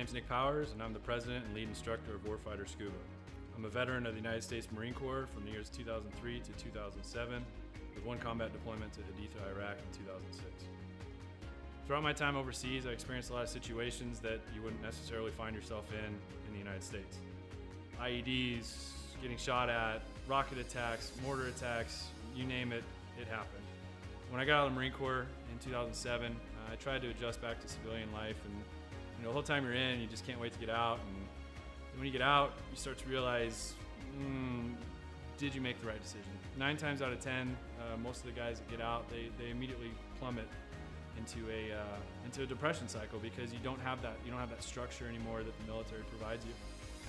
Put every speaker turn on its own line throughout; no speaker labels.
name's Nick Powers, and I'm the president and lead instructor of Warfighter Scuba. I'm a veteran of the United States Marine Corps from the years 2003 to 2007, with one combat deployment to Haditha, Iraq in 2006. Throughout my time overseas, I experienced a lot of situations that you wouldn't necessarily find yourself in the United States. IEDs, getting shot at, rocket attacks, mortar attacks, you name it, it happened. When I got out of the Marine Corps in 2007, I tried to adjust back to civilian life, and the whole time you're in, you just can't wait to get out. And when you get out, you start to realize, did you make the right decision? 9 times out of 10, most of the guys that get out, they immediately plummet into a depression cycle because you don't have that structure anymore that the military provides you.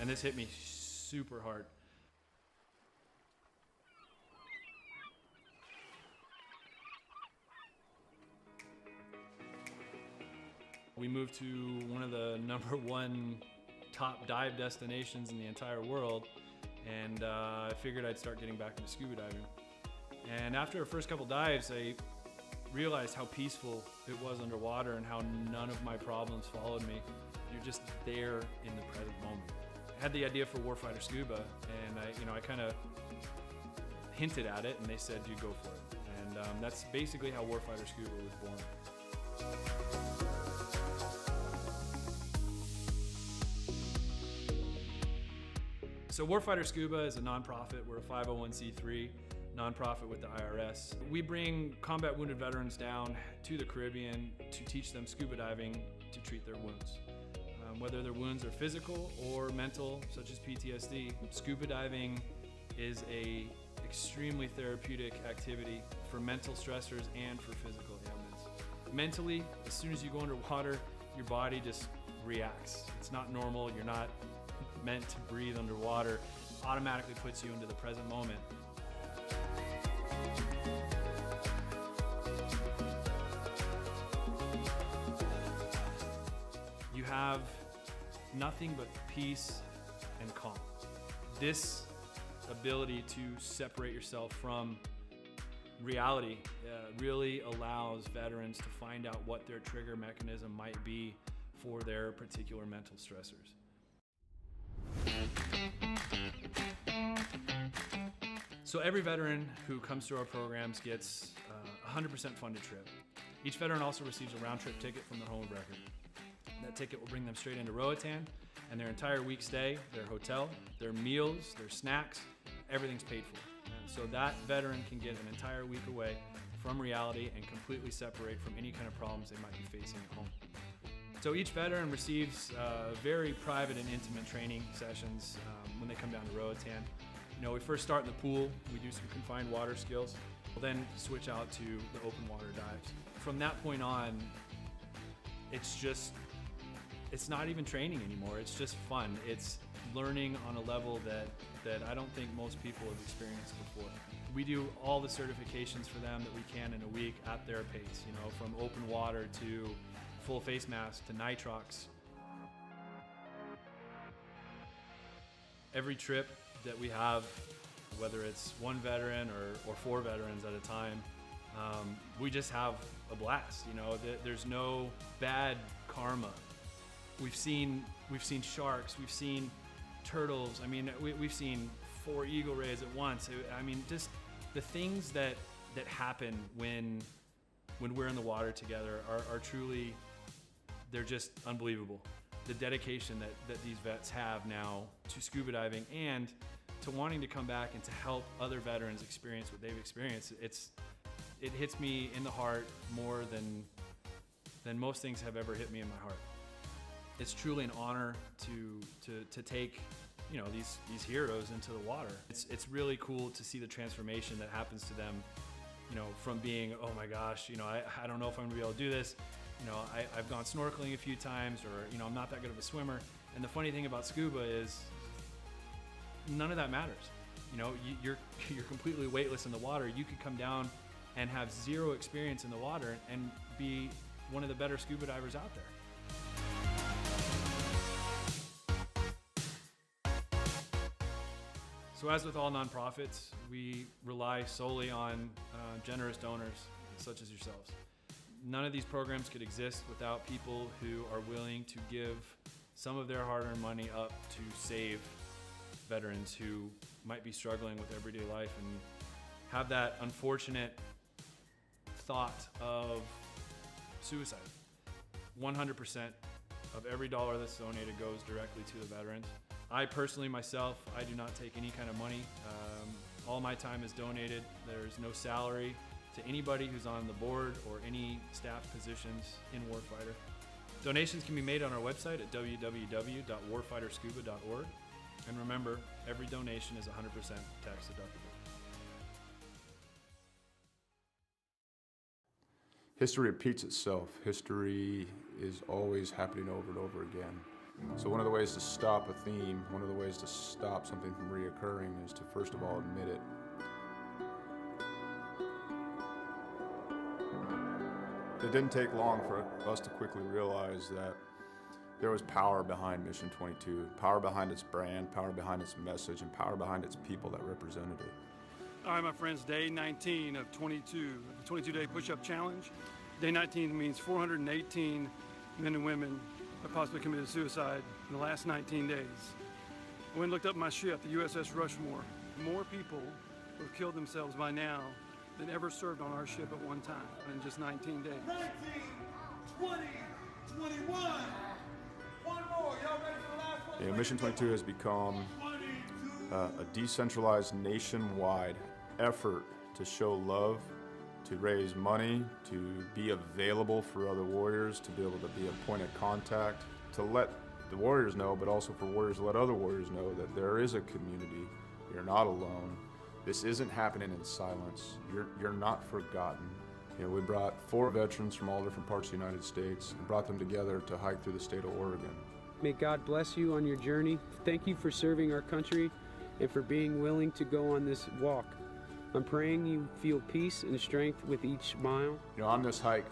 And this hit me super hard. We moved to one of the #1 top dive destinations in the entire world, and I figured I'd start getting back into scuba diving. And after the first couple dives, I realized how peaceful it was underwater and how none of my problems followed me. You're just there in the present moment. I had the idea for Warfighter Scuba, and I kind of hinted at it, and they said, "You go for it." And that's basically how Warfighter Scuba was born. So Warfighter Scuba is a nonprofit. We're a 501c3 nonprofit with the IRS. We bring combat wounded veterans down to the Caribbean to teach them scuba diving to treat their wounds. Whether their wounds are physical or mental, such as PTSD, scuba diving is a extremely therapeutic activity for mental stressors and for physical ailments. Mentally, as soon as you go underwater, your body just reacts. It's not normal. You're not meant to breathe underwater. It automatically puts you into the present moment. You have nothing but peace and calm. This ability to separate yourself from reality really allows veterans to find out what their trigger mechanism might be for their particular mental stressors. So every veteran who comes through our programs gets a 100% funded trip. Each veteran also receives a round-trip ticket from their home of record. That ticket will bring them straight into Roatan, and their entire week stay, their hotel, their meals, their snacks, everything's paid for. So that veteran can get an entire week away from reality and completely separate from any kind of problems they might be facing at home. So each veteran receives very private and intimate training sessions when they come down to Roatan. We first start in the pool. We do some confined water skills. We'll then switch out to the open water dives. From that point on, it's not even training anymore. It's just fun. It's learning on a level that I don't think most people have experienced before. We do all the certifications for them that we can in a week at their pace, from open water to full face mask to nitrox. Every trip that we have, whether it's one veteran or 4 veterans at a time, we just have a blast. There's no bad karma. We've seen sharks, we've seen turtles. We've seen 4 eagle rays at once. Just the things that happen when we're in the water together are truly, they're just unbelievable. The dedication that these vets have now to scuba diving and to wanting to come back and to help other veterans experience what they've experienced. It hits me in the heart more than most things have ever hit me in my heart. It's truly an honor to take these heroes into the water. It's really cool to see the transformation that happens to them, from being, oh my gosh, I don't know if I'm gonna be able to do this. I've gone snorkeling a few times, or I'm not that good of a swimmer. And the funny thing about scuba is none of that matters. You're completely weightless in the water. You could come down and have 0 experience in the water and be one of the better scuba divers out there. So as with all nonprofits, we rely solely on generous donors such as yourselves. None of these programs could exist without people who are willing to give some of their hard-earned money up to save veterans who might be struggling with everyday life and have that unfortunate thought of suicide. 100% of every dollar that's donated goes directly to the veterans. I personally, myself, I do not take any kind of money. All my time is donated. There's no salary to anybody who's on the board or any staff positions in Warfighter. Donations can be made on our website at www.warfighterscuba.org. And remember, every donation is 100% tax deductible.
History repeats itself. History is always happening over and over again. So one of the ways to stop a theme, one of the ways to stop something from reoccurring is to first of all admit it. It didn't take long for us to quickly realize that there was power behind Mission 22, power behind its brand, power behind its message, and power behind its people that represented it.
All right, my friends, day 19 of 22, the 22-day push-up challenge. Day 19 means 418 men and women have possibly committed suicide in the last 19 days. I went and looked up my ship, the USS Rushmore. More people who have killed themselves by now than ever served on our ship at one time in just 19 days.
19, 20, 21. One more. Y'all ready for the last one?
Mission 22 has become a decentralized nationwide effort to show love, to raise money, to be available for other warriors, to be able to be a point of contact, to let the warriors know, but also for warriors to let other warriors know that there is a community. You're not alone. This isn't happening in silence. You're not forgotten. You know, we brought 4 veterans from all different parts of the United States and brought them together to hike through the state of Oregon.
May God bless you on your journey. Thank you for serving our country and for being willing to go on this walk. I'm praying you feel peace and strength with each mile.
You know, on this hike,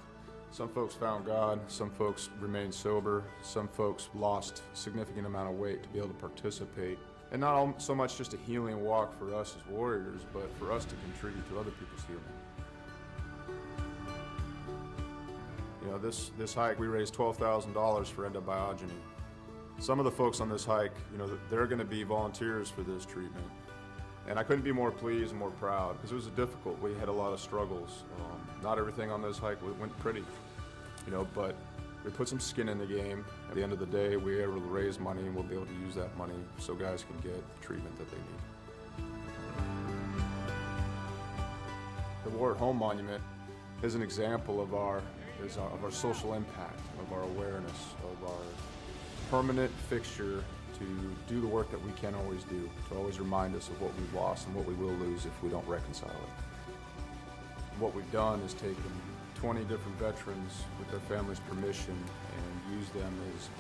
some folks found God, some folks remained sober, some folks lost a significant amount of weight to be able to participate. And not so much just a healing walk for us as warriors, but for us to contribute to other people's healing. You know, this hike, we raised $12,000 for endobiogeny. Some of the folks on this hike, you know, they're going to be volunteers for this treatment. And I couldn't be more pleased and more proud because it was difficult. We had a lot of struggles. Not everything on this hike went pretty, you know, but we put some skin in the game. At the end of the day, we were able to raise money and we'll be able to use that money so guys can get the treatment that they need. The War at Home Monument is an example of our social impact, of our awareness, of our permanent fixture to do the work that we can't always do, to always remind us of what we've lost and what we will lose if we don't reconcile it. What we've done is taken 20 different veterans with their families' permission and used them as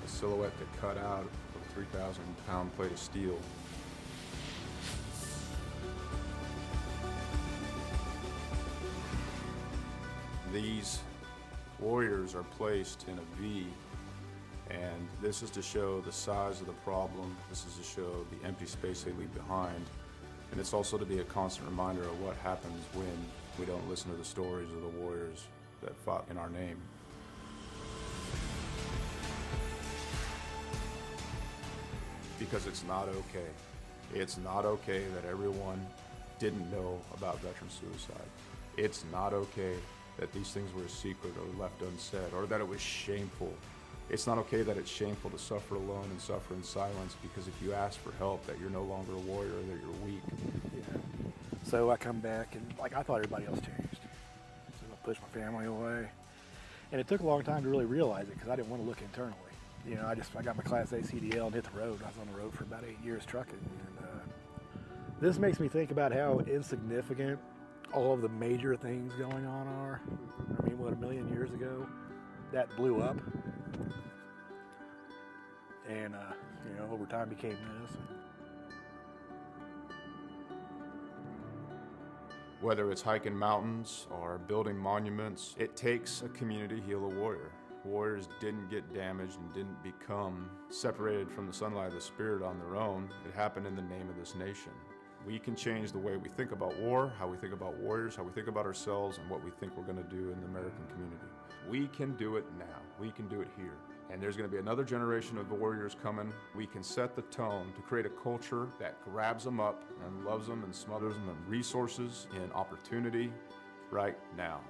a silhouette to cut out of a 3,000-pound plate of steel. These warriors are placed in a V, and this is to show the size of the problem. This is to show the empty space they leave behind. And it's also to be a constant reminder of what happens when we don't listen to the stories of the warriors that fought in our name. Because it's not okay. It's not okay that everyone didn't know about veteran suicide. It's not okay that these things were a secret or left unsaid, or that it was shameful. It's not okay that it's shameful to suffer alone and suffer in silence, because if you ask for help, that you're no longer a warrior, that you're weak.
Yeah. So I come back and I thought everybody else changed. So I pushed my family away. And it took a long time to really realize it because I didn't want to look internally. You know, I got my Class A CDL and hit the road. I was on the road for about 8 years trucking. And this makes me think about how insignificant all of the major things going on are. I mean, what, 1 million years ago, that blew up. And, you know, over time became this.
Whether it's hiking mountains or building monuments, it takes a community to heal a warrior. Warriors didn't get damaged and didn't become separated from the sunlight of the spirit on their own. It happened in the name of this nation. We can change the way we think about war, how we think about warriors, how we think about ourselves, and what we think we're going to do in the American community. We can do it now. We can do it here. And there's going to be another generation of warriors coming. We can set the tone to create a culture that grabs them up and loves them and smothers them in resources, in opportunity right now.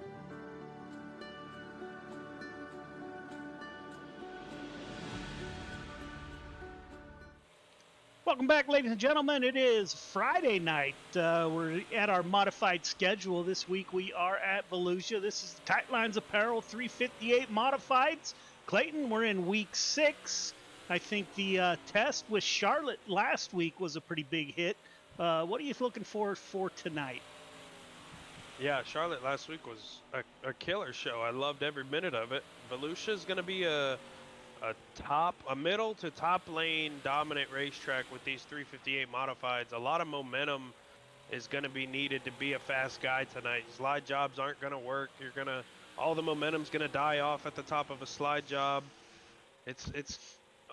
Welcome back, ladies and gentlemen. It is Friday night. We're at our modified schedule. This week we are at Volusia. This is Tight Lines Apparel 358 Modifieds. Clayton, we're in week 6. I think the test with Charlotte last week was a pretty big hit. What are you looking for tonight?
Yeah, Charlotte last week was a killer show. I loved every minute of it. Volusia is going to be a middle to top lane dominant racetrack with these 358 modifieds. A lot of momentum is going to be needed to be a fast guy tonight. Slide jobs aren't going to work. All the momentum's going to die off at the top of a slide job. It's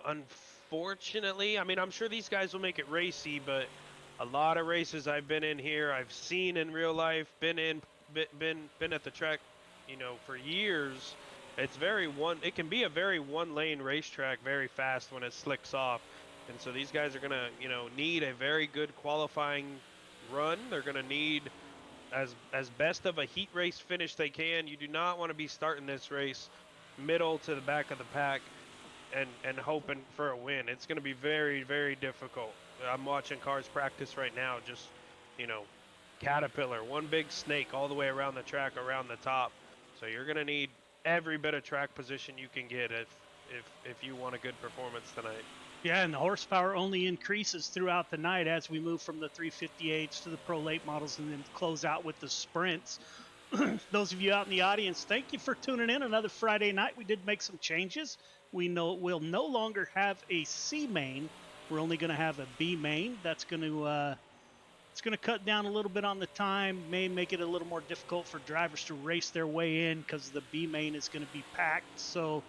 unfortunately, I mean, I'm sure these guys will make it racy, but a lot of races I've been in here, I've seen in real life, been at the track, for years. It can be a very one-lane racetrack very fast when it slicks off. And so these guys are going to, need a very good qualifying run. They're going to need as best of a heat race finish they can. You do not want to be starting this race middle to the back of the pack and hoping for a win. It's going to be very, very difficult. I'm watching cars practice right now, just, caterpillar, one big snake all the way around the track, around the top. So you're going to need every bit of track position you can get if you want a good performance tonight.
Yeah, and the horsepower only increases throughout the night as we move from the 358s to the Pro Late models and then close out with the sprints. Those of you out in the audience, thank you for tuning in. Another Friday night. We did make some changes. We'll no longer have a C main. We're only going to have a B main. That's going to it's going to cut down a little bit on the time, may make it a little more difficult for drivers to race their way in because the B main is going to be packed. So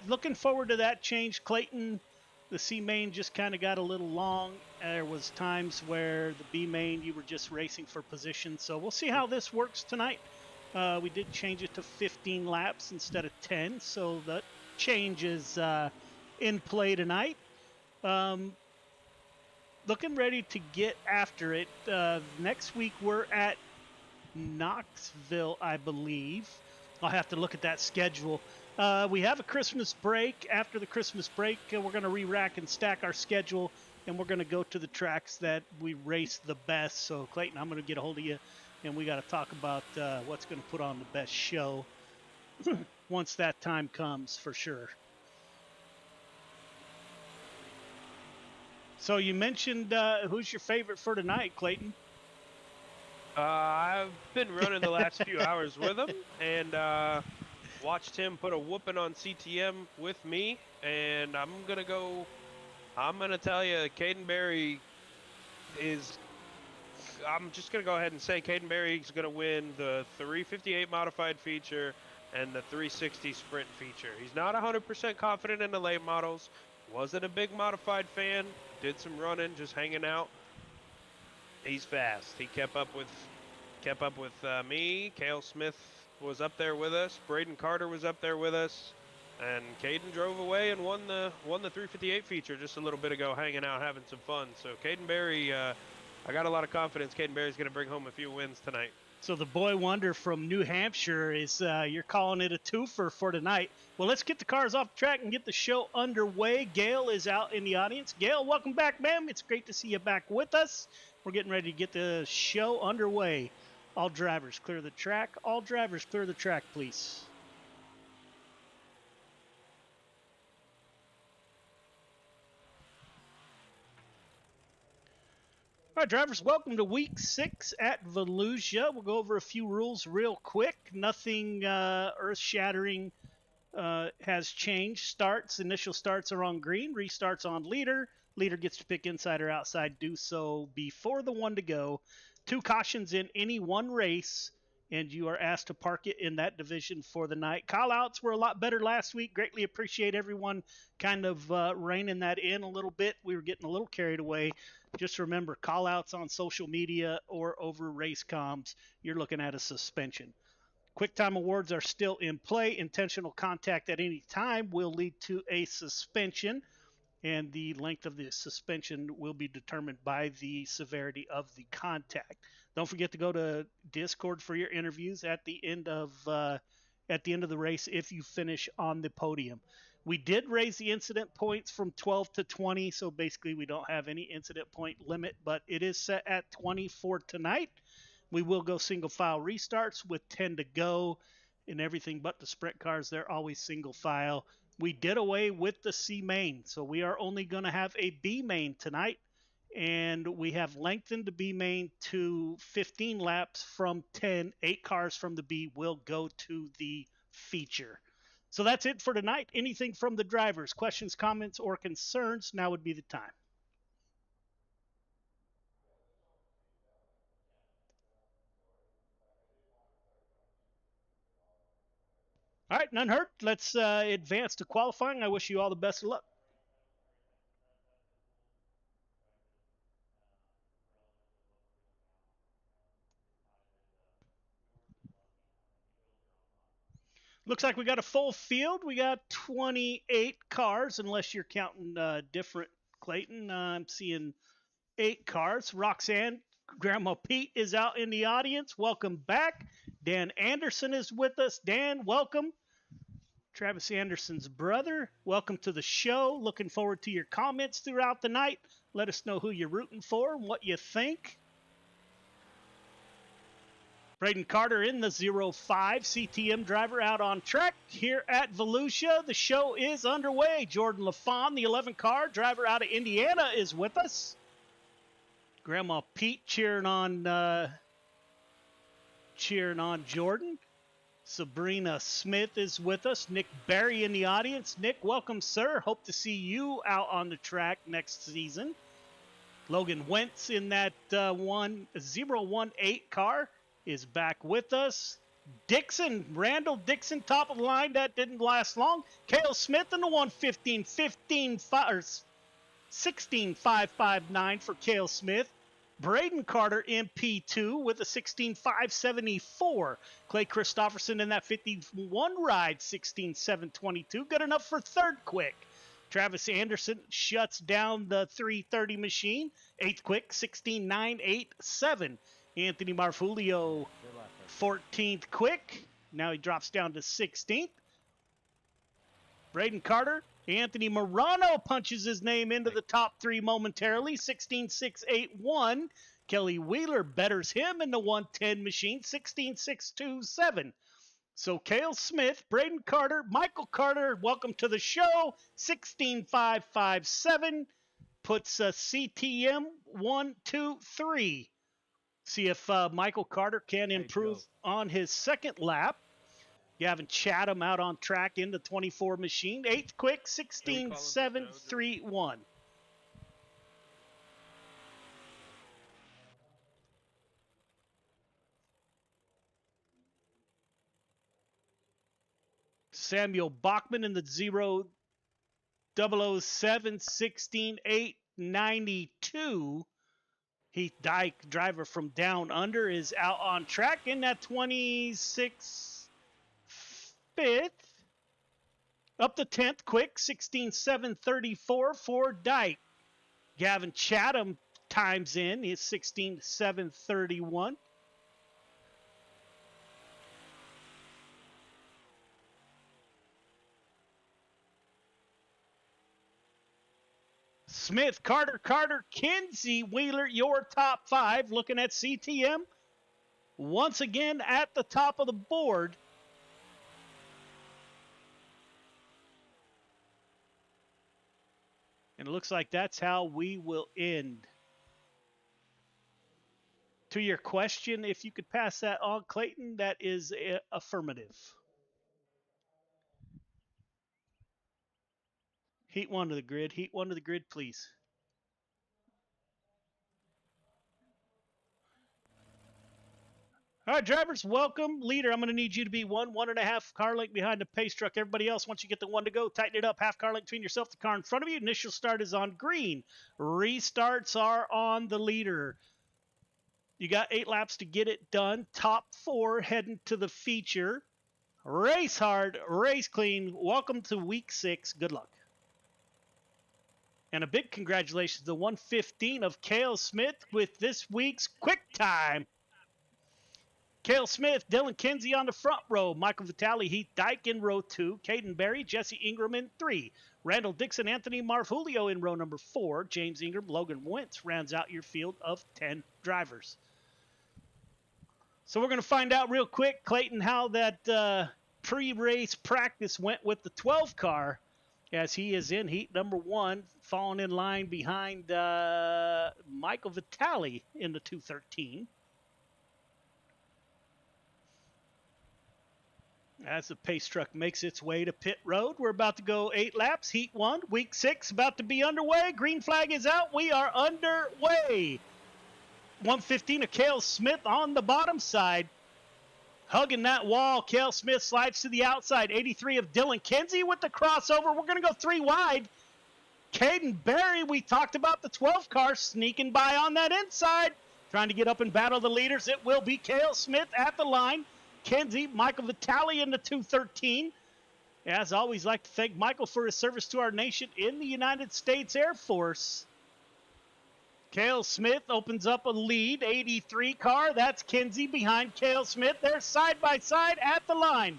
looking forward to that change. Clayton, the C main just kind of got a little long. There was times where the B main, you were just racing for position. So we'll see how this works tonight. We did change it to 15 laps instead of 10. So that change is in play tonight. Looking ready to get after it. Next week we're at Knoxville, I believe. I'll have to look at that schedule. We have a Christmas break. After the Christmas break, we're going to re-rack and stack our schedule, and we're going to go to the tracks that we race the best. So, Clayton, I'm going to get a hold of you, and we got to talk about what's going to put on the best show once that time comes, for sure. So you mentioned who's your favorite for tonight, Clayton?
I've been running the last few hours with him and watched him put a whooping on CTM with me. And I'm going to tell you, Caden Berry I'm just going to go ahead and say Caden Berry's going to win the 358 modified feature and the 360 sprint feature. He's not 100% confident in the late models. Wasn't a big modified fan. Did some running, just hanging out. He's fast. He kept up with me. Cale Smith was up there with us. Braden Carter was up there with us. And Caden drove away and won the 358 feature just a little bit ago, hanging out, having some fun. So Caden Berry, I got a lot of confidence Caden Berry's going to bring home a few wins tonight.
So the boy wonder from New Hampshire is you're calling it a twofer for tonight. Well, let's get the cars off the track and get the show underway. Gail is out in the audience. Gail, welcome back, ma'am. It's great to see you back with us. We're getting ready to get the show underway. All drivers clear the track. All drivers clear the track, please. All right, drivers, welcome to week 6 at Volusia. We'll go over a few rules real quick. Nothing earth-shattering has changed. Initial starts are on green, restarts on leader. Leader gets to pick inside or outside. Do so before the one to go. 2 cautions in any one race, and you are asked to park it in that division for the night. Call-outs were a lot better last week. Greatly appreciate everyone kind of reining that in a little bit. We were getting a little carried away. Just remember, call-outs on social media or over race comms, you're looking at a suspension. Quick time awards are still in play. Intentional contact at any time will lead to a suspension, and the length of the suspension will be determined by the severity of the contact. Don't forget to go to Discord for your interviews at the end of the race if you finish on the podium. We did raise the incident points from 12 to 20, so basically we don't have any incident point limit, but it is set at 20 for tonight. We will go single file restarts with 10 to go, and everything but the sprint cars, they're always single file. We did away with the C main, so we are only going to have a B main tonight, and we have lengthened the B main to 15 laps from 10. 8 cars from the B will go to the feature. So that's it for tonight. Anything from the drivers, questions, comments, or concerns, now would be the time. All right, none heard. Let's advance to qualifying. I wish you all the best of luck. Looks like we got a full field. We got 28 cars, unless you're counting different, Clayton. I'm seeing 8 cars. Roxanne, Grandma Pete is out in the audience. Welcome back. Dan Anderson is with us. Dan, welcome. Travis Anderson's brother, welcome to the show. Looking forward to your comments throughout the night. Let us know who you're rooting for and what you think. Braden Carter in the 05 CTM driver out on track here at Volusia. The show is underway. Jordan LaFawn, the 11 car driver out of Indiana, is with us. Grandma Pete cheering on Jordan. Sabrina Smith is with us. Nick Barry in the audience. Nick, welcome, sir. Hope to see you out on the track next season. Logan Wentz in that 018 car is back with us. Dixon, Randall Dixon, top of the line. That didn't last long. Cale Smith in the 1616559 for Cale Smith. Braden Carter in P2 with a 16574. Clay Christopherson in that 51 ride, 16722. Good enough for third quick. Travis Anderson shuts down the 330 machine. 8th quick, 16987. Anthony Marfulio, 14th quick. Now he drops down to 16th. Braden Carter, Anthony Morano punches his name into the top 3 momentarily, 16681. Kelly Wheeler betters him in the 110 machine, 16627. So Cale Smith, Braden Carter, Michael Carter, welcome to the show, 16557. Puts CTM 1, 2, 3. See if Michael Carter can improve on his second lap. Gavin Chatham out on track in the 24 machine. 8th quick, 16731. Samuel Bachman in the 007 16892. Heath Dyke, driver from Down Under, is out on track in that 26th. Up to 10th quick, 16734 for Dyke. Gavin Chatham times in, is 16731. Smith, Carter, Kinsey, Wheeler, your top 5. Looking at CTM once again at the top of the board. And it looks like that's how we will end. To your question, if you could pass that on, Clayton, that is affirmative. Heat 1 to the grid. Heat 1 to the grid, please. All right, drivers, welcome. Leader, I'm going to need you to be 1.5 car length behind the pace truck. Everybody else, once you get the 1 to go, tighten it up. Half car length between yourself, the car in front of you. Initial start is on green. Restarts are on the leader. You got 8 laps to get it done. Top 4 heading to the feature. Race hard, race clean. Welcome to week 6. Good luck. And a big congratulations to 115 of Cale Smith with this week's quick time. Cale Smith, Dylan Kinsey on the front row. Michael Vitale, Heath Dyke in row 2. Caden Berry, Jesse Ingram in 3. Randall Dixon, Anthony Marfulio in row number 4. James Ingram, Logan Wentz rounds out your field of 10 drivers. So we're going to find out real quick, Clayton, how that pre-race practice went with the 12 car as he is in heat number 1, falling in line behind Michael Vitale in the 213. As the pace truck makes its way to pit road, we're about to go 8 laps. Heat 1, week 6, about to be underway. Green flag is out. We are underway. 115 of Cale Smith on the bottom side. Hugging that wall, Cale Smith slides to the outside. 83 of Dylan Kinsey with the crossover. We're going to go 3 wide. Caden Berry, we talked about the 12 car sneaking by on that inside. Trying to get up and battle the leaders. It will be Cale Smith at the line. Kinsey, Michael Vitale in the 213. As always, like to thank Michael for his service to our nation in the United States Air Force. Cale Smith opens up a lead, 83 car. That's Kinsey behind Cale Smith. They're side by side at the line.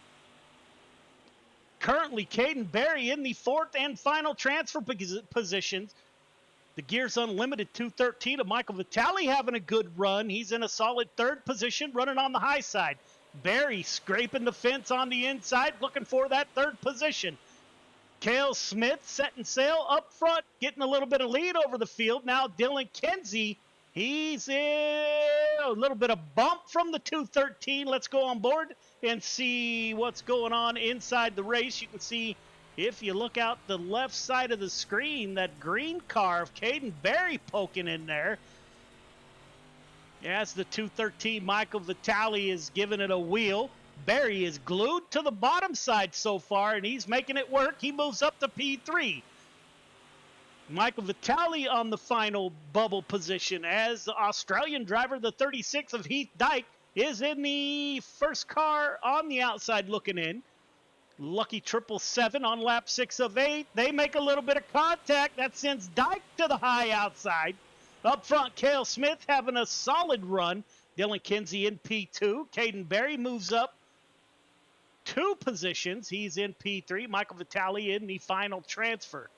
Currently, Caden Berry in the 4th and final transfer positions. The Gears Unlimited 213 of Michael Vitale having a good run. He's in a solid 3rd position, running on the high side. Berry scraping the fence on the inside, looking for that 3rd position. Cale Smith setting sail up front, getting a little bit of lead over the field. Now Dylan Kinsey, he's in a little bit of bump from the 213. Let's go on board and see what's going on inside the race. You can see, if you look out the left side of the screen, that green car of Caden Berry poking in there. As the 213, Michael Vitale is giving it a wheel. Berry is glued to the bottom side so far, and he's making it work. He moves up to P3. Michael Vitale on the final bubble position as the Australian driver, the 36 of Heath Dyke, is in the first car on the outside looking in. Lucky 777 on lap 6 of 8. They make a little bit of contact. That sends Dyke to the high outside. Up front, Cale Smith having a solid run. Dylan Kinsey in P2. Caden Berry moves up 2 positions. He's in P3. Michael Vitale in the final transfer.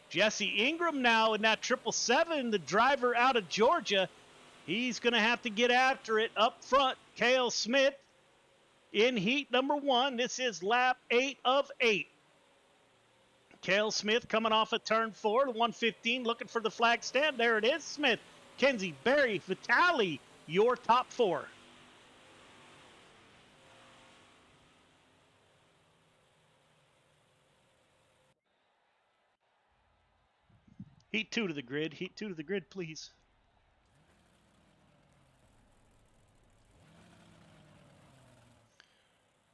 Jesse Ingram now in that 777, the driver out of Georgia. He's going to have to get after it up front. Cale Smith in heat number 1. This is lap 8 of 8. Cale Smith coming off of turn 4, the 115, looking for the flag stand. There it is. Smith, Kinsey, Berry, Vitale, your top 4. Heat 2 to the grid. Heat 2 to the grid, please.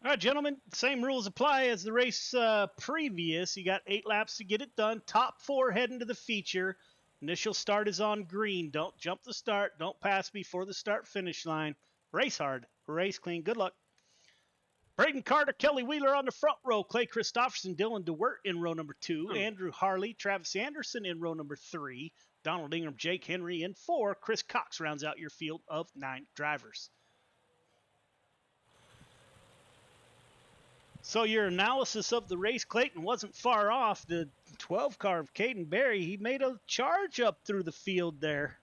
All right, gentlemen, same rules apply as the race previous. You got 8 laps to get it done. Top 4 heading to the feature. Initial start is on green. Don't jump the start. Don't pass before the start-finish line. Race hard. Race clean. Good luck. Braden Carter, Kelly Wheeler on the front row. Clay Christopherson, Dylan DeWert in row number 2. Andrew Harley, Travis Anderson in row number 3. Donald Ingram, Jake Henry in 4. Chris Cox rounds out your field of 9 drivers. So your analysis of the race, Clayton, wasn't far off. The 12 car of Caden Berry, he made a charge up through the field there.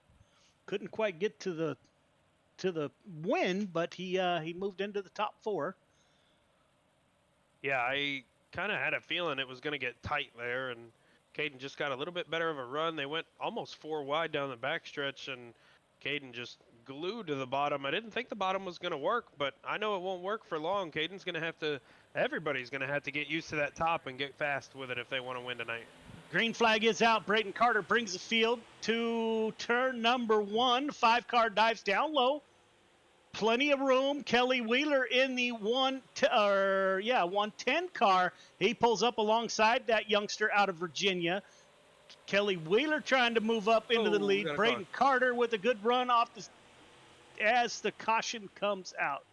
Couldn't quite get to the win, but he moved into the top 4.
Yeah, I kind of had a feeling it was going to get tight there, and Caden just got a little bit better of a run. They went almost 4 wide down the backstretch, and Caden just glued to the bottom. I didn't think the bottom was going to work, but I know it won't work for long. Caden's going to have to, everybody's going to have to get used to that top and get fast with it if they want to win tonight.
Green flag is out. Braden Carter brings the field to turn number 1. 5 car dives down low. Plenty of room. Kelly Wheeler in the 110 car. He pulls up alongside that youngster out of Virginia. Kelly Wheeler trying to move up into the lead. Braden Carter with a good run off the as the caution comes out.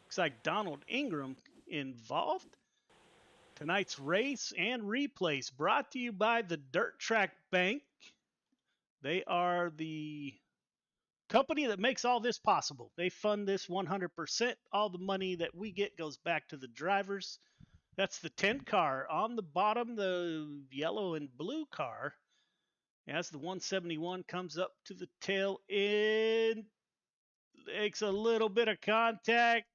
Looks like Donald Ingram involved. Tonight's race and replays brought to you by the Dirt Track Bank. They are the company that makes all this possible. They fund this 100%. All the money that we get goes back to the drivers. That's the 10 car. On the bottom, the yellow and blue car. As the 171 comes up to the tail end, makes a little bit of contact,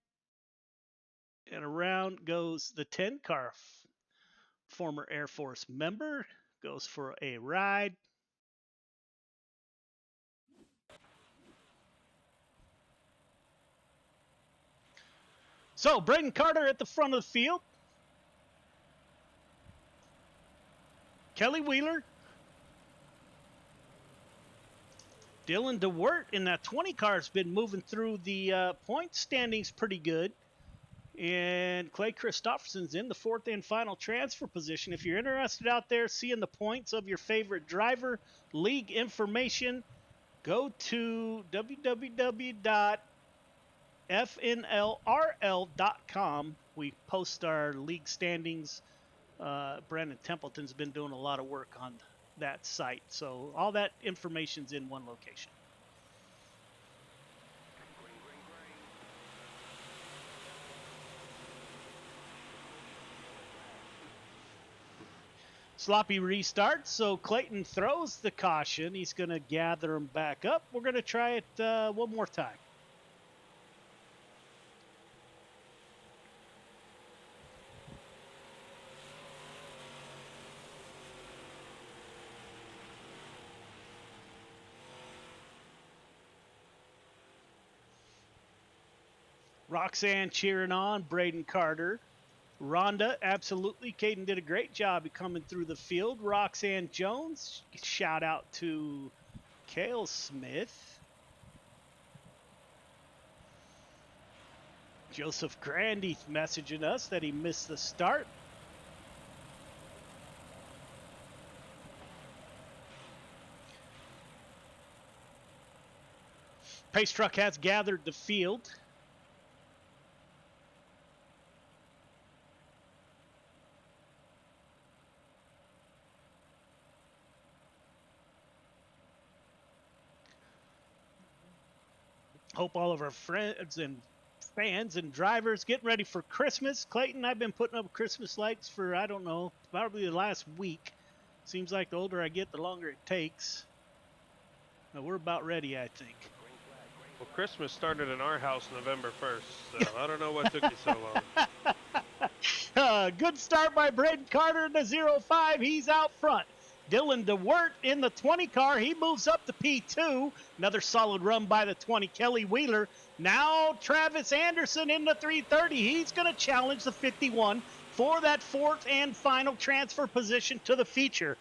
and around goes the 10 car. Former Air Force member goes for a ride. So Braden Carter at the front of the field. Kelly Wheeler. Dylan DeWert in that 20 car has been moving through the point standings pretty good. And Clay Christopherson's in the fourth and final transfer position. If you're interested out there seeing the points of your favorite driver, league information, go to www.fnlrl.com. We post our league standings. Brandon Templeton's been doing a lot of work on that site. So all that information's in one location. Sloppy restart, so Clayton throws the caution. He's going to gather them back up. We're going to try it one more time. Roxanne cheering on Braden Carter. Rhonda, absolutely. Caden did a great job of coming through the field. Roxanne Jones, shout out to Cale Smith. Joseph Grandy messaging us that he missed the start. Pace truck has gathered the field. Hope all of our friends and fans and drivers getting ready for Christmas. Clayton, I've been putting up Christmas lights for, I don't know, probably the last week. Seems like the older I get, the longer it takes. But we're about ready, I think.
Well, Christmas started in our house November 1st, so I don't know what took you so long.
Good start by Braden Carter in the 05. He's out front. Dylan DeWert in the 20 car. He moves up to P2. Another solid run by the 20, Kelly Wheeler. Now Travis Anderson in the 330. He's going to challenge the 51 for that fourth and final transfer position to the feature.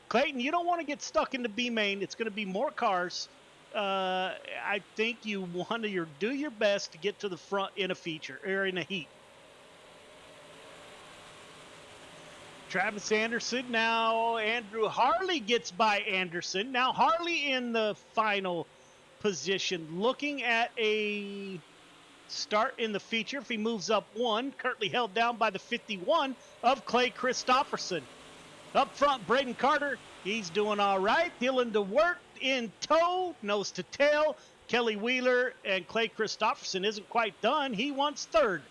Clayton, you don't want to get stuck in the B main. It's going to be more cars. I think you want to do your best to get to the front in a feature or in a heat. Travis Anderson, now Andrew Harley gets by Anderson. Now Harley in the final position, looking at a start in the feature if he moves up one, currently held down by the 51 of Clay Christopherson. Up front, Braden Carter, he's doing all right. Dylan DeWert in tow, nose to tail. Kelly Wheeler and Clay Christopherson isn't quite done. He wants third.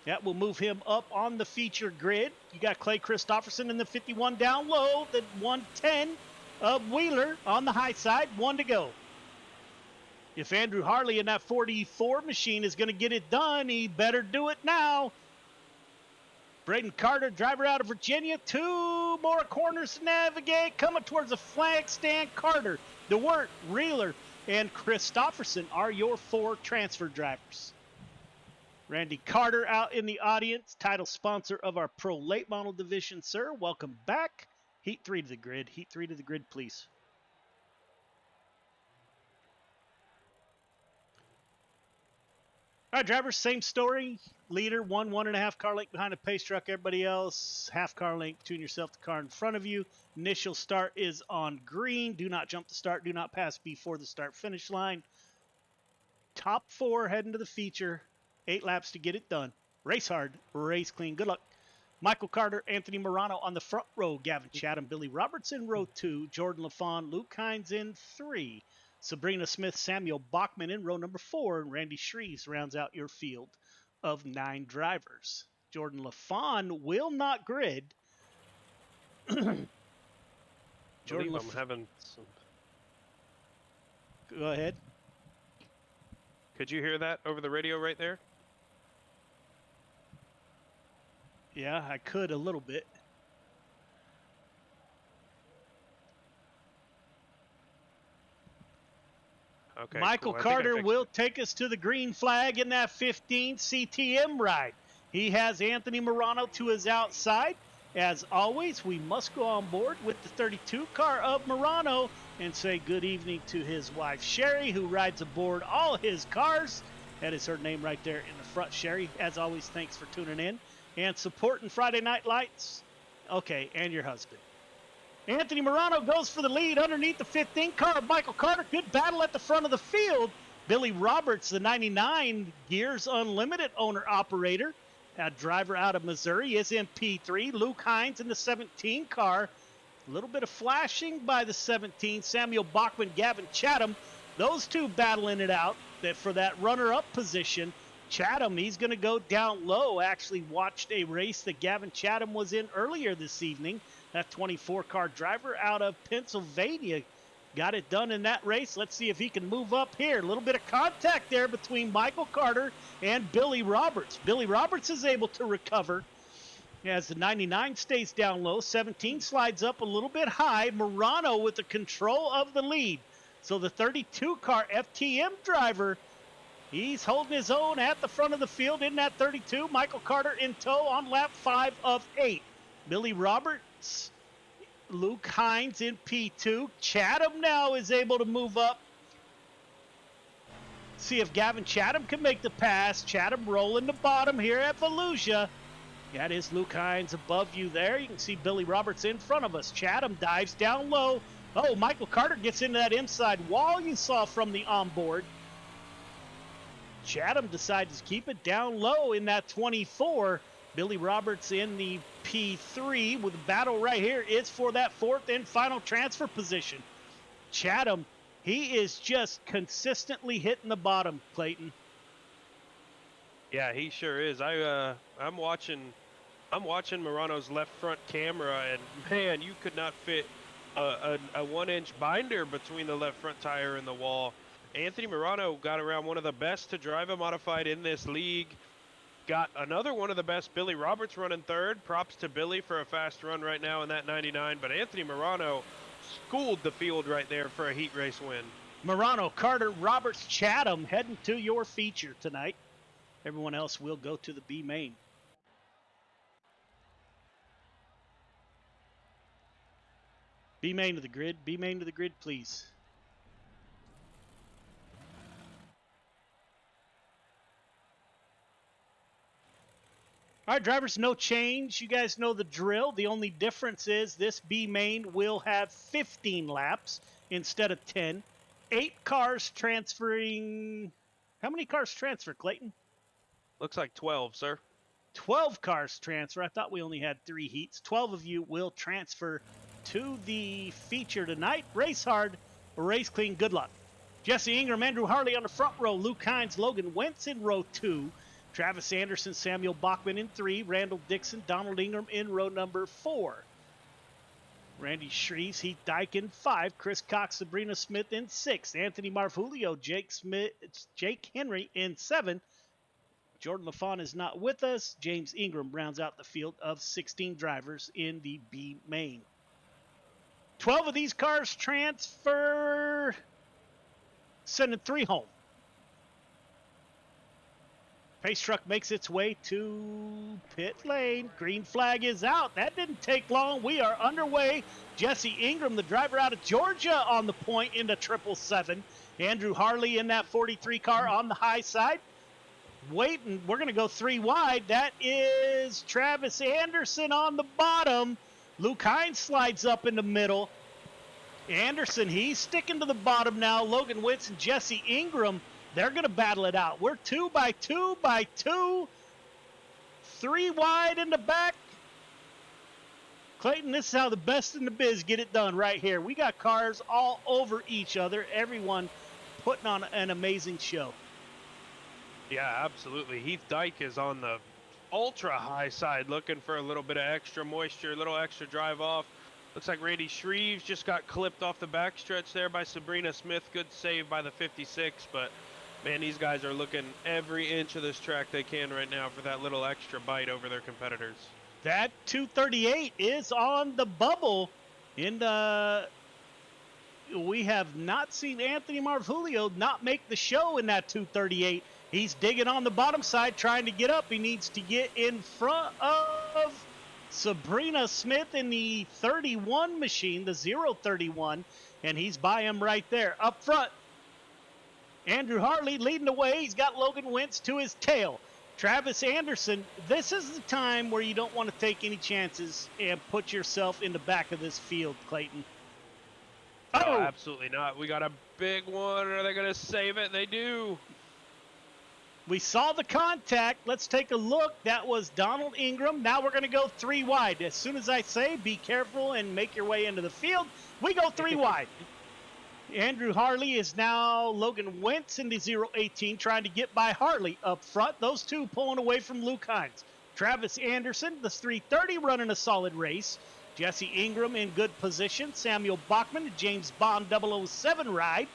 That will move him up on the feature grid. You got Clay Christopherson in the 51 down low, the 110 of Wheeler on the high side, one to go. If Andrew Harley in that 44 machine is going to get it done, he better do it now. Braden Carter, driver out of Virginia, two more corners to navigate, coming towards the flag stand. Carter, DeWert, Reeler, and Christopherson are your four transfer drivers. Randy Carter out in the audience, title sponsor of our Pro Late Model Division, sir. Welcome back. Heat 3 to the grid. Heat 3 to the grid, please. All right, drivers, same story. Leader, 1.5 car length behind a pace truck. Everybody else, half car length between yourself and the car in front of you. Initial start is on green. Do not jump the start. Do not pass before the start-finish line. top 4 heading to the feature. 8 laps to get it done. Race hard, race clean. Good luck. Michael Carter, Anthony Morano on the front row. Gavin Chatham, Billy Roberts in row 2. Jordan LaFawn, Luke Hines in 3. Sabrina Smith, Samuel Bachman in row number 4. And Randy Shreves rounds out your field of 9 drivers. Jordan LaFawn will not grid.
Jordan, I'm having some.
Go ahead.
Could you hear that over the radio right there?
Yeah, I could a little bit.
Okay.
Michael
cool.
Carter will take us to the green flag in that 15 CTM ride. He has Anthony Morano to his outside. As always, we must go on board with the 32 car of Morano and say good evening to his wife, Sherry, who rides aboard all his cars. That is her name right there in the front. Sherry, as always, thanks for tuning in and supporting Friday Night Lights. Okay, and your husband. Anthony Morano goes for the lead underneath the 15 car of Michael Carter. Good battle at the front of the field. Billy Roberts, the 99 Gears Unlimited owner-operator, a driver out of Missouri, is in P3. Luke Hines in the 17 car. A little bit of flashing by the 17. Samuel Bachman, Gavin Chatham. Those two battling it out for that runner-up position. Chatham, he's going to go down low. Actually watched a race that Gavin Chatham was in earlier this evening. That 24-car driver out of Pennsylvania got it done in that race. Let's see if he can move up here. A little bit of contact there between Michael Carter and Billy Roberts. Billy Roberts is able to recover as the 99 stays down low. 17 slides up a little bit high. Morano with the control of the lead. So the 32-car FTM driver, he's holding his own at the front of the field in that 32. Michael Carter in tow on lap 5 of 8. Billy Roberts, Luke Hines in P2. Chatham now is able to move up. See if Gavin Chatham can make the pass. Chatham rolling the bottom here at Volusia. That is Luke Hines above you there. You can see Billy Roberts in front of us. Chatham dives down low. Oh, Michael Carter gets into that inside wall you saw from the onboard. Chatham decides to keep it down low in that 24. Billy Roberts in the P3 with a battle right here is for that 4th and final transfer position. Chatham, he is just consistently hitting the bottom, Clayton.
Yeah, he sure is. I'm watching Morano's left front camera, and man, you could not fit a 1-inch binder between the left front tire and the wall. Anthony Morano got around one of the best to drive a modified in this league. Got another one of the best, Billy Roberts, running third. Props to Billy for a fast run right now in that 99. But Anthony Morano schooled the field right there for a heat race win.
Morano, Carter, Roberts, Chatham heading to your feature tonight. Everyone else will go to the B main. B main to the grid. B main to the grid, please. All right, drivers, no change. You guys know the drill. The only difference is this B main will have 15 laps instead of 10. 8 cars transferring. How many cars transfer, Clayton?
Looks like 12, sir.
12 cars transfer. I thought we only had 3 heats. 12 of you will transfer to the feature tonight. Race hard, race clean. Good luck. Jesse Ingram, Andrew Harley on the front row. Luke Hines, Logan Wentz in row 2. Travis Anderson, Samuel Bachman in 3. Randall Dixon, Donald Ingram in row number 4. Randy Shreves, Heath Dyke in 5. Chris Cox, Sabrina Smith in 6. Anthony Marfulio, Jake Henry in 7. Jordan LaFawn is not with us. James Ingram rounds out the field of 16 drivers in the B main. 12 of these cars transfer, sending 3 home. Pace truck makes its way to pit lane. Green flag is out. That didn't take long. We are underway. Jesse Ingram, the driver out of Georgia, on the point into 777. Andrew Harley in that 43 car on the high side. Waiting, we're going to go 3 wide. That is Travis Anderson on the bottom. Luke Hines slides up in the middle. Anderson, he's sticking to the bottom now. Logan Wentz and Jesse Ingram They're going to battle it out. We're 2 by 2 by 2. 3 wide in the back. Clayton, this is how the best in the biz get it done right here. We got cars all over each other. Everyone putting on an amazing show.
Yeah, absolutely. Heath Dyke is on the ultra high side looking for a little bit of extra moisture, a little extra drive off. Looks like Randy Shreves just got clipped off the backstretch there by Sabrina Smith. Good save by the 56, but man, these guys are looking every inch of this track they can right now for that little extra bite over their competitors.
That 238 is on the bubble. We have not seen Anthony Marvulio not make the show in that 238. He's digging on the bottom side, trying to get up. He needs to get in front of Sabrina Smith in the 31 machine, the 031, and he's by him right there. Up front, Andrew Harley leading the way. He's got Logan Wentz to his tail. Travis Anderson, this is the time where you don't want to take any chances and put yourself in the back of this field, Clayton.
Oh, absolutely not. We got a big one. Are they going to save it? They do.
We saw the contact. Let's take a look. That was Donald Ingram. Now we're going to go 3 wide. As soon as I say, be careful and make your way into the field, we go 3 wide. Andrew Harley is now Logan Wentz in the 018 trying to get by Harley up front. Those two pulling away from Luke Hines. Travis Anderson, the 330, running a solid race. Jesse Ingram in good position. Samuel Bachman, the James Bond 007 ride.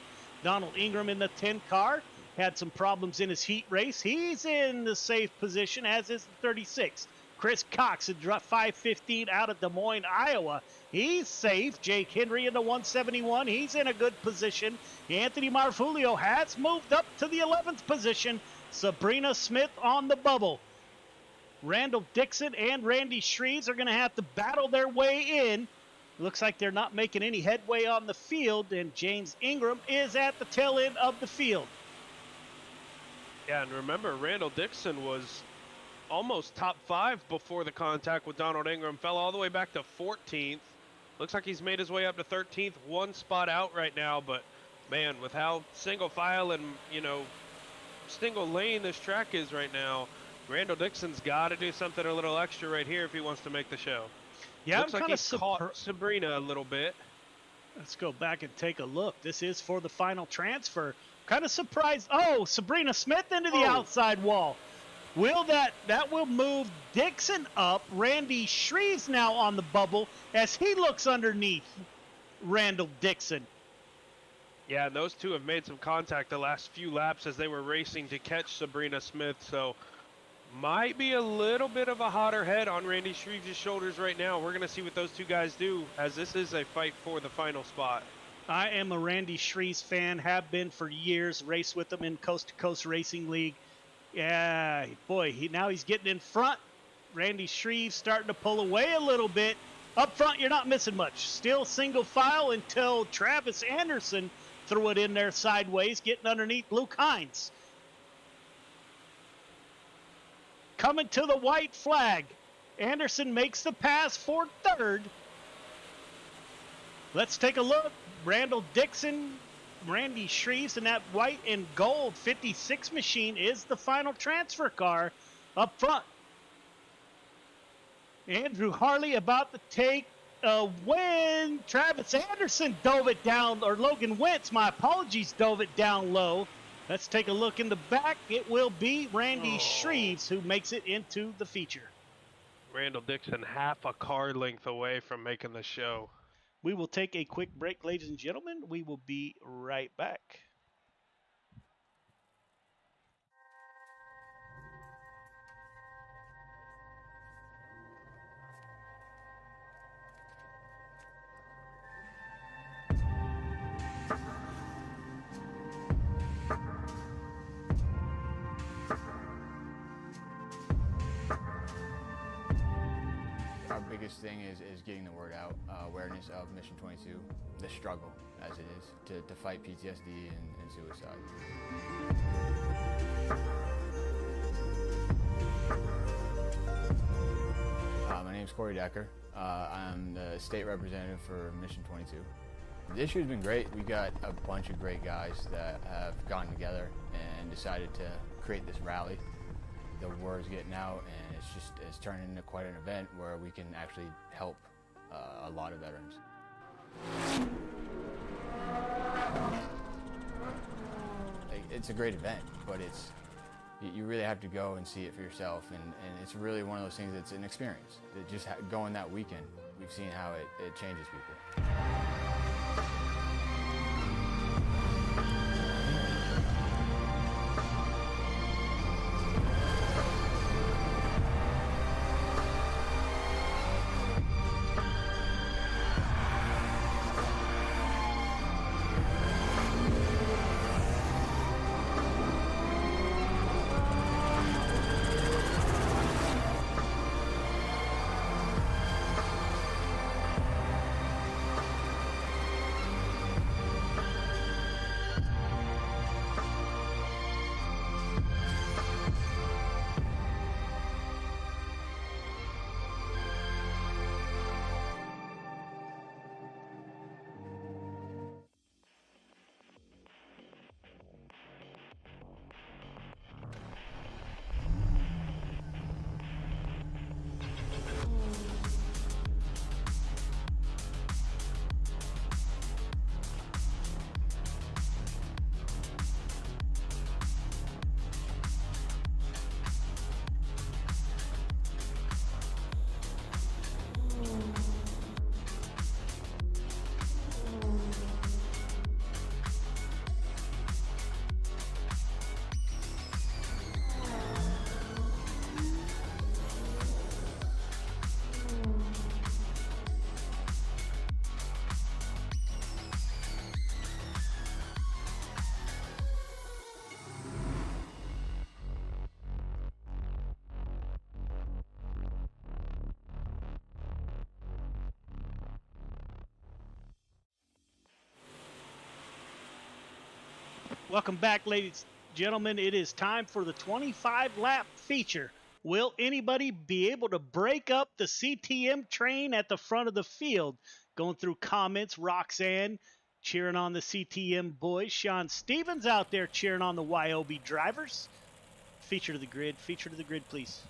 Donald Ingram in the 10 car. Had some problems in his heat race. He's in the safe position, as is the 36. Chris Cox, a 515 out of Des Moines, Iowa. He's safe. Jake Henry in the 171. He's in a good position. Anthony Marfulio has moved up to the 11th position. Sabrina Smith on the bubble. Randall Dixon and Randy Shreves are going to have to battle their way in. Looks like they're not making any headway on the field, and James Ingram is at the tail end of the field.
Yeah, and remember, Randall Dixon was almost top 5 before the contact with Donald Ingram. Fell all the way back to 14th. Looks like he's made his way up to 13th. 1 spot out right now, but man, with how single file and, single lane this track is right now, Randall Dixon's got to do something a little extra right here if he wants to make the show.
Yeah,
looks like he's caught Sabrina a little bit.
Let's go back and take a look. This is for the final transfer. Kind of surprised. Oh, Sabrina Smith into the outside wall. That will move Dixon up. Randy Shreves now on the bubble as he looks underneath Randall Dixon.
Yeah, and those two have made some contact the last few laps as they were racing to catch Sabrina Smith. So might be a little bit of a hotter head on Randy Shreves' shoulders right now. We're going to see what those two guys do, as this is a fight for the final spot.
I am a Randy Shreves fan, have been for years, raced with him in Coast to Coast Racing League. Yeah, boy, now he's getting in front. Randy Shreves starting to pull away a little bit. Up front, you're not missing much. Still single file until Travis Anderson threw it in there sideways, getting underneath Luke Hines. Coming to the white flag. Anderson makes the pass for third. Let's take a look. Randall Dixon, Randy Shreves, and that white and gold 56 machine is the final transfer car up front. Andrew Harley about to take a win. Travis Anderson dove it down, or Logan Wentz, my apologies, dove it down low. Let's take a look in the back. It will be Randy Shreves who makes it into the feature.
Randall Dixon half a car length away from making the show.
We will take a quick break, ladies and gentlemen. We will be right back.
Our biggest thing is getting the word out, awareness of Mission 22, the struggle as it is to fight PTSD and suicide. My name is Corey Decker. I'm the state representative for Mission 22. This year's been great. We got a bunch of great guys that have gotten together and decided to create this rally. The word's getting out, and it's turned into quite an event where we can actually help a lot of veterans. It's a great event, but you really have to go and see it for yourself, and it's really one of those things that's an experience. Just going that weekend, we've seen how it changes people.
Welcome back, ladies and gentlemen. It is time for the 25-lap feature. Will anybody be able to break up the CTM train at the front of the field? Going through comments, Roxanne cheering on the CTM boys. Sean Stevens out there cheering on the YOB drivers. Feature to the grid, please.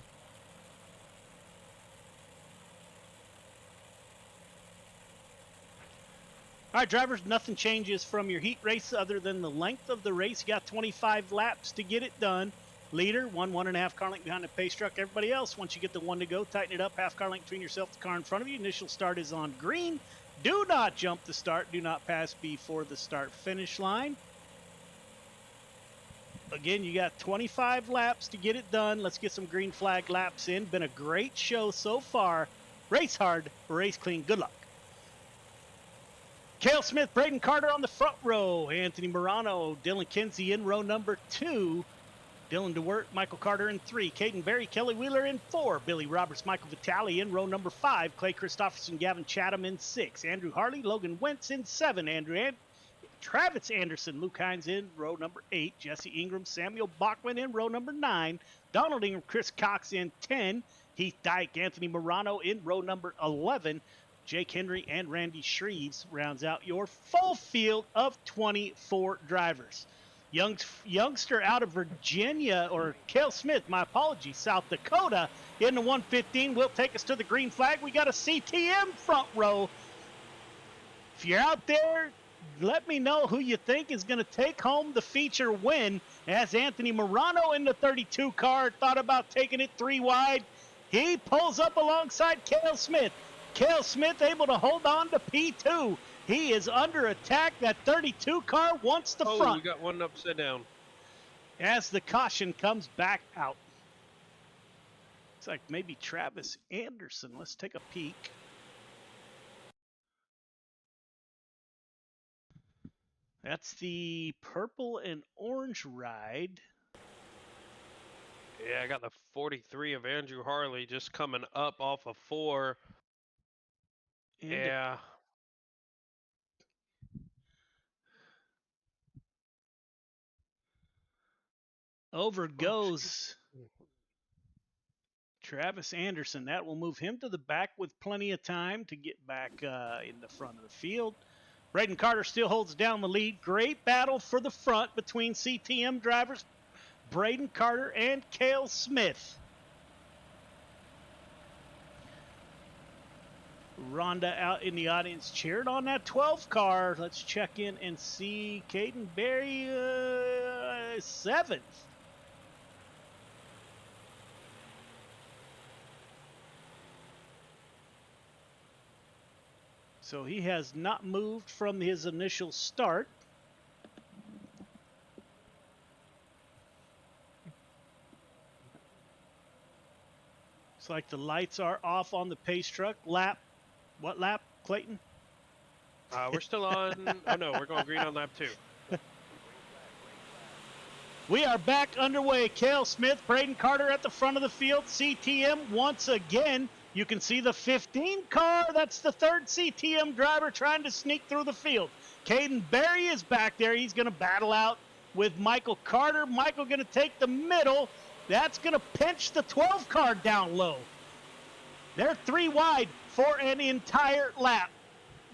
All right, drivers, nothing changes from your heat race other than the length of the race. You got 25 laps to get it done. Leader, 1.5 car length behind the pace truck. Everybody else, once you get the one to go, tighten it up. Half car length between yourself, the car in front of you. Initial start is on green. Do not jump the start. Do not pass before the start-finish line. Again, you got 25 laps to get it done. Let's get some green flag laps in. Been a great show so far. Race hard, race clean. Good luck. Cale Smith, Braden Carter on the front row. Anthony Morano, Dylan Kinsey in row number 2. Dylan DeWert, Michael Carter in 3. Caden Berry, Kelly Wheeler in 4. Billy Roberts, Michael Vitale in row number 5. Clay Christopherson, Gavin Chatham in 6. Andrew Harley, Logan Wentz in 7. Travis Anderson, Luke Hines in row number 8. Jesse Ingram, Samuel Bachman in row number 9. Donald Ingram, Chris Cox in 10. Heath Dyke, Anthony Morano in row number 11. Jake Henry and Randy Shreves rounds out your full field of 24 drivers. Youngster out of Virginia, or Cale Smith, my apologies, South Dakota, in the 115 will take us to the green flag. We got a CTM front row. If you're out there, let me know who you think is going to take home the feature win, as Anthony Morano in the 32 car thought about taking it 3 wide. He pulls up alongside Cale Smith. Cale Smith able to hold on to P2. He is under attack. That 32 car wants the front.
Oh, we got one upside down.
As the caution comes back out. Looks like maybe Travis Anderson. Let's take a peek. That's the purple and orange ride.
Yeah, I got the 43 of Andrew Harley just coming up off of 4.
And
yeah.
Over goes Travis Anderson. That will move him to the back with plenty of time to get back in the front of the field. Braden Carter still holds down the lead. Great battle for the front between CTM drivers Braden Carter and Cale Smith. Rhonda out in the audience cheered on that 12 car. Let's check in and see Caden Berry 7th. So he has not moved from his initial start. Looks like the lights are off on the pace truck. Lap. What lap, Clayton?
We're still on. Oh, no, we're going green on lap 2.
We are back underway. Cale Smith, Braden Carter at the front of the field. CTM once again. You can see the 15 car. That's the third CTM driver trying to sneak through the field. Caden Berry is back there. He's going to battle out with Michael Carter. Michael going to take the middle. That's going to pinch the 12 car down low. They're 3 wide for an entire lap.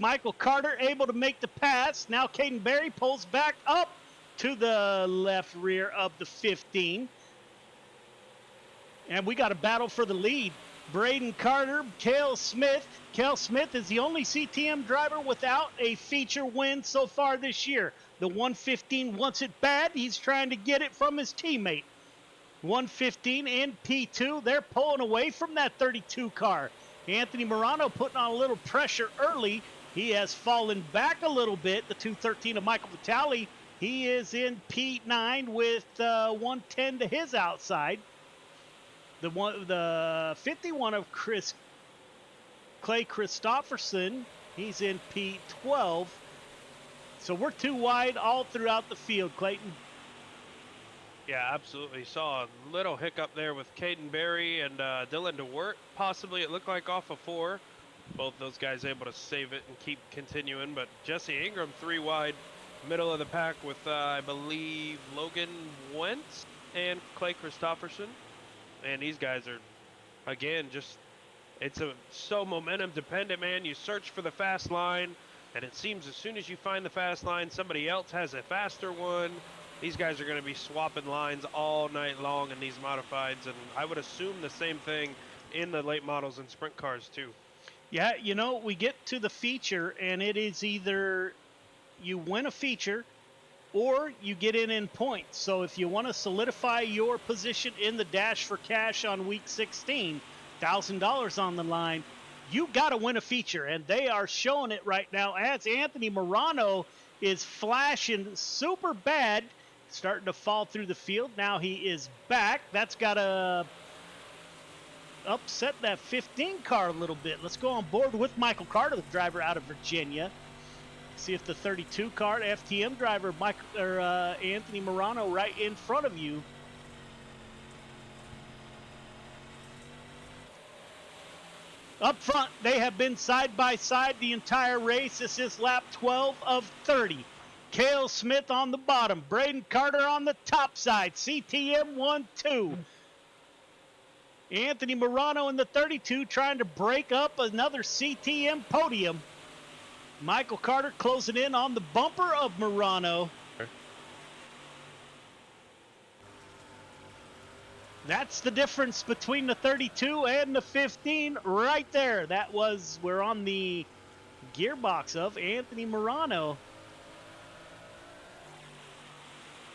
Michael Carter able to make the pass. Now Caden Berry pulls back up to the left rear of the 15. And we got a battle for the lead. Braden Carter, Cale Smith. Cale Smith is the only CTM driver without a feature win so far this year. The 115 wants it bad. He's trying to get it from his teammate. 115 in P2. They're pulling away from that 32 car. Anthony Morano putting on a little pressure early. He has fallen back a little bit. The 213 of Michael Vitale. He is in P9 with 110 to his outside. The 51 of Clay Christopherson. He's in P12. So we're 2 wide all throughout the field, Clayton.
Yeah, absolutely. Saw a little hiccup there with Caden Berry and Dylan DeWert. Possibly it looked like off of 4. Both those guys able to save it and keep continuing. But Jesse Ingram 3 wide, middle of the pack with, I believe, Logan Wentz and Clay Christopherson. And these guys are, again, just, it's so momentum dependent, man. You search for the fast line, and it seems as soon as you find the fast line, somebody else has a faster one. These guys are going to be swapping lines all night long in these modifieds, and I would assume the same thing in the late models and sprint cars too.
Yeah, you know, we get to the feature, and it is either you win a feature or you get in points. So if you want to solidify your position in the Dash for Cash on week 16, $1,000 on the line, you got to win a feature, and they are showing it right now as Anthony Morano is flashing super bad, starting to fall through the field. Now he is back. That's got to upset that 15 car a little bit. Let's go on board with Michael Carter, the driver out of Virginia. See if the 32 car FTM driver Anthony Morano right in front of you. Up front, they have been side by side the entire race. This is lap 12 of 30. Cale Smith on the bottom, Braden Carter on the top side. CTM 1-2. Anthony Morano in the 32 trying to break up another CTM podium. Michael Carter closing in on the bumper of Morano. That's the difference between the 32 and the 15 right there. We're on the gearbox of Anthony Morano.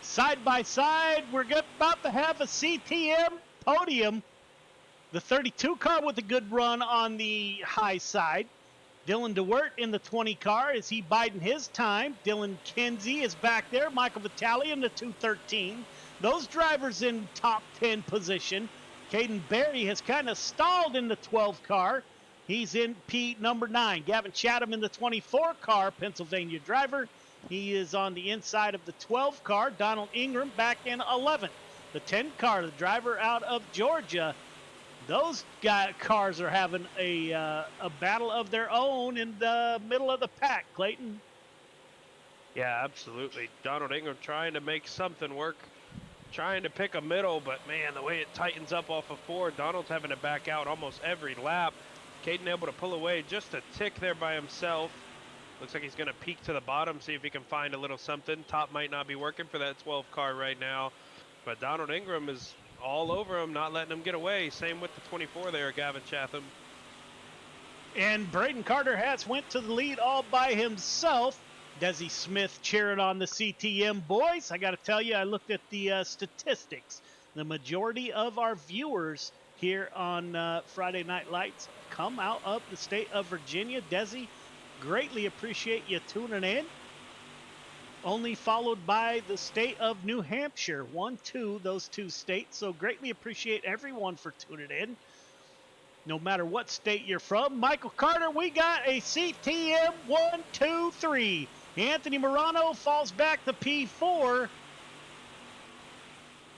Side by side, we're about to have a CTM podium. The 32 car with a good run on the high side. Dylan DeWert in the 20 car. Is he biding his time? Dylan Kinsey is back there. Michael Vitale in the 213. Those drivers in top 10 position. Caden Berry has kind of stalled in the 12 car. He's in P number 9. Gavin Chatham in the 24 car, Pennsylvania driver. He is on the inside of the 12 car. Donald Ingram back in 11th. The 10 car, the driver out of Georgia. Those cars are having a battle of their own in the middle of the pack, Clayton.
Yeah, absolutely. Donald Ingram trying to make something work, trying to pick a middle, but man, the way it tightens up off of 4, Donald's having to back out almost every lap. Caden able to pull away just a tick there by himself. Looks like he's going to peek to the bottom, see if he can find a little something. Top might not be working for that 12 car right now. But Donald Ingram is all over him, not letting him get away. Same with the 24 there, Gavin Chatham.
And Braden Carter has went to the lead all by himself. Desi Smith cheering on the CTM boys. I got to tell you, I looked at the statistics. The majority of our viewers here on Friday Night Lights come out of the state of Virginia. Desi, greatly appreciate you tuning in. Only followed by the state of New Hampshire. 1, 2, those two states. So greatly appreciate everyone for tuning in. No matter what state you're from. Michael Carter, we got a CTM 1, 2, 3. Anthony Morano falls back to P4.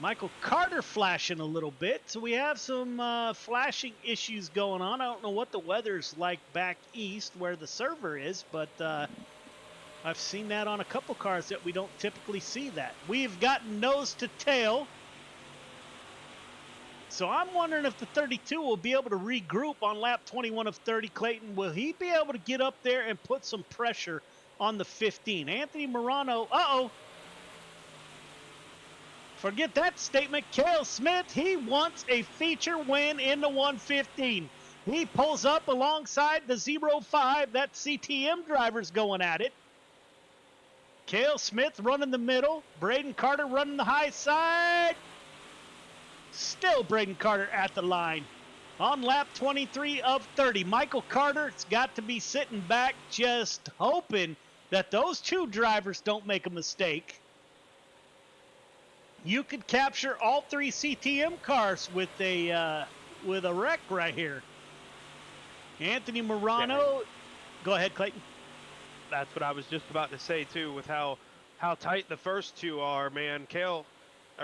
Michael Carter flashing a little bit. So we have some flashing issues going on. I don't know what the weather's like back east where the server is, but I've seen that on a couple cars that we don't typically see that. We've gotten nose to tail. So I'm wondering if the 32 will be able to regroup on lap 21 of 30. Clayton, will he be able to get up there and put some pressure on the 15? Anthony Morano, forget that statement. Cale Smith, he wants a feature win in the 115. He pulls up alongside the 05. That CTM driver's going at it. Cale Smith running the middle. Braden Carter running the high side. Still Braden Carter at the line. On lap 23 of 30. Michael Carter's got to be sitting back just hoping that those two drivers don't make a mistake. You could capture all three CTM cars with a wreck right here. Anthony Morano. Go ahead, Clayton.
That's what I was just about to say, too, with how tight the first two are, man.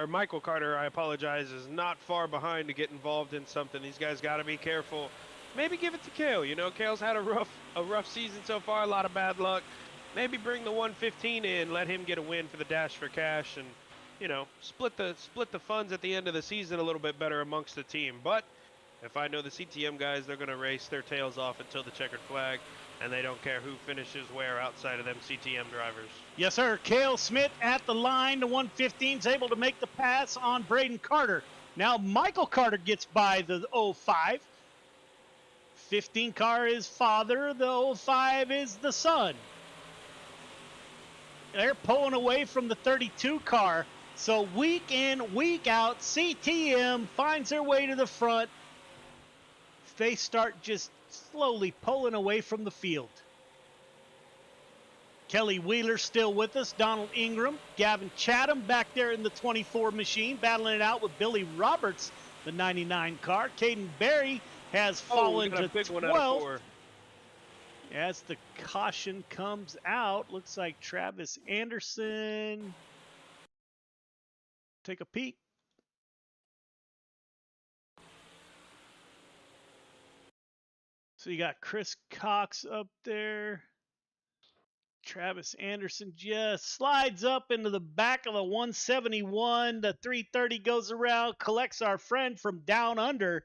Michael Carter, I apologize, is not far behind to get involved in something. These guys got to be careful. Maybe give it to Cale. You know, Cale's had a rough season so far, a lot of bad luck. Maybe bring the 115 in, let him get a win for the Dash for Cash, and, you know, split the funds at the end of the season a little bit better amongst the team. But if I know the CTM guys, they're going to race their tails off until the checkered flag, and they don't care who finishes where outside of them CTM drivers.
Yes, sir. Cale Smith at the line. The 115's able to make the pass on Braden Carter. Now Michael Carter gets by the 05. 15 car is father. The 05 is the son. They're pulling away from the 32 car. So week in, week out, CTM finds their way to the front. They start just slowly pulling away from the field. Kelly Wheeler still with us. Donald Ingram. Gavin Chatham back there in the 24 machine, battling it out with Billy Roberts, the 99 car. Caden Berry has fallen to 12th. As the caution comes out, looks like Travis Anderson. Take a peek. So you got Chris Cox up there. Travis Anderson just slides up into the back of the 171. The 330 goes around, collects our friend from down under,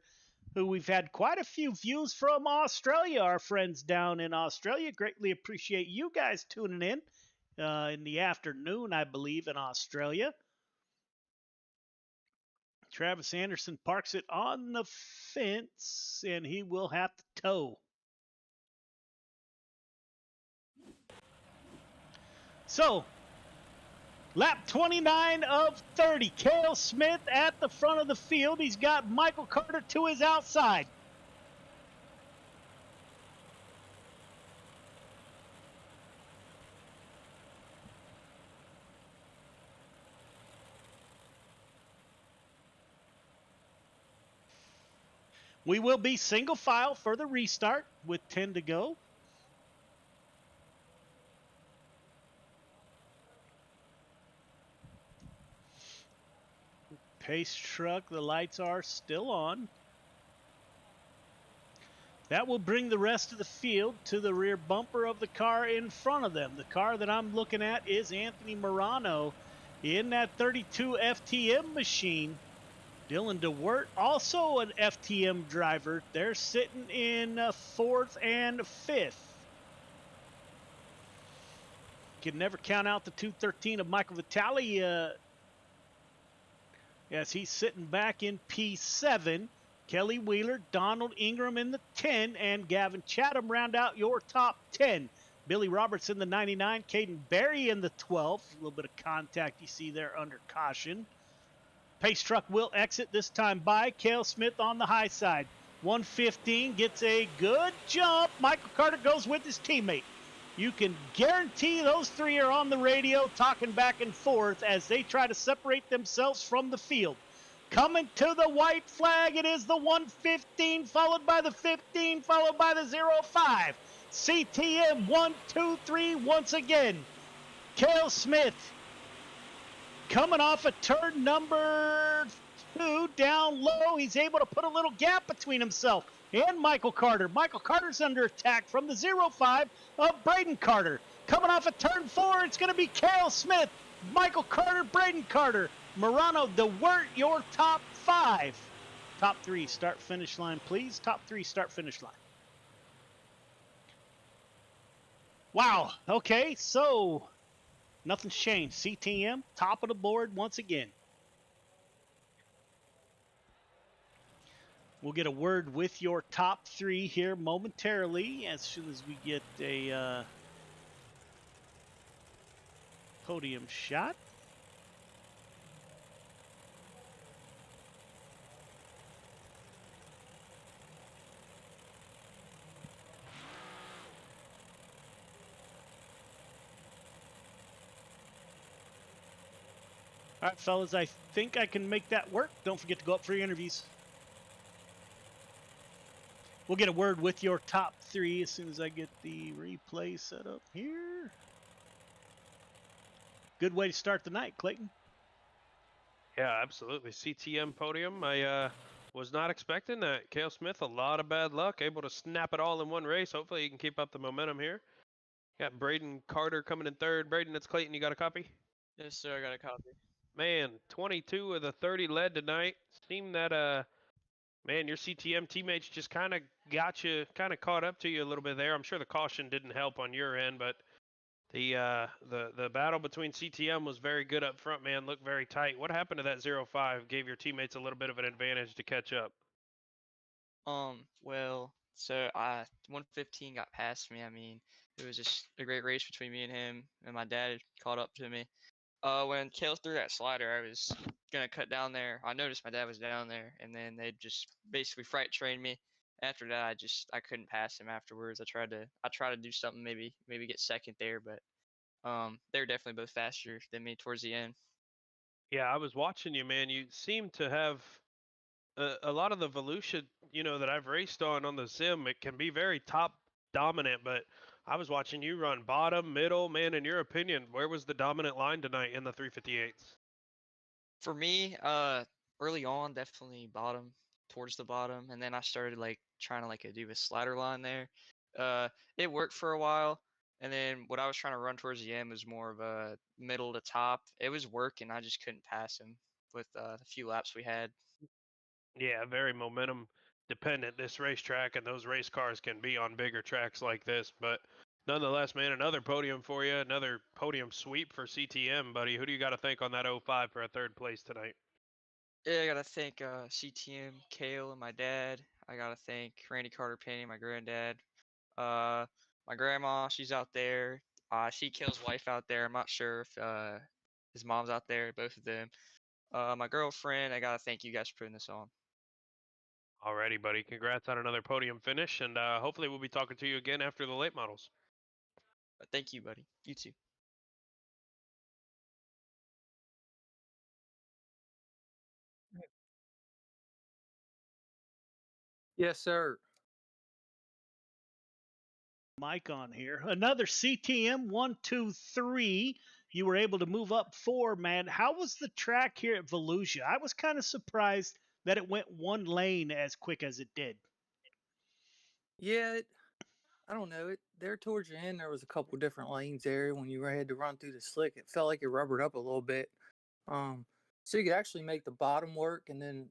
who we've had quite a few views from Australia. Our friends down in Australia. Greatly appreciate you guys tuning in the afternoon, I believe, in Australia. Travis Anderson parks it on the fence, and he will have to tow. So, lap 29 of 30. Cale Smith at the front of the field. He's got Michael Carter to his outside. We will be single file for the restart with 10 to go. Pace truck, the lights are still on. That will bring the rest of the field to the rear bumper of the car in front of them. The car that I'm looking at is Anthony Morano in that 32 FTM machine. Dylan DeWert, also an FTM driver. They're sitting in 4th and 5th. Can never count out the 213 of Michael Vitale. As he's sitting back in P7. Kelly Wheeler, Donald Ingram in the 10, and Gavin Chatham round out your top 10. Billy Roberts in the 99, Caden Berry in the 12. A little bit of contact you see there under caution. Pace truck will exit, this time by Cale Smith on the high side. 115 gets a good jump. Michael Carter goes with his teammate. You can guarantee those three are on the radio talking back and forth as they try to separate themselves from the field. Coming to the white flag, it is the 115, followed by the 15, followed by the 05. CTM 1, 2, 3 once again. Cale Smith coming off a turn number 2 down low. He's able to put a little gap between himself and Michael Carter. Michael Carter's under attack from the 05 of Braden Carter. Coming off a turn 4, it's going to be Cale Smith, Michael Carter, Braden Carter. Morano, DeWert, your top 5. Top 3, start finish line, please. Top 3, start finish line. Wow, okay, so nothing's changed. CTM, top of the board once again. We'll get a word with your top 3 here momentarily as soon as we get a podium shot. All right, fellas, I think I can make that work. Don't forget to go up for your interviews. We'll get a word with your top 3 as soon as I get the replay set up here. Good way to start the night, Clayton.
Yeah, absolutely. CTM podium. I was not expecting that. Cale Smith, a lot of bad luck, able to snap it all in one race. Hopefully he can keep up the momentum here. Got Braden Carter coming in 3rd. Braden, it's Clayton. You got a copy?
Yes, sir. I got a copy.
Man, 22 of the 30 led tonight. Seemed that man, your CTM teammates just kind of got you, kind of caught up to you a little bit there. I'm sure the caution didn't help on your end, but the battle between CTM was very good up front, man. Looked very tight. What happened to that 05? Gave your teammates a little bit of an advantage to catch up.
Well, so 115 got past me. I mean, it was just a great race between me and my dad caught up to me. When Kale threw that slider, I was gonna cut down there. I noticed my dad was down there, and then they just basically freight trained me. After that, I couldn't pass him afterwards. I tried to do something, maybe get second there, but they were definitely both faster than me towards the end.
Yeah, I was watching you, man. You seem to have a lot of the Volusia, that I've raced on the sim. It can be very top dominant, but I was watching you run bottom, middle, man. In your opinion, where was the dominant line tonight in the 358s?
For me, early on, definitely bottom, towards the bottom, and then I started trying to do a slider line there. It worked for a while, and then what I was trying to run towards the end was more of a middle to top. It was working, I just couldn't pass him with the few laps we had.
Yeah, very momentum dependent this racetrack, and those race cars can be on bigger tracks like this. But nonetheless, man, another podium for you, another podium sweep for CTM, buddy. Who do you got to thank on that 05 for a 3rd place tonight?
Yeah, I gotta thank CTM, Kale, and my dad. I gotta thank Randy Carter Penny, my granddad. My grandma, she's out there. I see Kale's wife out there. I'm not sure if his mom's out there, both of them. My girlfriend, I gotta thank you guys for putting this on.
Alrighty, buddy. Congrats on another podium finish, and hopefully we'll be talking to you again after the late models.
Thank you, buddy. You too.
Yes, sir.
Mike on here. Another CTM 1, 2, 3. You were able to move up 4, man. How was the track here at Volusia? I was kind of surprised that it went one lane as quick as it did.
Yeah, I don't know. There towards the end, there was a couple different lanes there. When you had to run through the slick, it felt like it rubbered up a little bit. So you could actually make the bottom work, and then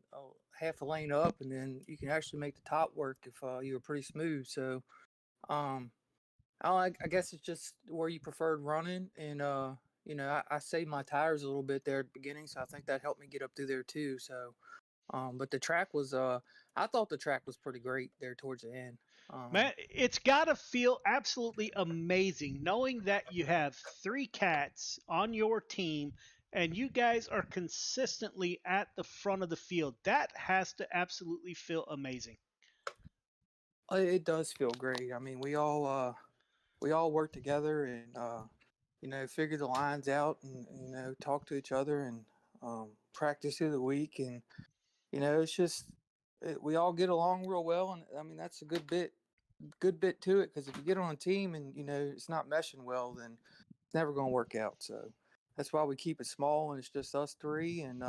half a lane up, and then you can actually make the top work if you were pretty smooth. So, I guess it's just where you preferred running, and I saved my tires a little bit there at the beginning, so I think that helped me get up through there too. So, but the track was, I thought the track was pretty great there towards the end.
Man, it's got to feel absolutely amazing knowing that you have three cats on your team and you guys are consistently at the front of the field. That has to absolutely feel amazing.
It does feel great. I mean, we all work together and figure the lines out and talk to each other and practice through the week and it's just we all get along real well and I mean that's a good bit to it because if you get on a team and it's not meshing well, then it's never going to work out. So that's why we keep it small and it's just us three. And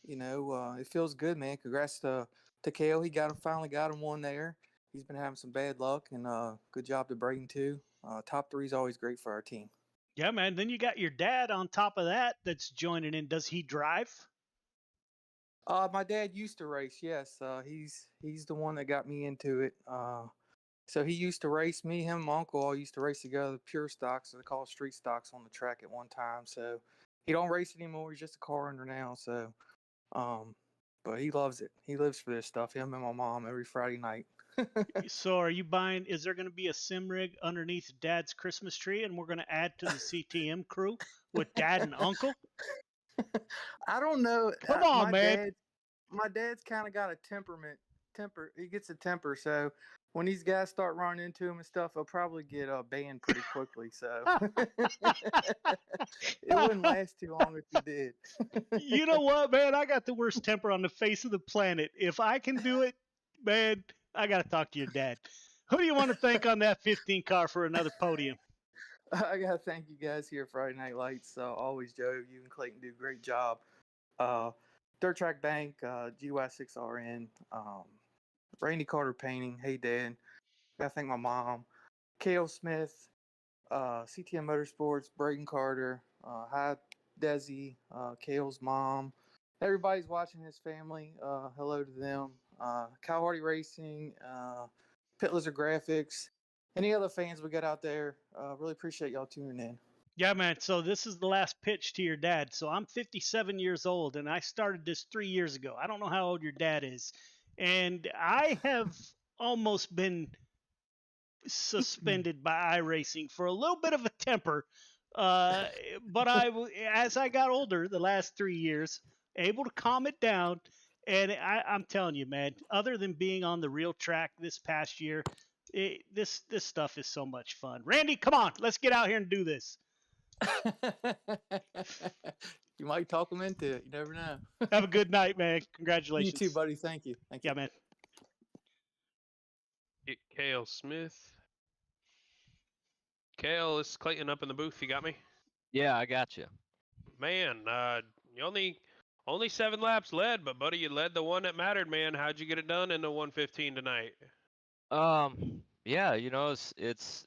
it feels good, man. Congrats to Kale. He finally got him one there. He's been having some bad luck, and good job to Braden too. Top three is always great for our team.
Yeah, man. Then you got your dad on top of that that's joining in. Does he drive?
My dad used to race. Yes, he's the one that got me into it. So he used to race. Me, him, and my uncle all used to race together. Pure stocks, so they call it street stocks on the track at one time. So he don't race anymore. He's just a car owner now. So, but he loves it. He lives for this stuff. Him and my mom every Friday night.
So are you buying, is there going to be a sim rig underneath dad's Christmas tree and we're going to add to the CTM crew with dad and uncle?
I don't know.
Come on, man.
My dad's kind of got a temper. He gets a temper. So when these guys start running into him and stuff, he'll probably get banned pretty quickly. So it wouldn't last too long if he did.
You know what, man? I got the worst temper on the face of the planet. If I can do it, man, I got to talk to your dad. Who do you want to thank on that 15 car for another podium?
I got to thank you guys here at Friday Night Lights. Always, Joe, you and Clayton do a great job. Dirt Track Bank, GY6RN, Randy Carter Painting, Hey Dad. Got to thank my mom, Kale Smith, CTM Motorsports, Braden Carter, hi Desi, Kale's mom. Everybody's watching his family. Hello to them. Kyle Hardy Racing, Pit Lizard Graphics, any other fans we got out there. Really appreciate y'all tuning in.
Yeah, man. So this is the last pitch to your dad. So I'm 57 years old and I started this 3 years ago. I don't know how old your dad is. And I have almost been suspended by iRacing for a little bit of a temper. But as I got older, the last 3 years, able to calm it down. And I'm telling you, man, other than being on the real track this past year, this stuff is so much fun. Randy, come on, let's get out here and do this.
You might talk them into it. You never know.
Have a good night, man. Congratulations.
You too, buddy. Thank you.
Yeah, man.
Kale Smith. Kale, this is Clayton up in the booth. You got me?
Yeah, I got you.
Man, you only 7 laps led, but buddy, you led the one that mattered, man. How'd you get it done in the 115 tonight?
Yeah, it's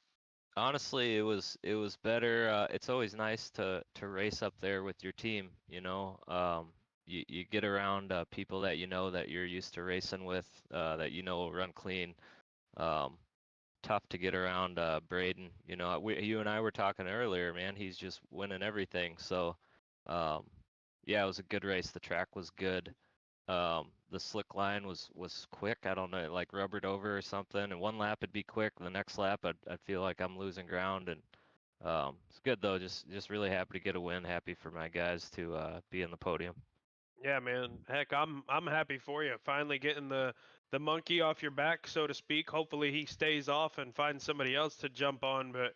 honestly it was better. It's always nice to race up there with your team, you get around people that that you're used to racing with, that will run clean. Tough to get around Braden. You and I were talking earlier, man. He's just winning everything. So, yeah, it was a good race. The track was good. The slick line was quick. I don't know, like rubbered over or something. And one lap it'd be quick. The next lap I'd feel like I'm losing ground. And it's good though. Just really happy to get a win. Happy for my guys to be in the podium.
Yeah, man. Heck, I'm happy for you. Finally getting the monkey off your back, so to speak. Hopefully he stays off and finds somebody else to jump on. But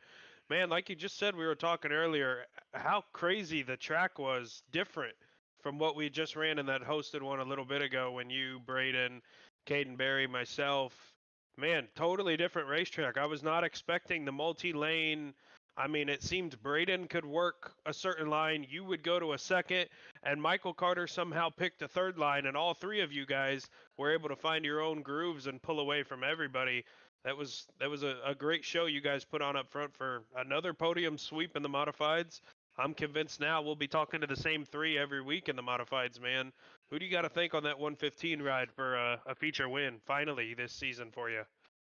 man, like you just said, we were talking earlier, how crazy the track was different from what we just ran in that hosted one a little bit ago when you, Braden, Caden Berry, myself. Man, totally different racetrack. I was not expecting the multi-lane. I mean, it seemed Braden could work a certain line. You would go to a second, and Michael Carter somehow picked a third line, and all three of you guys were able to find your own grooves and pull away from everybody. That was a great show you guys put on up front for another podium sweep in the modifieds. I'm convinced now we'll be talking to the same three every week in the modifieds, man. Who do you got to thank on that 115 ride for a feature win finally this season for you?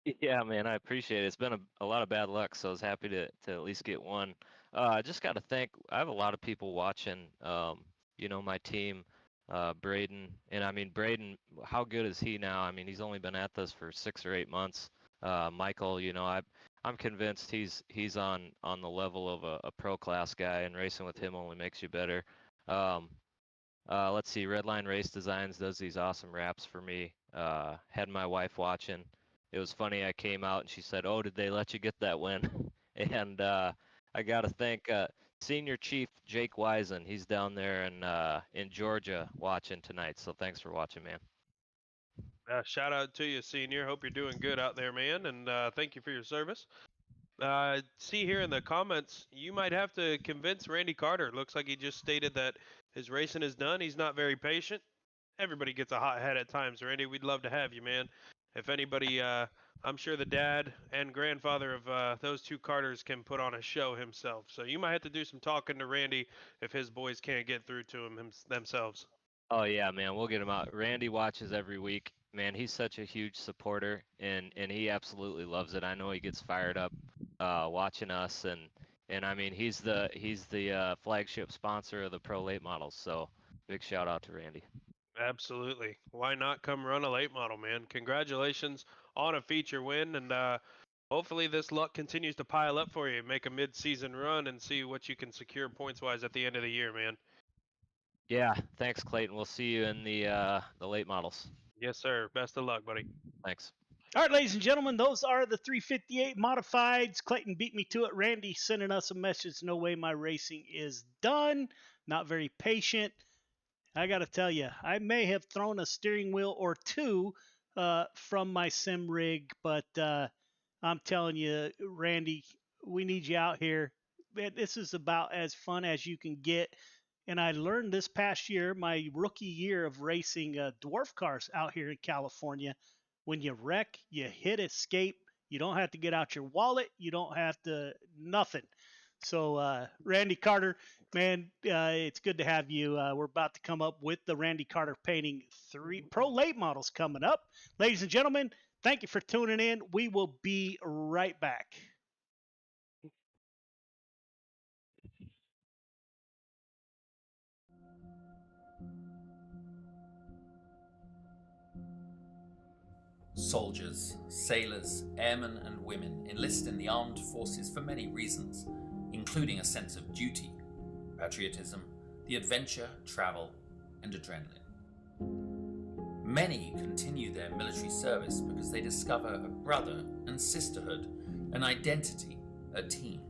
Yeah, man, I appreciate it. It's been a lot of bad luck, so I was happy to at least get one. I just got to thank, I have a lot of people watching, my team, Braden, and I mean, Braden, how good is he now? I mean, he's only been at this for 6 or 8 months. Michael, I'm convinced he's on the level of a pro class guy, and racing with him only makes you better. Um, let's see, Redline Race Designs does these awesome wraps for me. Had my wife watching. It was funny. I came out and she said, "Oh, did they let you get that win?" And I got to thank Senior Chief Jake Wisen. He's down there in Georgia watching tonight. So thanks for watching, man.
Shout out to you, Senior. Hope you're doing good out there, man, and thank you for your service. See here in the comments, you might have to convince Randy Carter. Looks like he just stated that his racing is done. He's not very patient. Everybody gets a hot head at times, Randy. We'd love to have you, man. If anybody, I'm sure the dad and grandfather of those two Carters can put on a show himself. So you might have to do some talking to Randy if his boys can't get through to him themselves.
Oh yeah, man, we'll get him out. Randy watches every week. Man, he's such a huge supporter, and he absolutely loves it. I know he gets fired up watching us, and I mean he's the flagship sponsor of the Pro Late Models. So big shout out to Randy.
Absolutely. Why not come run a late model, man? Congratulations on a feature win, and hopefully this luck continues to pile up for you. Make a mid-season run and see what you can secure points-wise at the end of the year, man.
Yeah, thanks, Clayton. We'll see you in the late models.
Yes, sir. Best of luck, buddy.
Thanks.
All right, ladies and gentlemen, those are the 358 modifieds. Clayton beat me to it. Randy sending us a message. No way my racing is done. Not very patient. I got to tell you, I may have thrown a steering wheel or two from my sim rig, but I'm telling you, Randy, we need you out here. This is about as fun as you can get. And I learned this past year, my rookie year of racing dwarf cars out here in California, when you wreck, you hit escape. You don't have to get out your wallet. You don't have to, nothing. So, Randy Carter, man, it's good to have you. We're about to come up with the Randy Carter painting 3 Pro Late models coming up. Ladies and gentlemen, thank you for tuning in. We will be right back.
Soldiers, sailors, airmen and women enlist in the armed forces for many reasons, including a sense of duty, patriotism, the adventure, travel, and adrenaline. Many continue their military service because they discover a brother and sisterhood, an identity, a team.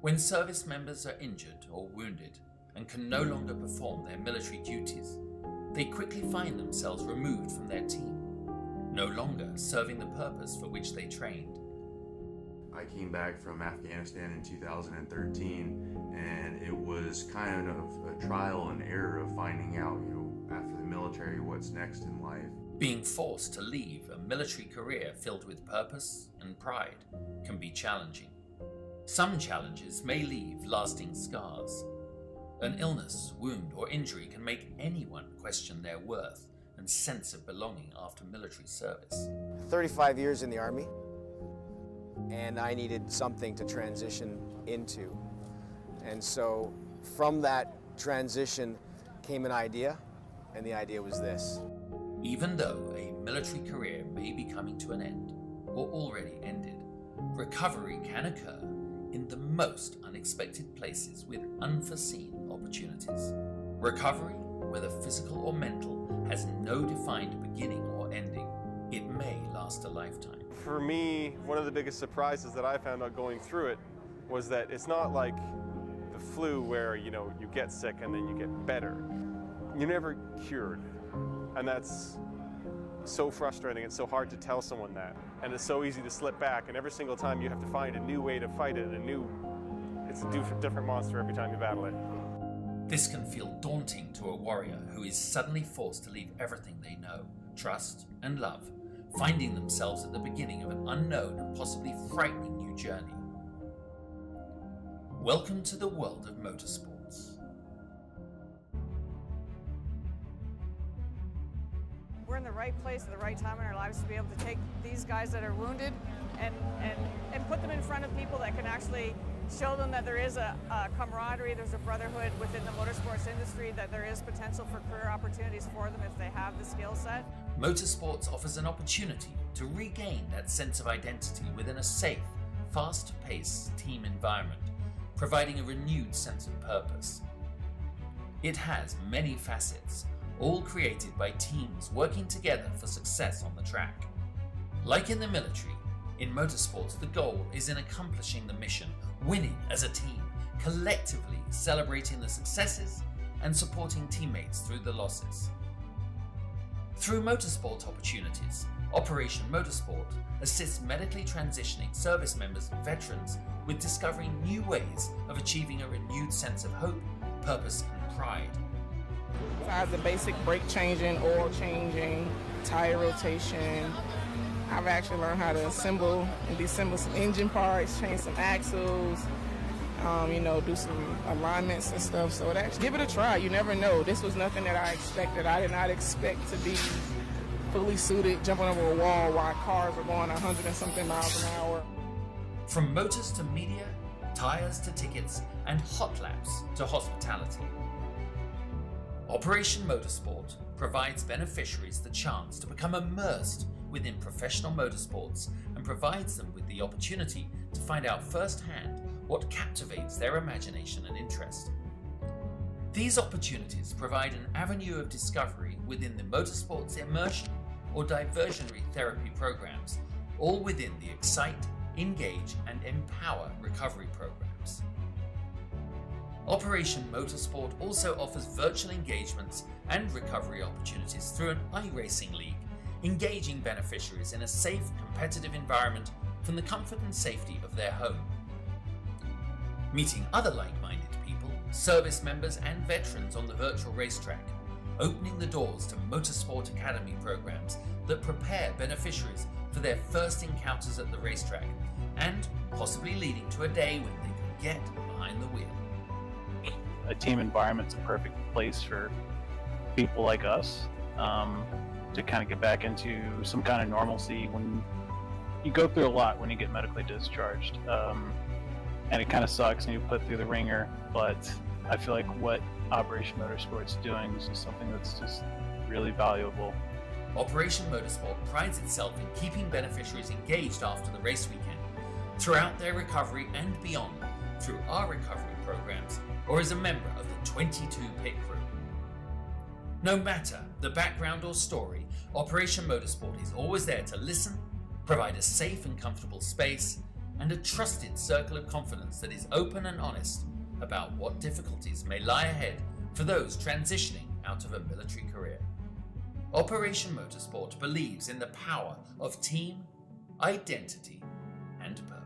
When service members are injured or wounded and can no longer perform their military duties, they quickly find themselves removed from their team, no longer serving the purpose for which they trained.
I came back from Afghanistan in 2013, and it was kind of a trial and error of finding out, after the military, what's next in life.
Being forced to leave a military career filled with purpose and pride can be challenging. Some challenges may leave lasting scars. An illness, wound, or injury can make anyone question their worth and sense of belonging after military service.
35 years in the Army, and I needed something to transition into. And so from that transition came an idea, and the idea was this.
Even though a military career may be coming to an end, or already ended, recovery can occur in the most unexpected places with unforeseen opportunities. Recovery, whether physical or mental, has no defined beginning or ending. It may last a lifetime.
For me, one of the biggest surprises that I found out going through it was that it's not like the flu where, you get sick and then you get better. You're never cured. And that's so frustrating. It's so hard to tell someone that. And it's so easy to slip back, and every single time you have to find a new way to fight it, it's a different monster every time you battle it.
This can feel daunting to a warrior who is suddenly forced to leave everything they know, trust, and love, finding themselves at the beginning of an unknown and possibly frightening new journey. Welcome to the world of motorsports.
We're in the right place at the right time in our lives to be able to take these guys that are wounded and put them in front of people that can actually show them that there is a camaraderie, there's a brotherhood within the motorsports industry, that there is potential for career opportunities for them if they have the skill set.
Motorsports offers an opportunity to regain that sense of identity within a safe, fast-paced team environment, providing a renewed sense of purpose. It has many facets, all created by teams working together for success on the track. Like in the military, in motorsports the goal is in accomplishing the mission, winning as a team, collectively celebrating the successes and supporting teammates through the losses. Through motorsport opportunities, Operation Motorsport assists medically transitioning service members and veterans with discovering new ways of achieving a renewed sense of hope, purpose and pride.
Besides the basic brake changing, oil changing, tire rotation, I've actually learned how to assemble and disassemble some engine parts, change some axles, do some alignments and stuff. So give it a try. You never know. This was nothing that I expected. I did not expect to be fully suited, jumping over a wall while cars are going 100 and something miles an hour.
From motors to media, tires to tickets, and hot laps to hospitality. Operation Motorsport provides beneficiaries the chance to become immersed within professional motorsports and provides them with the opportunity to find out firsthand what captivates their imagination and interest. These opportunities provide an avenue of discovery within the motorsports immersion or diversionary therapy programs, all within the Excite, Engage and Empower recovery programs. Operation Motorsport also offers virtual engagements and recovery opportunities through an iRacing league, engaging beneficiaries in a safe, competitive environment from the comfort and safety of their home. Meeting other like-minded people, service members and veterans on the virtual racetrack, opening the doors to Motorsport Academy programs that prepare beneficiaries for their first encounters at the racetrack, and possibly leading to a day when they can get behind the wheel.
A team environment's a perfect place for people like us to kind of get back into some kind of normalcy when you go through a lot when you get medically discharged. And it kind of sucks and you put through the ringer, but I feel like what Operation Motorsport's doing is just something that's just really valuable.
Operation Motorsport prides itself in keeping beneficiaries engaged after the race weekend, throughout their recovery and beyond, through our recovery programs, or as a member of the 22 pit crew. No matter the background or story, Operation Motorsport is always there to listen, provide a safe and comfortable space, and a trusted circle of confidence that is open and honest about what difficulties may lie ahead for those transitioning out of a military career. Operation Motorsport believes in the power of team, identity, and purpose.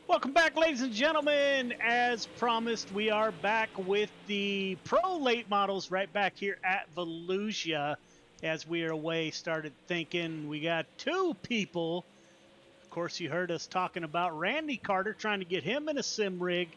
Welcome back, ladies and gentlemen. As promised, we are back with the Pro Late Models right back here at Volusia. As we are away, started thinking we got two people. Of course, you heard us talking about Randy Carter, trying to get him in a sim rig.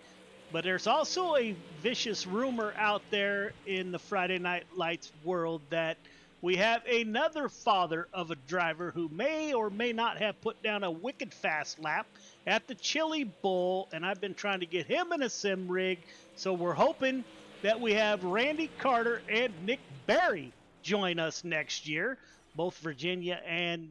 But there's also a vicious rumor out there in the Friday Night Lights world that we have another father of a driver who may or may not have put down a wicked fast lap at the Chili Bowl, and I've been trying to get him in a sim rig. So we're hoping that we have Randy Carter and Nick Berry join us next year, both Virginia and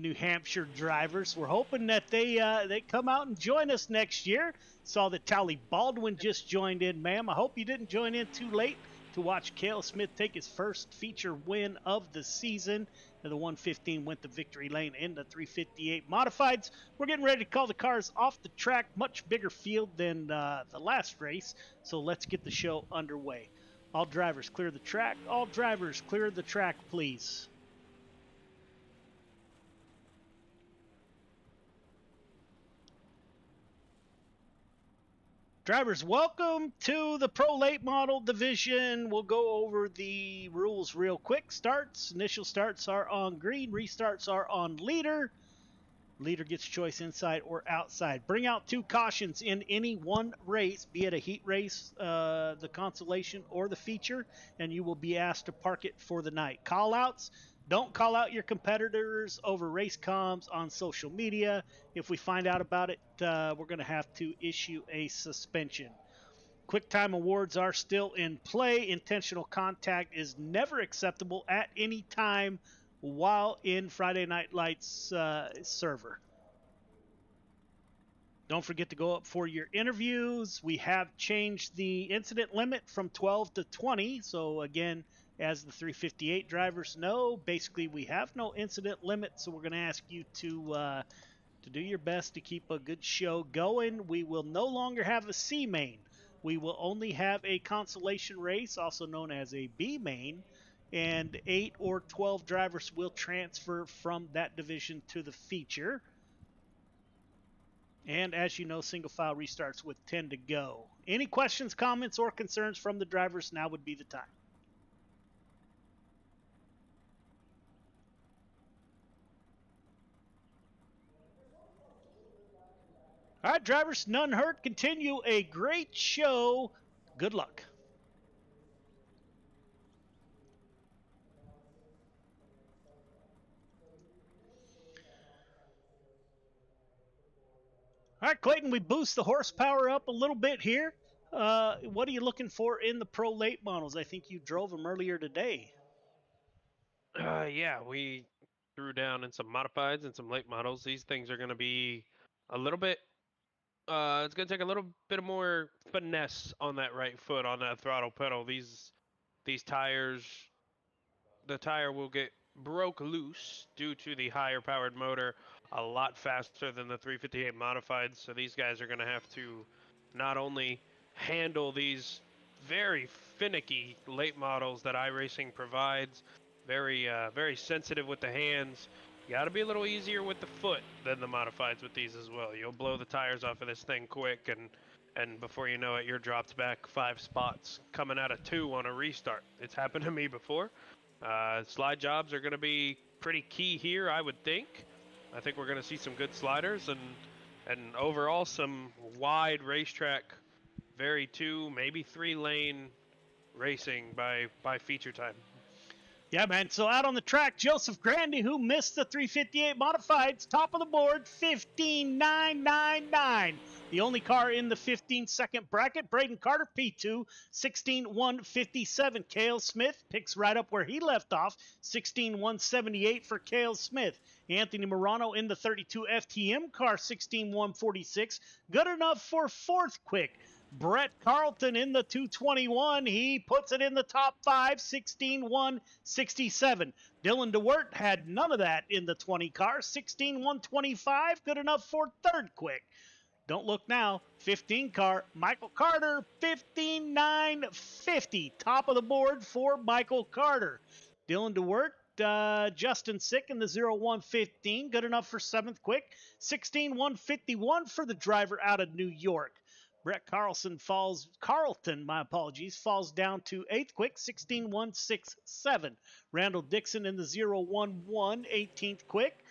New Hampshire drivers. We're hoping that they come out and join us next year. Saw that Tally Baldwin just joined in, ma'am. I hope you didn't join in too late to watch Cale Smith take his first feature win of the season. And the 115 went to victory lane in the 358 modifieds. We're getting ready to call the cars off the track. Much bigger field than the last race. So let's get the show underway. All drivers clear the track. All drivers clear the track, please. Drivers, welcome to the Pro Late Model Division. We'll go over the rules real quick. Initial starts are on green, restarts are on leader. Leader gets choice inside or outside. Bring out 2 cautions in any one race, be it a heat race, the consolation, or the feature, and you will be asked to park it for the night. Call outs. Don't call out your competitors over race comms on social media. If we find out about it, we're going to have to issue a suspension. Quick time awards are still in play. Intentional contact is never acceptable at any time while in Friday Night Lights server. Don't forget to go up for your interviews. We have changed the incident limit from 12 to 20. So again, as the 358 drivers know, basically we have no incident limit. So we're going to ask you to do your best to keep a good show going. We will no longer have a C main. We will only have a consolation race, also known as a B main, and 8 or 12 drivers will transfer from that division to the feature. And as you know, single file restarts with 10 to go. Any questions, comments, or concerns from the drivers? Now would be the time. All right, drivers, none heard. Continue a great show. Good luck. All right, Clayton, we boost the horsepower up a little bit here. What are you looking for in the Pro Late models? I think you drove them earlier today.
Yeah, we threw down in some modifieds and some late models. These things are going to be a little bit. It's going to take a little bit of more finesse on that right foot on that throttle pedal. These tires, the tire will get broke loose due to the higher powered motor a lot faster than the 358 modified. So these guys are going to have to not only handle these very finicky late models that iRacing provides, very sensitive with the hands. You got to be a little easier with the foot than the modifieds with these as well. You'll blow the tires off of this thing quick, and before you know it, you're dropped back 5 spots coming out of 2 on a restart. It's happened to me before. Slide jobs are going to be pretty key here, I would think. I think we're going to see some good sliders and overall some wide racetrack, very 2, maybe 3 lane racing by feature time.
Yeah, man. So out on the track, Joseph Grandy, who missed the 358 modifieds, top of the board, 15.999. The only car in the 15-second bracket. Braden Carter, P2, 16.157. Cale Smith picks right up where he left off, 16.178 for Cale Smith. Anthony Morano in the 32 FTM car, 16.146. Good enough for 4th quick. Brett Carlton in the 221. He puts it in the top 5, 16.167. Dylan DeWert had none of that in the 20 car, 16.125. Good enough for 3rd quick. Don't look now. 15 car, Michael Carter, 15.950. Top of the board for Michael Carter. Dylan DeWert, Justin Sick in the 0115. Good enough for 7th quick. 16.151 for the driver out of New York. Brett Carlton falls down to 8th quick, 16.167. Randall Dixon in the 011, 18th quick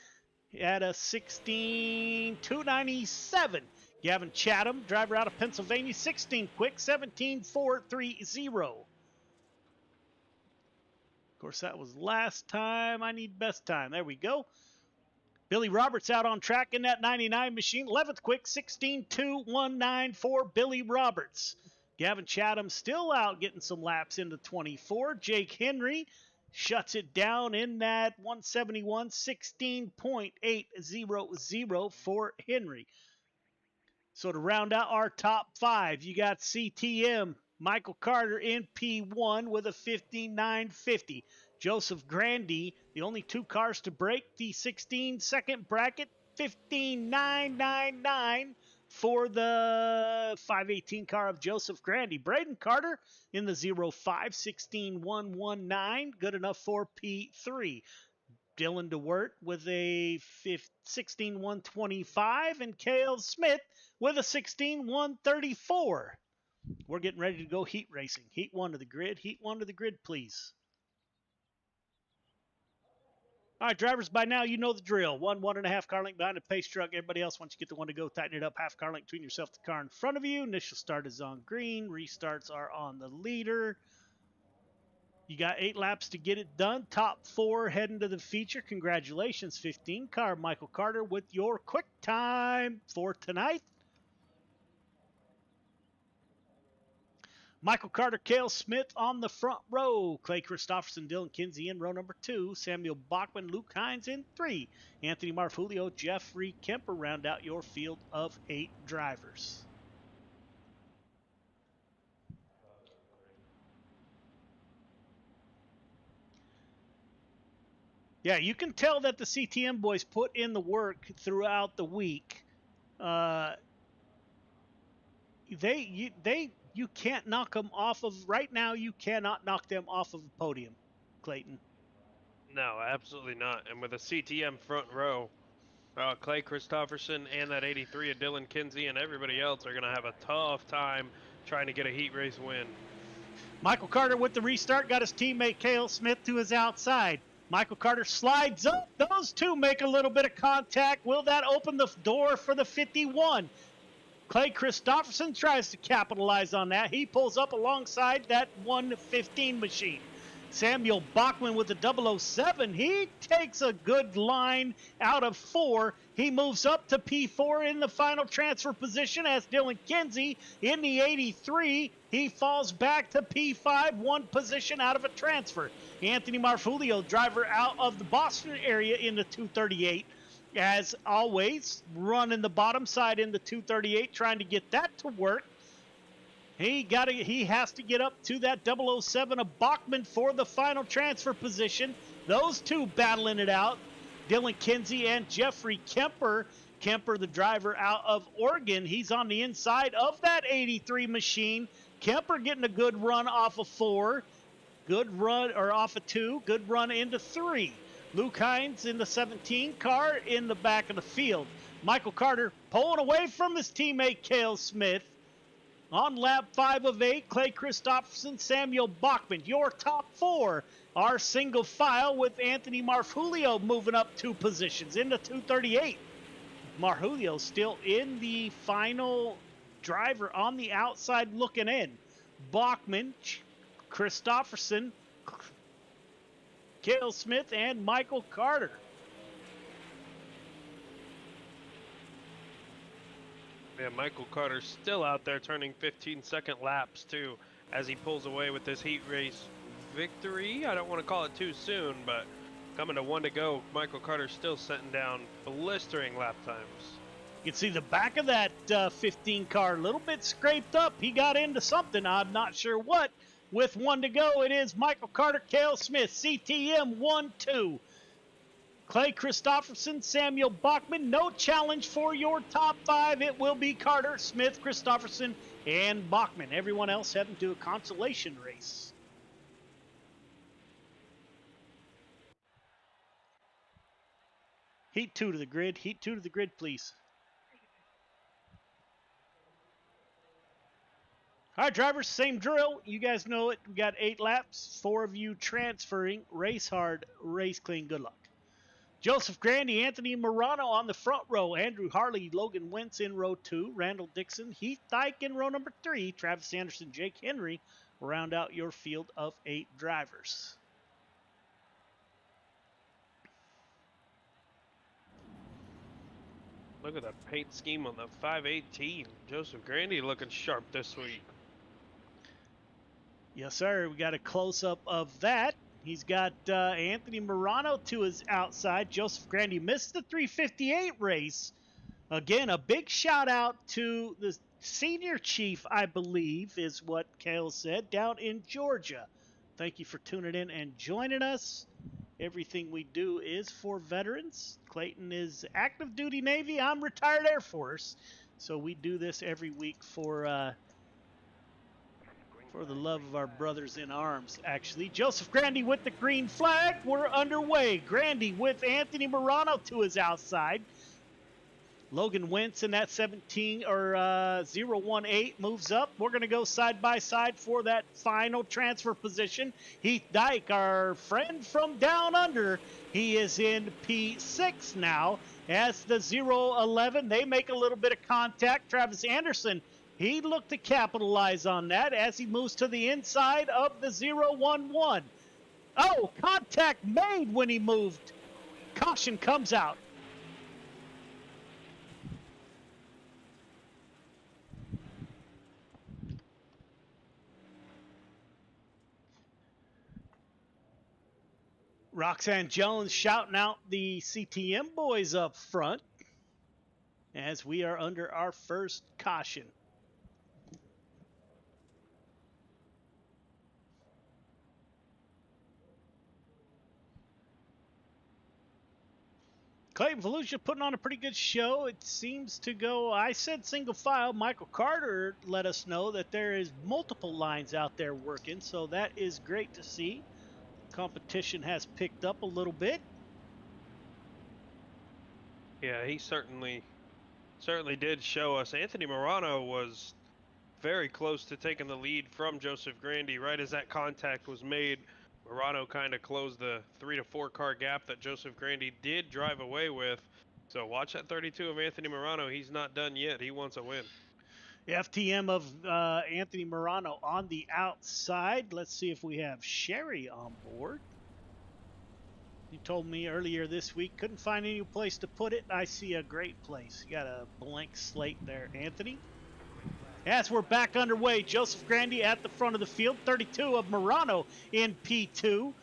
at a 16.297. Gavin Chatham, driver out of Pennsylvania, 16th quick, 17.430. Of course, that was last time. I need best time. There we go. Billy Roberts out on track in that 99 machine. 11th quick, 16.219 for Billy Roberts. Gavin Chatham still out getting some laps into 24. Jake Henry shuts it down in that 171, 16.800 for Henry. So to round out our top 5, you got CTM, Michael Carter in P1 with a 59.50. Joseph Grandy, the only 2 cars to break the 16-second bracket, 15.999 for the 518 car of Joseph Grandy. Braden Carter in the 05, 16.119, good enough for P3. Dylan DeWert with a 16-125, and Cale Smith with a 16-134. We're getting ready to go heat racing. Heat 1 to the grid. Heat 1 to the grid, please. All right, drivers, by now you know the drill. 1.5 car length behind the pace truck. Everybody else, once you get the one to go, tighten it up. Half car length between yourself and the car in front of you. Initial start is on green. Restarts are on the leader. You got 8 laps to get it done. Top 4 heading to the feature. Congratulations, 15 car Michael Carter with your quick time for tonight. Michael Carter, Cale Smith on the front row. Clay Christopherson, Dylan Kinsey in row number 2. Samuel Bachman, Luke Hines in 3. Anthony Marfulio, Jeffrey Kemper round out your field of 8 drivers. Yeah, you can tell that the CTM boys put in the work throughout the week. You can't knock them off of, right now, you cannot knock them off of the podium, Clayton.
No, absolutely not. And with a CTM front row, Clay Christopherson and that 83 of Dylan Kinsey and everybody else are going to have a tough time trying to get a heat race win.
Michael Carter with the restart got his teammate Cale Smith to his outside. Michael Carter slides up. Those two make a little bit of contact. Will that open the door for the 51? Clay Christopherson tries to capitalize on that. He pulls up alongside that 115 machine. Samuel Bachman with the 007. He takes a good line out of 4. He moves up to P4 in the final transfer position as Dylan Kinsey in the 83. He falls back to P5, 1 position out of a transfer. Anthony Marfulio, driver out of the Boston area in the 238. As always, running the bottom side in the 238, trying to get that to work. He has to get up to that 007 of Bachman for the final transfer position. Those two battling it out. Dylan Kinsey and Jeffrey Kemper. Kemper, the driver out of Oregon, he's on the inside of that 83 machine. Kemper getting a good run off of 4. Good run, or off of 2. Good run into 3. Luke Hines in the 17 car in the back of the field. Michael Carter pulling away from his teammate Cale Smith. On lap 5 of 8, Clay Christopherson, Samuel Bachman. Your top 4 are single file with Anthony Marfulio moving up 2 positions in the 238. Marfulio still in the final driver on the outside looking in. Bachman, Christopherson, Cale Smith, and Michael Carter.
Yeah, Michael Carter's still out there turning 15-second laps, too, as he pulls away with this heat race victory. I don't want to call it too soon, but coming to 1 to go, Michael Carter's still setting down blistering lap times.
You can see the back of that 15 car a little bit scraped up. He got into something, I'm not sure what. With 1 to go, it is Michael Carter, Cale Smith, CTM 1-2. Clay Christopherson, Samuel Bachman. No challenge for your top 5. It will be Carter, Smith, Christopherson, and Bachman. Everyone else heading to a consolation race. Heat 2 to the grid. Heat 2 to the grid, please. All right, drivers, same drill. You guys know it. We got 8 laps. 4 of you transferring. Race hard, race clean. Good luck. Joseph Grandy, Anthony Morano on the front row. Andrew Harley, Logan Wentz in row 2. Randall Dixon, Heath Dyke in row number 3. Travis Anderson, Jake Henry round out your field of 8 drivers.
Look at the paint scheme on the 518. Joseph Grandy looking sharp this week.
Yes, sir. We got a close-up of that. He's got Anthony Morano to his outside. Joseph Grandy missed the 358 race. Again, a big shout-out to the senior chief, I believe, is what Cale said, down in Georgia. Thank you for tuning in and joining us. Everything we do is for veterans. Clayton is active duty Navy. I'm retired Air Force. So we do this every week for For the love of our brothers in arms, actually. Joseph Grandy with the green flag. We're underway. Grandy with Anthony Morano to his outside. Logan Wentz in that 17 or 018 moves up. We're going to go side by side for that final transfer position. Heath Dyke, our friend from down under, he is in P6 now. As the 011, they make a little bit of contact. Travis Anderson, he looked to capitalize on that as he moves to the inside of the 011. Oh, contact made when he moved. Caution comes out. Roxanne Jones shouting out the CTM boys up front as we are under our first caution. Clayton Volusia putting on a pretty good show. It seems to go, I said single file. Michael Carter let us know that there is multiple lines out there working, so that is great to see. Competition has picked up a little bit.
Yeah, he certainly did show us. Anthony Morano was very close to taking the lead from Joseph Grandy right as that contact was made. Morano kind of closed the 3 to 4 car gap that Joseph Grandy did drive away with. So watch that 32 of Anthony Morano. He's not done yet. He wants a win.
FTM of Anthony Morano on the outside. Let's see if we have Sherry on board. You told me earlier this week, couldn't find any place to put it. I see a great place. You got a blank slate there, Anthony. As we're back underway, Joseph Grandy at the front of the field. 32 of Morano in P2.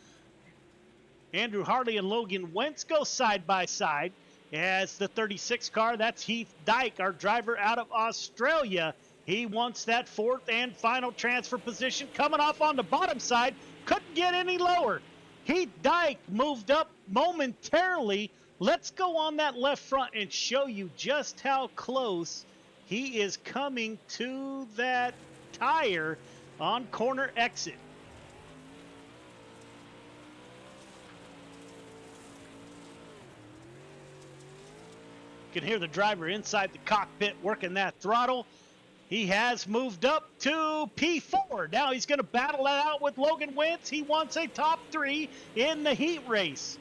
Andrew Harley and Logan Wentz go side by side. As the 36 car, that's Heath Dyke, our driver out of Australia. He wants that fourth and final transfer position. Coming off on the bottom side, couldn't get any lower. Heath Dyke moved up momentarily. Let's go on that left front and show you just how close he is coming to that tire on corner exit. You can hear the driver inside the cockpit working that throttle. He has moved up to P4. Now he's going to battle that out with Logan Wentz. He wants a top 3 in the heat race.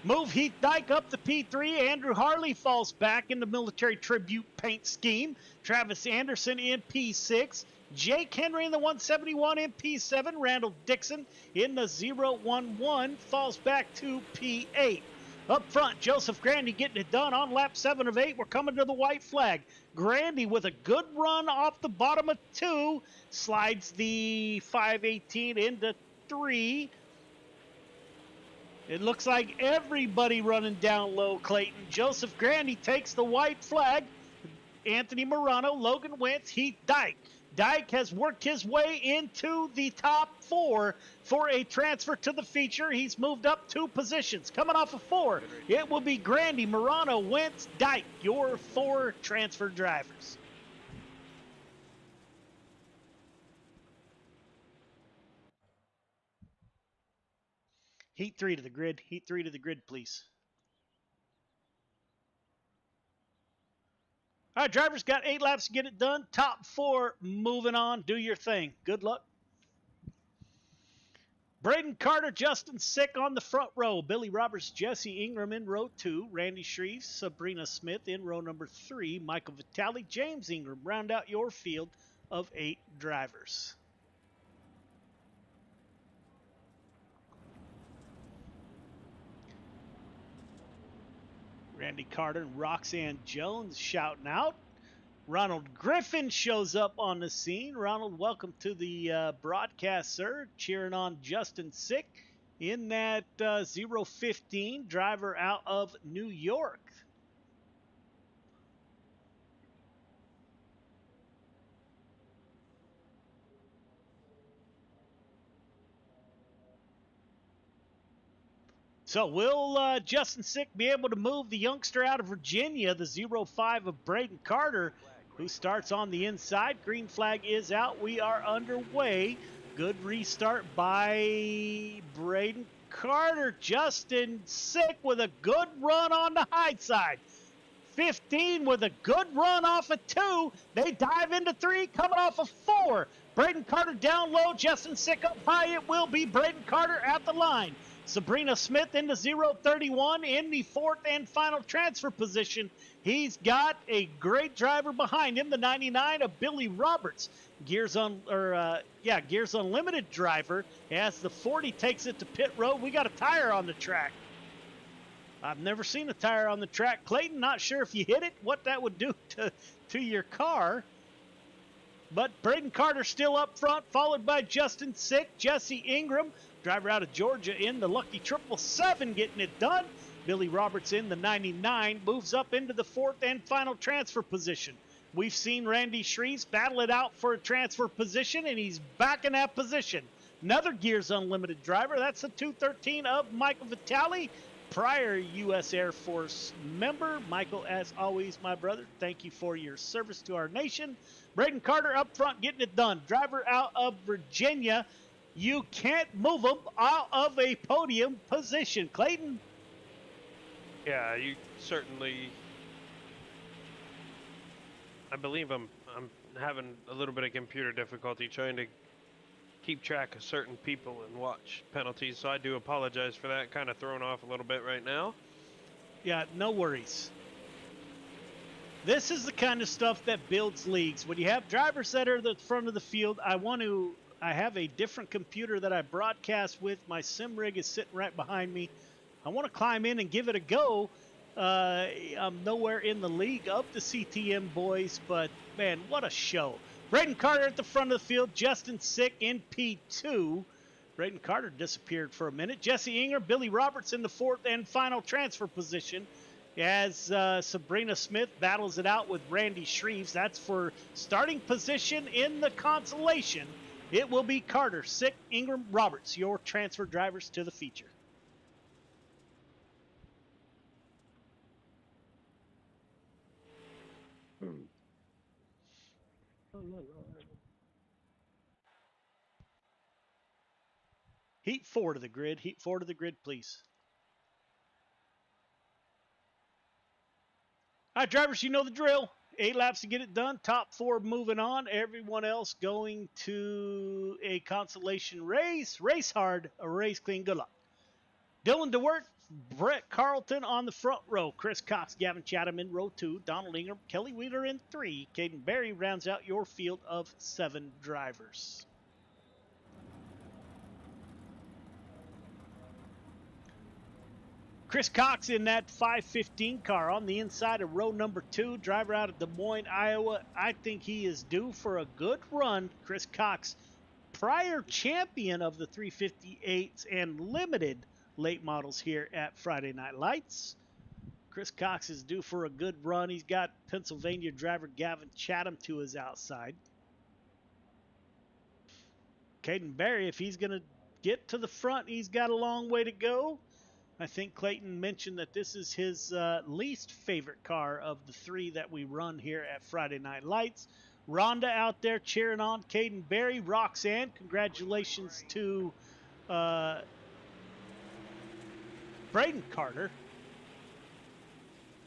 Move Heath Dyke up to P3. Andrew Harley falls back in the military tribute paint scheme. Travis Anderson in P6. Jake Henry in the 171 in P7. Randall Dixon in the 011 falls back to P8. Up front, Joseph Grandy getting it done on lap 7 of 8. We're coming to the white flag. Grandy with a good run off the bottom of 2. Slides the 518 into 3. It looks like everybody running down low, Clayton. Joseph Grandy takes the white flag. Anthony Morano, Logan Wentz, Heath Dyke. Dyke has worked his way into the top 4 for a transfer to the feature. He's moved up 2 positions. Coming off of 4, it will be Grandy, Morano, Wentz, Dyke, your 4 transfer drivers. Heat 3 to the grid. Heat 3 to the grid, please. All right, drivers got 8 laps to get it done. Top 4 moving on. Do your thing. Good luck. Braden Carter, Justin Sick on the front row. Billy Roberts, Jesse Ingram in row 2. Randy Shreve, Sabrina Smith in row number 3. Michael Vitale, James Ingram round out your field of 8 drivers. Randy Carter and Roxanne Jones shouting out. Ronald Griffin shows up on the scene. Ronald, welcome to the broadcast, sir. Cheering on Justin Sick in that 015 driver out of New York. So will Justin Sick be able to move the youngster out of Virginia, the 05 of Braden Carter, who starts on the inside. Green flag is out. We are underway. Good restart by Braden Carter. Justin Sick with a good run on the high side. 15 with a good run off of 2. They dive into 3, coming off of 4. Braden Carter down low, Justin Sick up high. It will be Braden Carter at the line. Sabrina Smith into 0-31 in the 4th and final transfer position. He's got a great driver behind him, the 99 of Billy Roberts. Gears Unlimited driver as the 40 takes it to pit road. We got a tire on the track. I've never seen a tire on the track. Clayton, not sure if you hit it, what that would do to your car. But Braden Carter still up front, followed by Justin Sick, Jesse Ingram, driver out of Georgia in the lucky 777, getting it done. Billy Roberts in the 99 moves up into the 4th and final transfer position. We've seen Randy Shreves battle it out for a transfer position, and he's back in that position. Another Gears Unlimited driver, that's the 213 of Michael Vitale, prior U.S. Air Force member. Michael, as always, my brother, thank you for your service to our nation. Braden Carter up front getting it done. Driver out of Virginia. You can't move him out of a podium position. Clayton?
Yeah, you certainly... I believe I'm having a little bit of computer difficulty trying to keep track of certain people and watch penalties, so I do apologize for that. Kind of thrown off a little bit right now.
Yeah, no worries. This is the kind of stuff that builds leagues. When you have drivers that are at the front of the field, I have a different computer that I broadcast with. My sim rig is sitting right behind me. I want to climb in and give it a go. I'm nowhere in the league of the CTM boys, but man, what a show. Braden Carter at the front of the field, Justin Sick in P2. Braden Carter disappeared for a minute. Jesse Ingram, Billy Roberts in the 4th and final transfer position as Sabrina Smith battles it out with Randy Shreves. That's for starting position in the consolation. It will be Carter, Sick, Ingram, Roberts, your transfer drivers to the feature. Heat 4 to the grid. Heat 4 to the grid, please. All right, drivers, you know the drill. 8 laps to get it done. Top 4 moving on. Everyone else going to a consolation race. Race hard, a race clean. Good luck. Dylan DeWert, Brett Carlton on the front row. Chris Cox, Gavin Chatham in row 2. Donald Ingram, Kelly Wheeler in 3. Caden Berry rounds out your field of 7 drivers. Chris Cox in that 515 car on the inside of row number 2. Driver out of Des Moines, Iowa. I think he is due for a good run. Chris Cox, prior champion of the 358s and limited late models here at Friday Night Lights. Chris Cox is due for a good run. He's got Pennsylvania driver Gavin Chatham to his outside. Caden Berry, if he's going to get to the front, he's got a long way to go. I think Clayton mentioned that this is his least favorite car of the 3 that we run here at Friday Night Lights. Rhonda out there cheering on Caden Berry. Roxanne, congratulations to Braden Carter.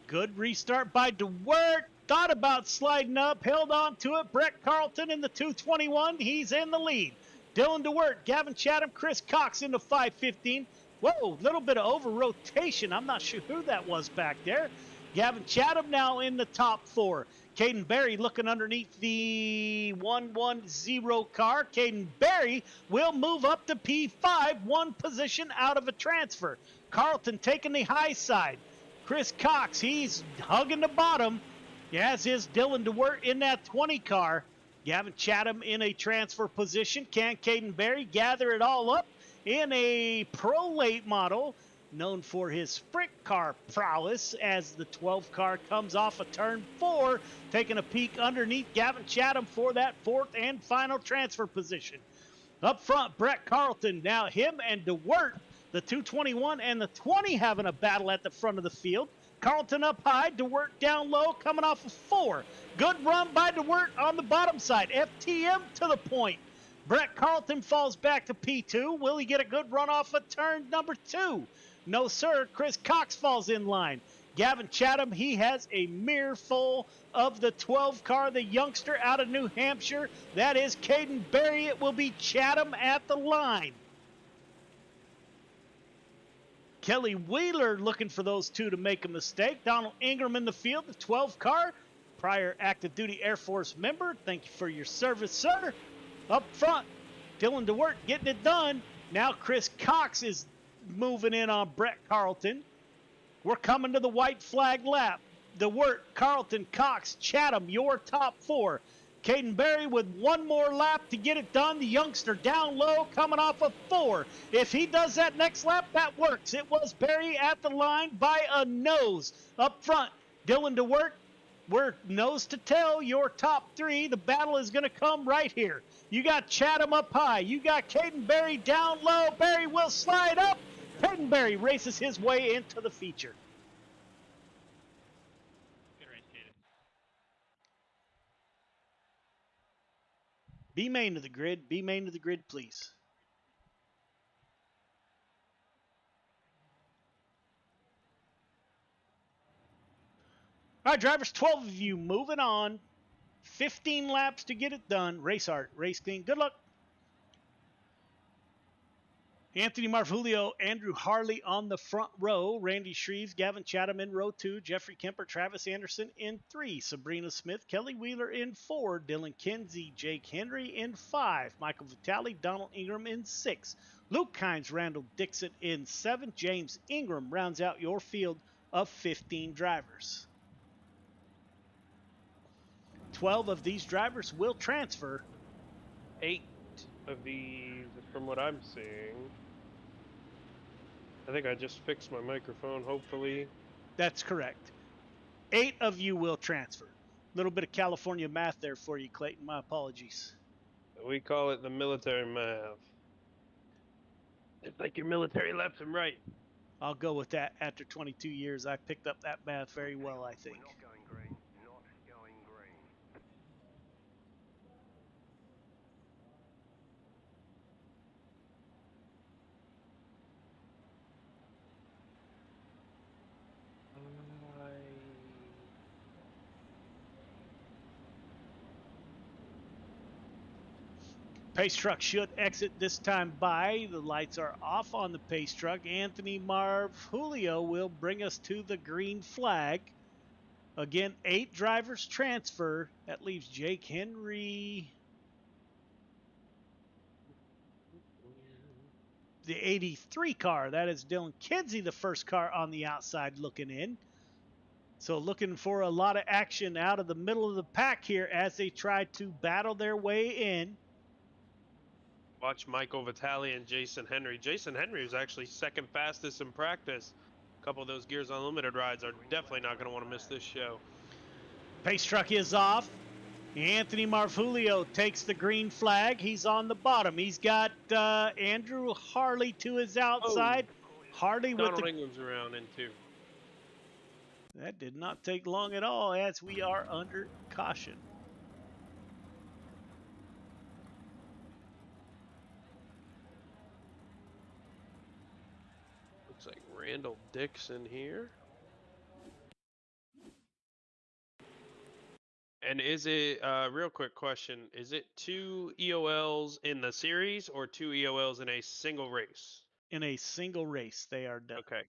Good restart by DeWert. Thought about sliding up, held on to it. Brett Carlton in the 221. He's in the lead. Dylan DeWert, Gavin Chatham, Chris Cox in the 515. Whoa, little bit of over-rotation. I'm not sure who that was back there. Gavin Chatham now in the top 4. Caden Berry looking underneath the 110 car. Caden Berry will move up to P5, 1 position out of a transfer. Carlton taking the high side. Chris Cox, he's hugging the bottom, as is Dylan DeWert in that 20 car. Gavin Chatham in a transfer position. Can Caden Berry gather it all up in a pro late model known for his sprint car prowess as the 12 car comes off of turn 4, taking a peek underneath Gavin Chatham for that 4th and final transfer position. Up front, Brett Carlton. Now him and DeWert, the 221 and the 20 having a battle at the front of the field. Carlton up high. DeWert down low, coming off of 4. Good run by DeWert on the bottom side. FTM to the point. Brett Carlton falls back to P2. Will he get a good run off of turn number 2? No, sir. Chris Cox falls in line. Gavin Chatham, he has a mirror full of the 12 car, the youngster out of New Hampshire. That is Caden Berry. It will be Chatham at the line. Kelly Wheeler looking for those two to make a mistake. Donald Ingram in the field, the 12 car. Prior active duty Air Force member. Thank you for your service, sir. Up front, Dylan DeWert getting it done. Now Chris Cox is moving in on Brett Carlton. We're coming to the white flag lap. DeWert, Carlton, Cox, Chatham, your top 4. Caden Berry with one more lap to get it done. The youngster down low coming off of 4. If he does that next lap, that works. It was Berry at the line by a nose. Up front, Dylan DeWert, we're nose to tail, your top 3. The battle is going to come right here. You got Chatham up high. You got Caden Berry down low. Berry will slide up. Caden Berry races his way into the feature. Be main to the grid. Be main to the grid, please. All right, drivers, 12 of you moving on. 15 laps to get it done. Race art, race clean. Good luck. Anthony Marvulio, Andrew Harley on the front row. Randy Shreves, Gavin Chatham in row 2. Jeffrey Kemper, Travis Anderson in 3. Sabrina Smith, Kelly Wheeler in 4. Dylan Kinsey, Jake Henry in 5. Michael Vitale, Donald Ingram in 6. Luke Hines, Randall Dixon in 7. James Ingram rounds out your field of 15 drivers. 12 of these drivers will transfer.
8 of these, from what I'm seeing. I think I just fixed my microphone, hopefully.
That's correct. 8 of you will transfer. A little bit of California math there for you, Clayton. My apologies.
We call it the military math. It's like your military left and right.
I'll go with that. After 22 years, I picked up that math very well, I think. Pace truck should exit this time by. The lights are off on the pace truck. Anthony Julio will bring us to the green flag. Again, 8 drivers transfer. That leaves Jake Henry. The 83 car. That is Dylan Kinsey, the first car on the outside looking in. So looking for a lot of action out of the middle of the pack here as they try to battle their way in.
Watch Michael Vitale and Jason Henry. Jason Henry is actually second fastest in practice. A couple of those Gears Unlimited rides are definitely not going to want to miss this show.
Pace truck is off. Anthony Marvulio takes the green flag. He's on the bottom. He's got Andrew Harley to his outside. Harley with
Donald Ingram's around in 2.
That did not take long at all as we are under caution.
Looks like Randall Dixon here. And is it, real quick question, is it 2 EOLs in the series or 2 EOLs in a single race?
In a single race, they are done.
Okay.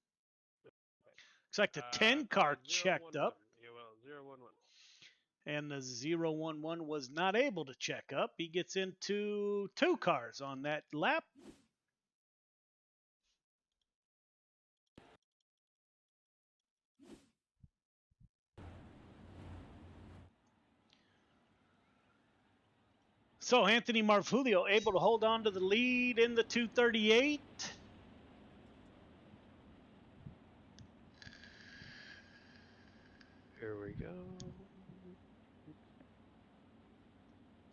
Looks like the 10 car checked up.
EOL 011.
And the 011 was not able to check up. He gets into 2 cars on that lap. So Anthony Marvulio able to hold on to the lead in the 238.
Here we go.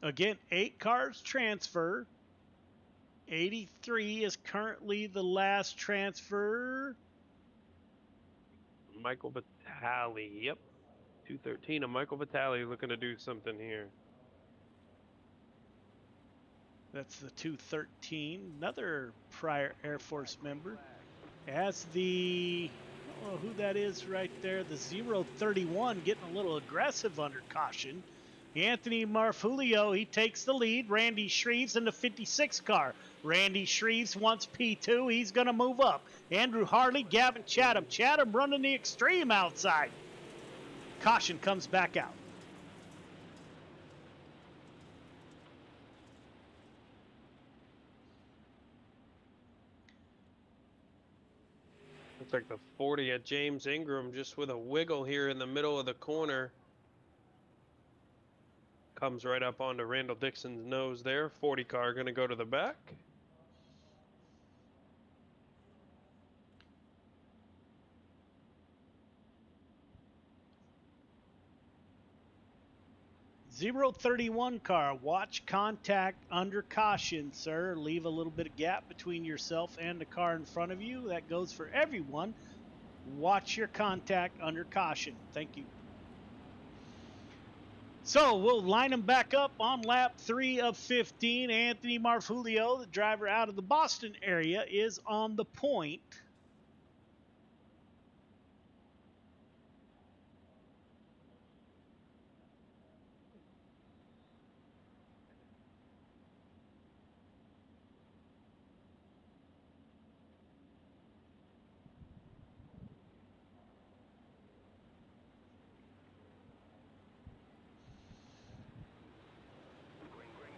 Again, 8 cars transfer. 83 is currently the last transfer.
Michael Vitale. Yep. 213 of Michael Vitale looking to do something here.
That's the 213, another prior Air Force member. As the, I don't know who that is right there, the 031 getting a little aggressive under caution. Anthony Marfulio, he takes the lead. Randy Shreves in the 56 car. Randy Shreves wants P2. He's going to move up. Andrew Harley, Gavin Chatham. Chatham running the extreme outside. Caution comes back out.
Looks like the 40 at James Ingram just with a wiggle here in the middle of the corner. Comes right up onto Randall Dixon's nose there. 40 car going to go to the back.
.031 car, watch contact under caution, sir. Leave a little bit of gap between yourself and the car in front of you. That goes for everyone. Watch your contact under caution. Thank you. So we'll line them back up on lap 3 of 15. Anthony Marfulio, the driver out of the Boston area, is on the point.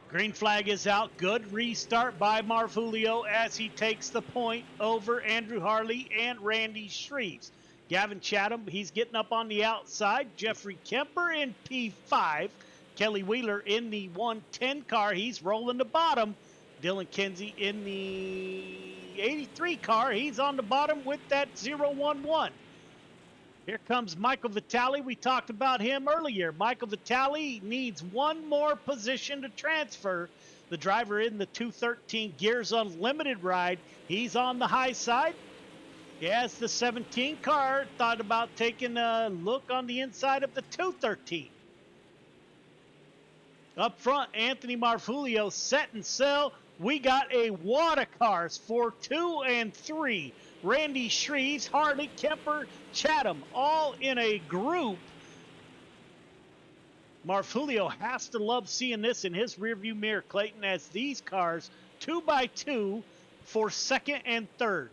Green flag is out. Good restart by Marfulio as he takes the point over Andrew Harley and Randy Shreves. Gavin Chatham, he's getting up on the outside. Jeffrey Kemper in P5. Kelly Wheeler in the 110 car. He's rolling the bottom. Dylan Kinsey in the 83 car. He's on the bottom with that 011. Here comes Michael Vitale. We talked about him earlier. Michael Vitale needs one more position to transfer. The driver in the 213 Gears Unlimited ride. He's on the high side. Yes, the 17 car thought about taking a look on the inside of the 213. Up front, Anthony Marfulio set and sell. We got a wad of cars for 2 and 3. Randy Shreves, Harley, Kemper, Chatham, all in a group. Marfulio has to love seeing this in his rearview mirror, Clayton, as these cars, 2 by 2 for second and third.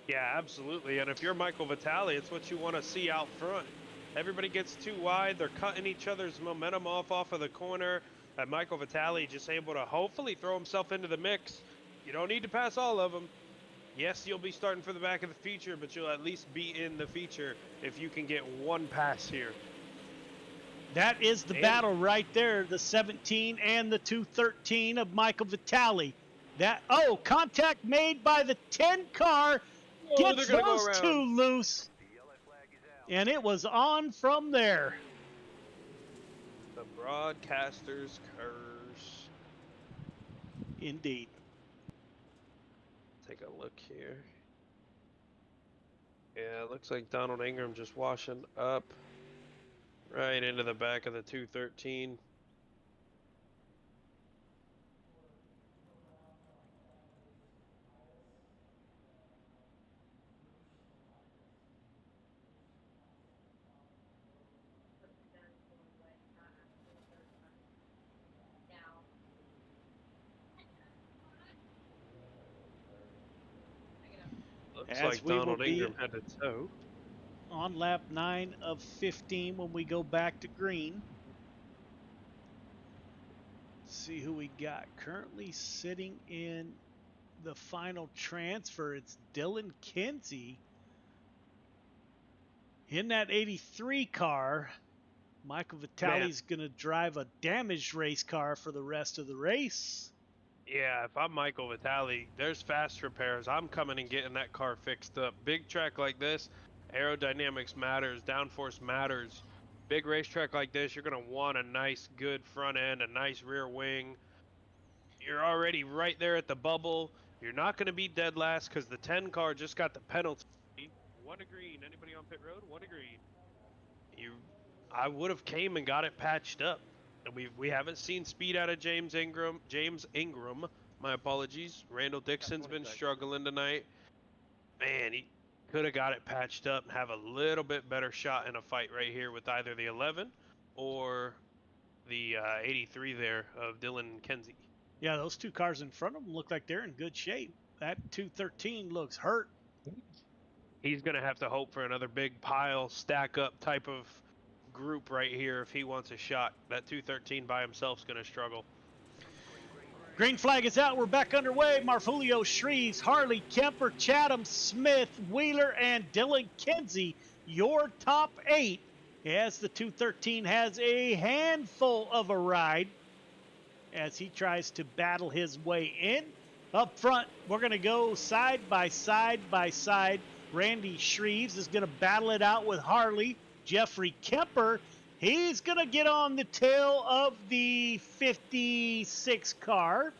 Yeah, absolutely. And if you're Michael Vitale, it's what you want to see out front. Everybody gets too wide. They're cutting each other's momentum off of the corner. And Michael Vitale just able to hopefully throw himself into the mix. You don't need to pass all of them. Yes, you'll be starting for the back of the feature, but you'll at least be in the feature if you can get one pass here.
That is the battle right there, the 17 and the 213 of Michael Vitale. Contact made by the 10 car. Gets those two loose. And it was on from there.
The broadcaster's curse.
Indeed.
Take a look here. Yeah, it looks like Donald Ingram just washing up right into the back of the 213. Looks like Donald Ingram had to tow.
On lap 9 of 15 when we go back to green. Let's see who we got. Currently sitting in the final transfer. It's Dylan Kinsey. In that 83 car, Michael Vitale's going to drive a damaged race car for the rest of the race.
Yeah, if I'm Michael Vitale, there's fast repairs. I'm coming and getting that car fixed up. Big track like this, aerodynamics matters, downforce matters. Big racetrack like this, you're going to want a nice, good front end, a nice rear wing. You're already right there at the bubble. You're not going to be dead last because the 10 car just got the penalty. One to green. Anybody on pit road? One to green. I would have came and got it patched up. And we haven't seen speed out of James Ingram. My apologies. Randall Dixon's been struggling tonight. Man, he could have got it patched up and have a little bit better shot in a fight right here with either the 11 or the 83 there of Dylan Kenzie.
Yeah, those two cars in front of him look like they're in good shape. That 213 looks hurt.
He's going to have to hope for another big pile, stack up type of group right here if he wants a shot. That 213 by himself is going to struggle.
Green flag is out. We're back underway. Marfulio, Shreves, Harley, Kemper, Chatham, Smith, Wheeler, and Dylan Kenzie, your top 8, as the 213 has a handful of a ride as he tries to battle his way in. Up front, we're going to go side by side by side. Randy Shreves is going to battle it out with Harley. Jeffrey Kemper, he's going to get on the tail of the 56 car.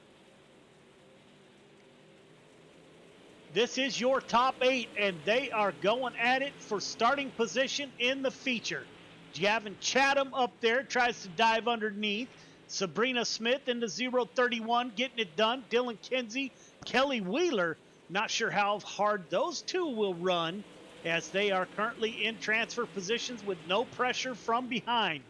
This is your top 8, and they are going at it for starting position in the feature. Gavin Chatham up there tries to dive underneath. Sabrina Smith into 031 getting it done. Dylan Kenzie, Kelly Wheeler, not sure how hard those two will run as they are currently in transfer positions with no pressure from behind.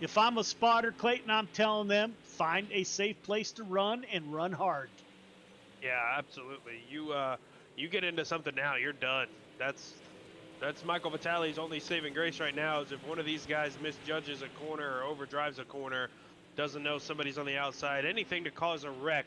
If I'm a spotter, Clayton, I'm telling them, find a safe place to run and run hard.
Yeah, absolutely. You get into something now, you're done. That's Michael Vitale's only saving grace right now is if one of these guys misjudges a corner or overdrives a corner, doesn't know somebody's on the outside, anything to cause a wreck.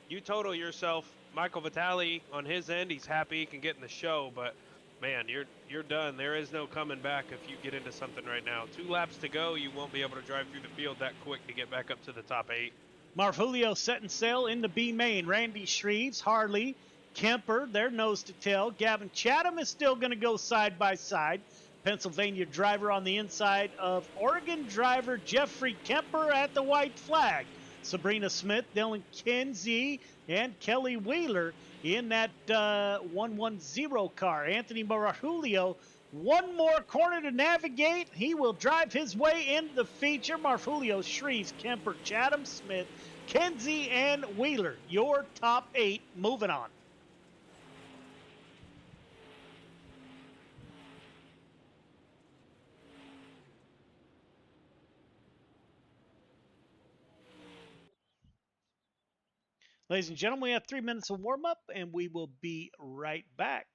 You total yourself. Michael Vitale on his end, he's happy he can get in the show, but man, you're done. There is no coming back if you get into something right now. 2 laps to go, you won't be able to drive through the field that quick to get back up to the top 8.
Marfulio setting sail in the B main. Randy Shreves, Harley, Kemper, they're nose to tail. Gavin Chatham is still going to go side by side. Pennsylvania driver on the inside of Oregon driver Jeffrey Kemper at the white flag. Sabrina Smith, Dylan Kenzie, and Kelly Wheeler in that 110 car. Anthony Marfulio, one more corner to navigate. He will drive his way into the feature. Marfulio, Shreves, Kemper, Chatham, Smith, Kenzie, and Wheeler. Your top 8 moving on. Ladies and gentlemen, we have 3 minutes of warm-up, and we will be right back.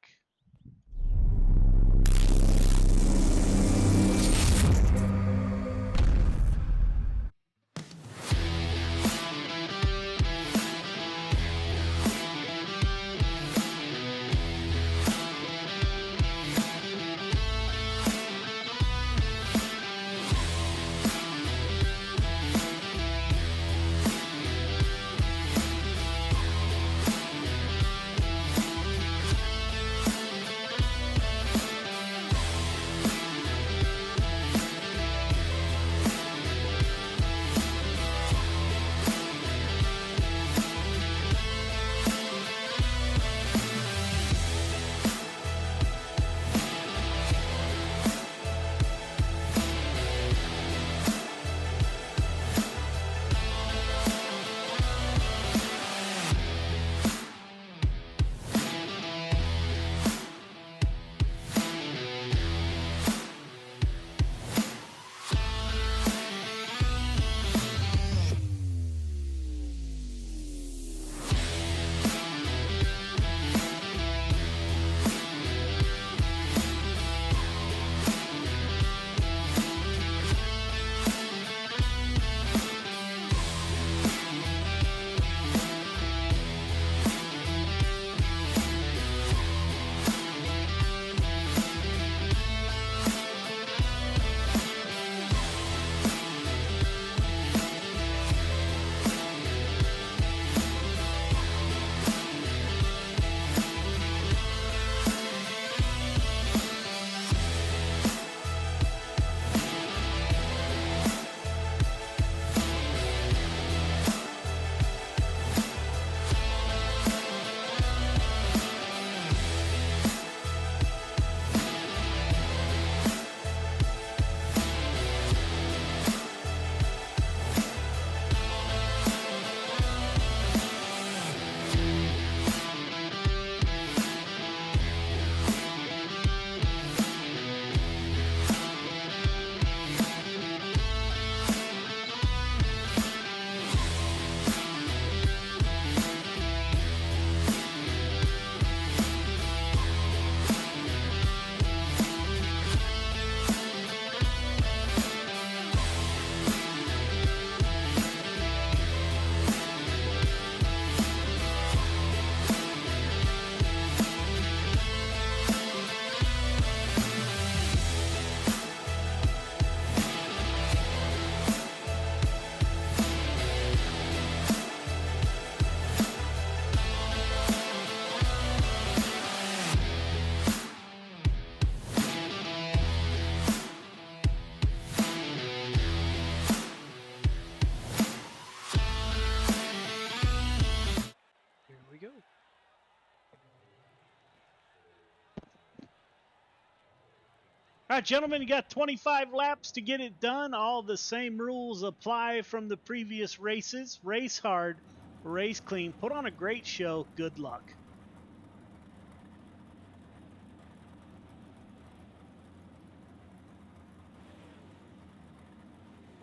All right, gentlemen, you got 25 laps to get it done. All the same rules apply from the previous races. Race hard, race clean, put on a great show. Good luck.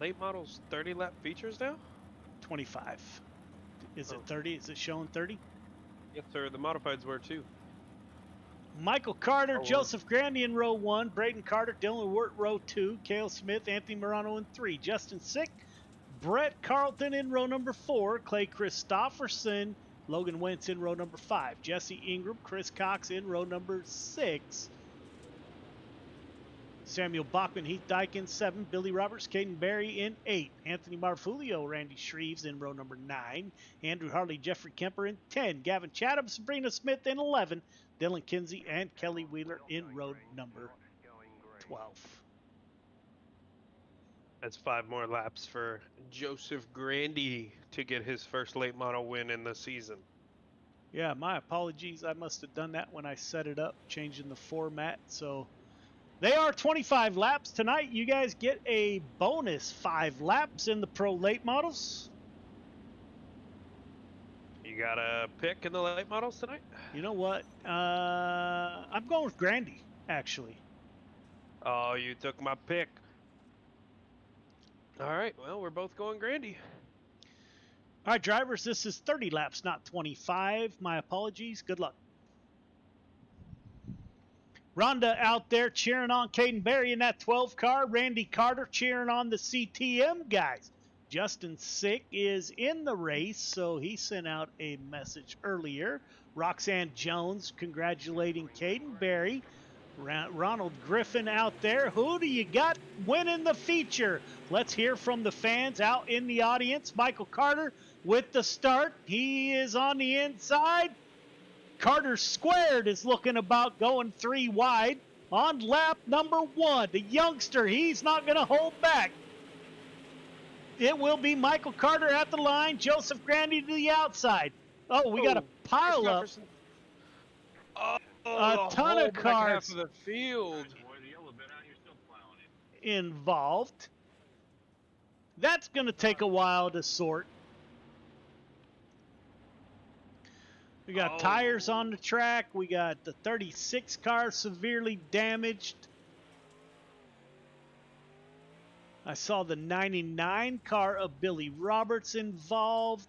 Late models 30 lap features now?
25. Is it 30? Is it showing 30?
Yes, sir. The modifieds were too.
Michael Carter, Joseph Grandy in row 1, Braden Carter, Dylan Wirt row 2, Cale Smith, Anthony Morano in 3, Justin Sick, Brett Carlton in row number 4, Clay Christopherson, Logan Wentz in row number 5, Jesse Ingram, Chris Cox in row number 6, Samuel Bachman, Heath Dyke in 7, Billy Roberts, Caden Berry in 8, Anthony Marfulio, Randy Shreves in row number 9, Andrew Harley, Jeffrey Kemper in 10, Gavin Chatham, Sabrina Smith in 11, Dylan Kinsey and Kelly Wheeler in row number 12.
That's 5 more laps for Joseph Grandy to get his first late model win in the season.
Yeah, my apologies. I must have done that when I set it up, changing the format. So they are 25 laps tonight. You guys get a bonus 5 laps in the pro late models.
You got a pick in the late models tonight?
You know what? I'm going with Grandy, actually.
Oh, you took my pick. All right, well, we're both going Grandy.
All right, drivers, this is 30 laps, not 25. My apologies. Good luck. Rhonda out there cheering on Caden Berry in that 12 car. Randy Carter cheering on the CTM guys. Justin Sick is in the race, so he sent out a message earlier. Roxanne Jones congratulating Caden Berry. Ronald Griffin out there. Who do you got winning the feature? Let's hear from the fans out in the audience. Michael Carter with the start. He is on the inside. Carter squared is looking about going 3 wide on lap number 1. The youngster, he's not going to hold back. It will be Michael Carter at the line, Joseph Grandy to the outside. Oh, we got a pile up. A ton of cars
half of the field
involved. That's going to take a while to sort. We got tires on the track. We got the 36 car severely damaged. I saw the 99 car of Billy Roberts involved.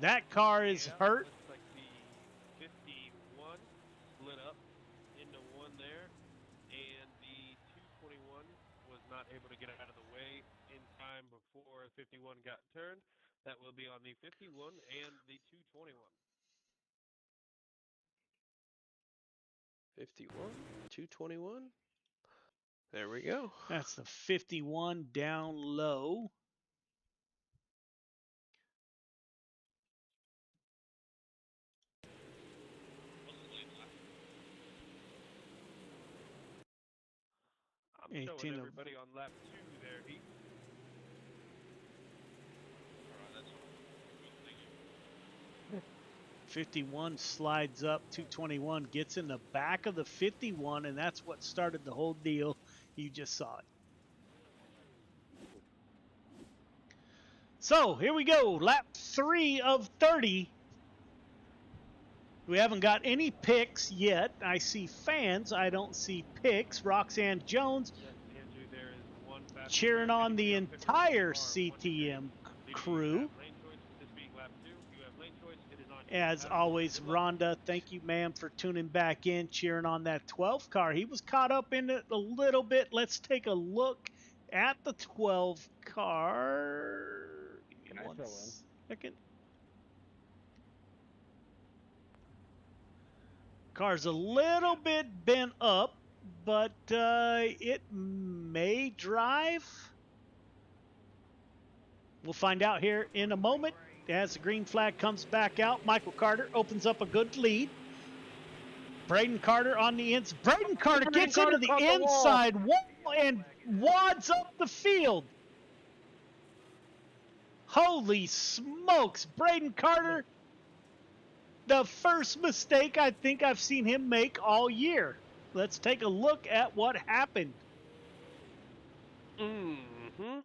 That car is hurt.
Looks like the 51 split up into one there, and the 221 was not able to get out of the way in time before 51 got turned. That will be on the 51 and the 221. 51, 221. There we go.
That's the 51 down low.
I'm showing everybody on lap 2 there, Heath.
51 slides up, 221 gets in the back of the 51, and that's what started the whole deal. You just saw it. So here we go, lap 3 of 30. We haven't got any picks yet. I see fans, I don't see picks. Roxanne Jones cheering on the entire CTM crew. As always, Rhonda, thank you, ma'am, for tuning back in, cheering on that 12 car. He was caught up in it a little bit. Let's take a look at the 12 car. Give me one second. Car's a little bit bent up, but it may drive. We'll find out here in a moment. As the green flag comes back out, Michael Carter opens up a good lead. Braden Carter on the inside. Braden Carter gets into the inside wall and wads up the field. Holy smokes, Braden Carter, the first mistake I think I've seen him make all year. Let's take a look at what happened.
Mm-hmm.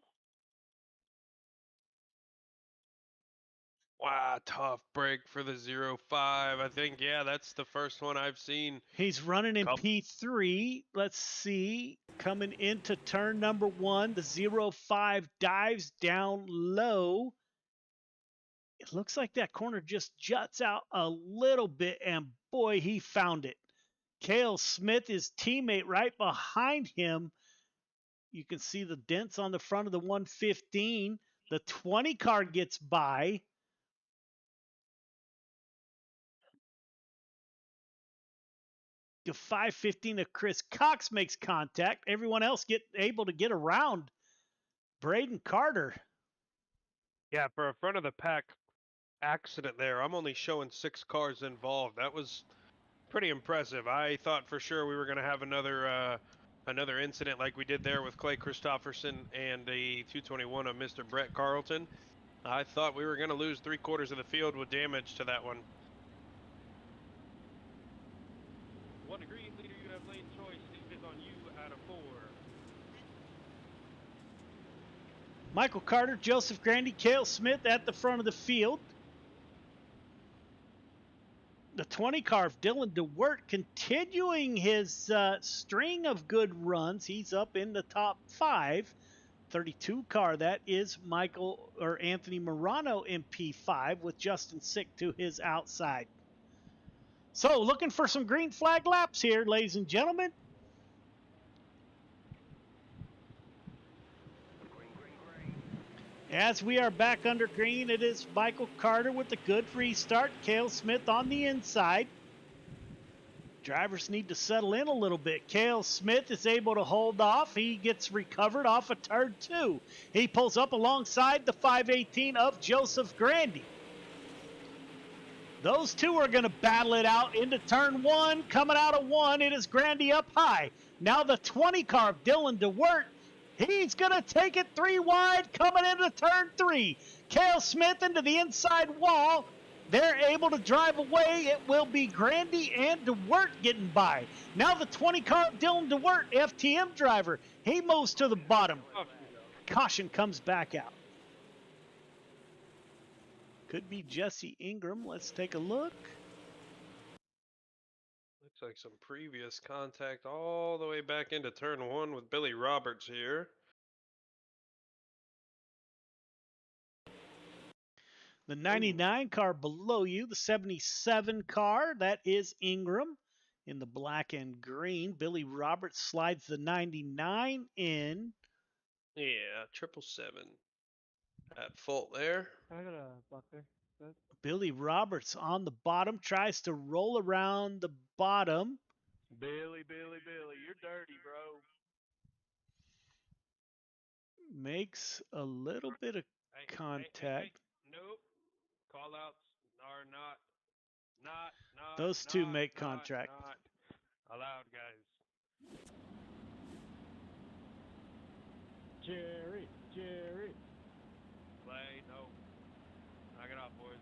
Wow, tough break for the 05. I think, yeah, that's the first one I've seen.
He's running in P3. Let's see. Coming into turn number 1, the 05 dives down low. It looks like that corner just juts out a little bit, and boy, he found it. Cale Smith, his teammate, right behind him. You can see the dents on the front of the 115. The 20 car gets by. The 515 of Chris Cox makes contact. Everyone else able to get around Braden Carter.
Yeah, for a front of the pack accident there, I'm only showing 6 cars involved. That was pretty impressive. I thought for sure we were going to have another incident like we did there with Clay Christopherson and the 221 of Mr. Brett Carlton. I thought we were going to lose 3/4 of the field with damage to that one. 1 degree, leader, you have lane choice. Steve is on you out of 4.
Michael Carter, Joseph Grandy, Cale Smith at the front of the field. The 20 car of Dylan DeWert continuing his string of good runs. He's up in the top 5. 32 car, that is Anthony Morano in P5 with Justin Sick to his outside. So looking for some green flag laps here, ladies and gentlemen. As we are back under green, it is Michael Carter with a good restart. Cale Smith on the inside. Drivers need to settle in a little bit. Cale Smith is able to hold off. He gets recovered off of turn 2. He pulls up alongside the 518 of Joseph Grandy. Those two are going to battle it out into turn 1. Coming out of 1, it is Grandy up high. Now the 20 car of Dylan DeWert. He's going to take it 3 wide coming into turn 3. Cale Smith into the inside wall. They're able to drive away. It will be Grandy and DeWert getting by. Now the 20 car of Dylan DeWert, FTM driver. He moves to the bottom. Caution comes back out. Could be Jesse Ingram. Let's take a look.
Looks like some previous contact all the way back into turn 1 with Billy Roberts here.
The 99 car below you, the 77 car, that is Ingram in the black and green. Billy Roberts slides the 99 in.
Yeah, 777 at fault there.
I got a block there. Good.
Billy Roberts on the bottom, tries to roll around the bottom.
Billy, you're dirty, bro.
Makes a little bit of contact.
Nope. Call outs are not
Those two make contact.
Not allowed, guys.
Jerry.
Play, no. Knock it off, boys.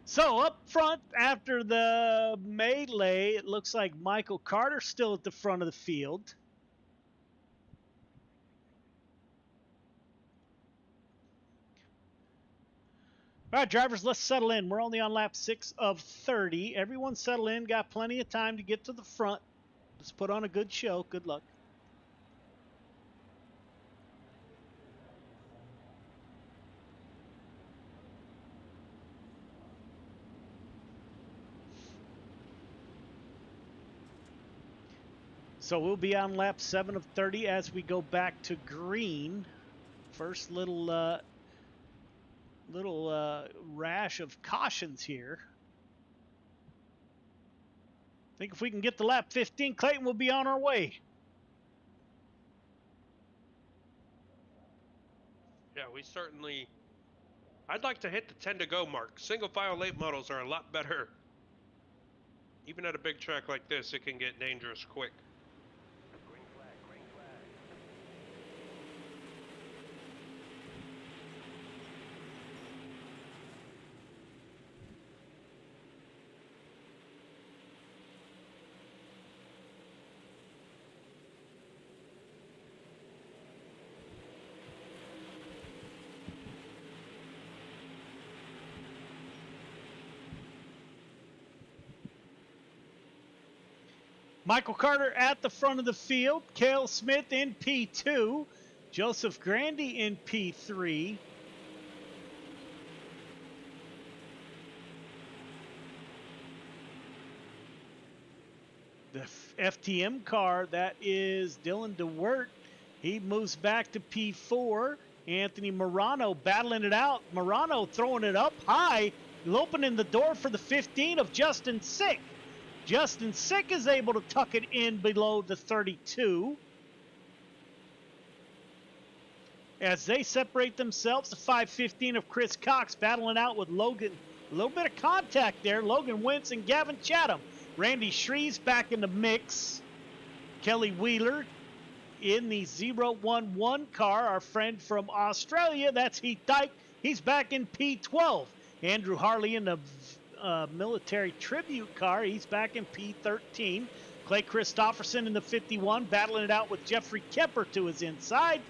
So up front after the melee, it looks like Michael Carter still at the front of the field. All right, drivers, let's settle in. We're only on lap 6 of 30. Everyone settle in. Got plenty of time to get to the front. Let's put on a good show. Good luck. So we'll be on lap 7 of 30 as we go back to green. First little rash of cautions here. I think if we can get to lap 15, Clayton will be on our way.
Yeah, we certainly... I'd like to hit the 10 to go mark. Single file late models are a lot better. Even at a big track like this, it can get dangerous quick.
Green flag.
Michael Carter at the front of the field. Cale Smith in P2. Joseph Grandy in P3. The FTM car, that is Dylan DeWert. He moves back to P4. Anthony Morano battling it out. Morano throwing it up high, opening the door for the 15 of Justin Sick. Justin Sick is able to tuck it in below the 32. As they separate themselves, the 515 of Chris Cox battling out with Logan. A little bit of contact there. Logan Wentz and Gavin Chatham. Randy Shreves back in the mix. Kelly Wheeler in the 011 car. Our friend from Australia, that's Heath Dyke. He's back in P12. Andrew Harley in the military tribute car. He's back in P13. Clay Christopherson in the 51, battling it out with Jeffrey Kemper to his inside.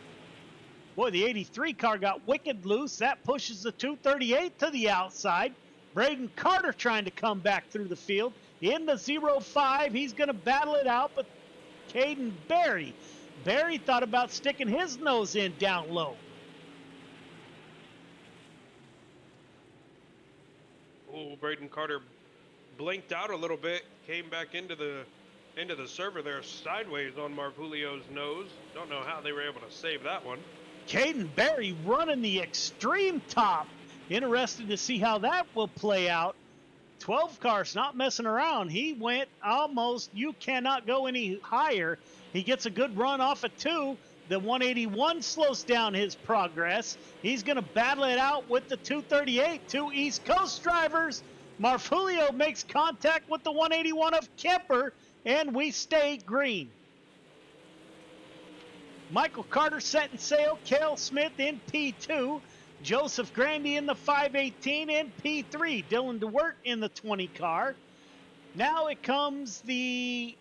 Boy, the 83 car got wicked loose. That pushes the 238 to the outside. Braden Carter trying to come back through the field. In the 05, he's going to battle it out, but Caden Berry. Berry thought about sticking his nose in down low.
Oh, Braden Carter blinked out a little bit, came back into the server there sideways on Marvulio's nose. Don't know how they were able to save that one.
Caden Berry running the extreme top. Interested to see how that will play out. 12 cars not messing around. He went almost, you cannot go any higher. He gets a good run off of 2. The 181 slows down his progress. He's going to battle it out with the 238. 2 East Coast drivers. Marfulio makes contact with the 181 of Kemper, and we stay green. Michael Carter setting sail. Cale Smith in P2. Joseph Grandy in the 518 in P3. Dylan DeWert in the 20 car. Now it comes the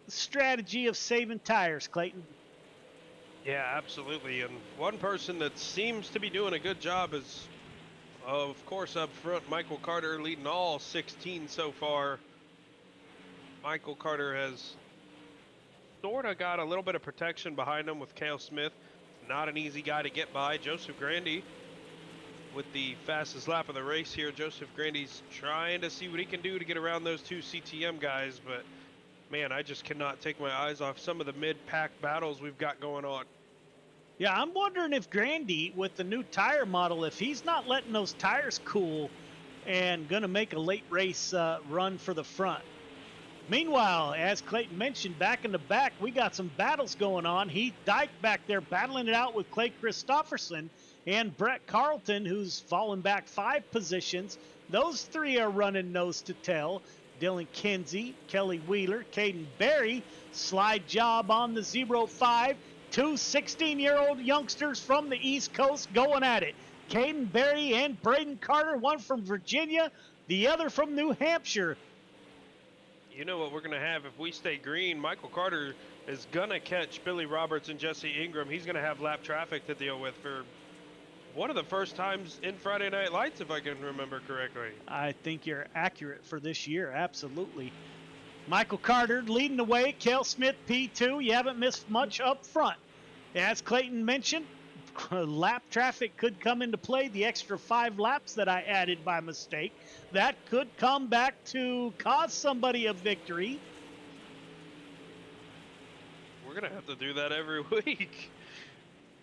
strategy of saving tires, Clayton.
Yeah, absolutely. And one person that seems to be doing a good job is, of course, up front, Michael Carter leading all 16 so far. Michael Carter has sort of got a little bit of protection behind him with Cale Smith. Not an easy guy to get by. Joseph Grandy with the fastest lap of the race here. Joseph Grandy's trying to see what he can do to get around those 2 CTM guys, but man, I just cannot take my eyes off some of the mid-pack battles we've got going on.
Yeah, I'm wondering if Grandy, with the new tire model, if he's not letting those tires cool and going to make a late race run for the front. Meanwhile, as Clayton mentioned, back in the back, we got some battles going on. Heath Dyke back there battling it out with Clay Christopherson and Brett Carlton, who's fallen back 5 positions. Those 3 are running nose to tail. Dylan Kinsey, Kelly Wheeler, Caden Berry, slide job on the 05. 2 16-year-old youngsters from the East Coast going at it. Caden Berry and Braden Carter, one from Virginia, the other from New Hampshire.
You know what we're going to have if we stay green? Michael Carter is going to catch Billy Roberts and Jesse Ingram. He's going to have lap traffic to deal with for one of the first times in Friday Night Lights, if I can remember correctly.
I think you're accurate for this year, absolutely. Michael Carter leading the way. Cale Smith, P2. You haven't missed much up front. As Clayton mentioned, lap traffic could come into play. The extra 5 laps that I added by mistake, that could come back to cause somebody a victory.
We're going to have to do that every week.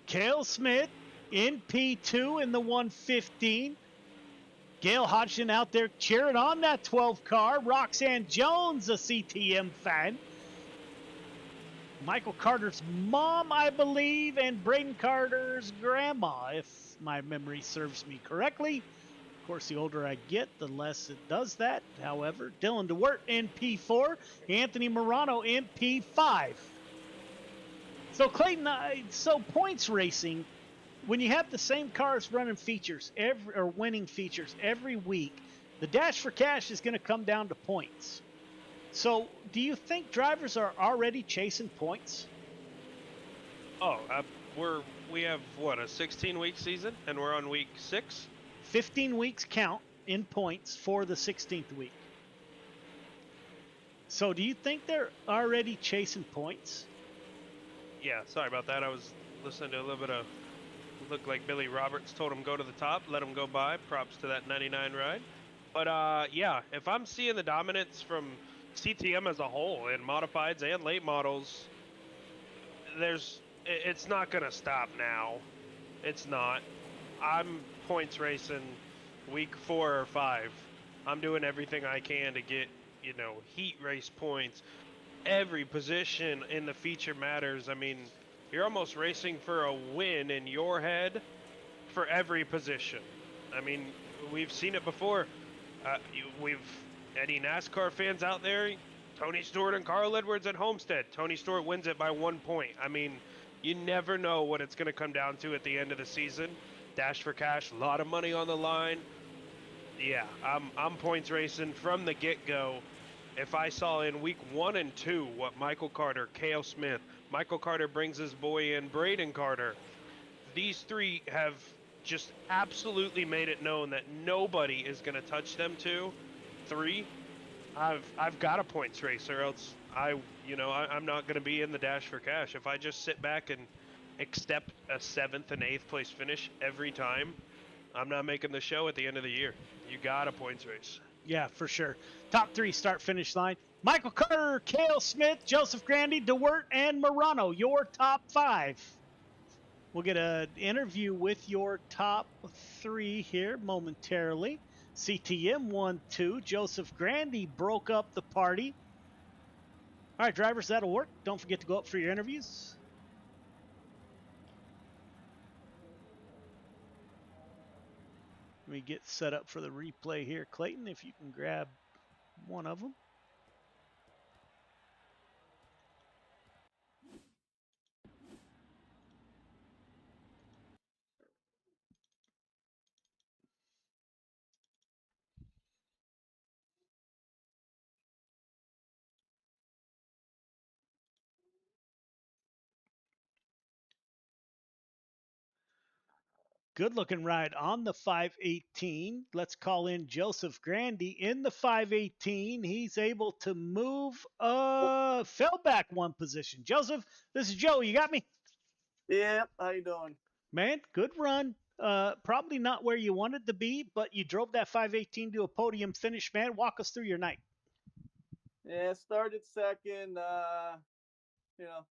Cale Smith in P2 in the 115. Gail Hodgson out there cheering on that 12 car. Roxanne Jones, a CTM fan. Michael Carter's mom, I believe, and Braden Carter's grandma, if my memory serves me correctly. Of course, the older I get, the less it does that. However, Dylan DeWert in P4, Anthony Morano in P5. So Clayton, so points racing, when you have the same cars running features or winning features every week, the Dash for Cash is going to come down to points. So, do you think drivers are already chasing points?
Oh, we have what, a 16-week season, and we're on week 6.
15 weeks count in points for the 16th week. So, do you think they're already chasing points?
Yeah, sorry about that. I was listening to a little bit of. Looked like Billy Roberts told him go to the top, let him go by. Props to that 99 ride. But yeah, if I'm seeing the dominance from CTM as a whole in modifieds and late models, it's not gonna stop now. It's not. I'm points racing week 4 or 5. I'm doing everything I can to get, heat race points. Every position in the feature matters. I mean, you're almost racing for a win in your head for every position. I mean, we've seen it before. Any NASCAR fans out there, Tony Stewart and Carl Edwards at Homestead. Tony Stewart wins it by 1 point. I mean, you never know what it's going to come down to at the end of the season. Dash for cash, a lot of money on the line. Yeah, I'm points racing from the get-go. If I saw in week 1 and 2 what Michael Carter, Cale Smith, Michael Carter brings his boy in, Braden Carter, these 3 have just absolutely made it known that nobody is going to touch them 3. I've got a points race, or else I'm not going to be in the dash for cash. If I just sit back and accept a 7th and 8th place finish every time, I'm not making the show at the end of the year. You got a points race.
Yeah, for sure. Top 3 start finish line. Michael Carter, Cale Smith, Joseph Grandy, DeWert, and Morano. Your top 5. We'll get an interview with your top 3 here momentarily. CTM 1-2. Joseph Grandy broke up the party. All right, drivers, that'll work. Don't forget to go up for your interviews. Let me get set up for the replay here. Clayton, if you can grab one of them. Good looking ride on the 518. Let's call in Joseph Grandy in the 518. He's able to move, fell back 1 position. Joseph, this is Joe. You got me?
Yeah, how you doing?
Man, good run. Probably not where you wanted to be, but you drove that 518 to a podium finish, man. Walk us through your night.
Yeah, started second. You know,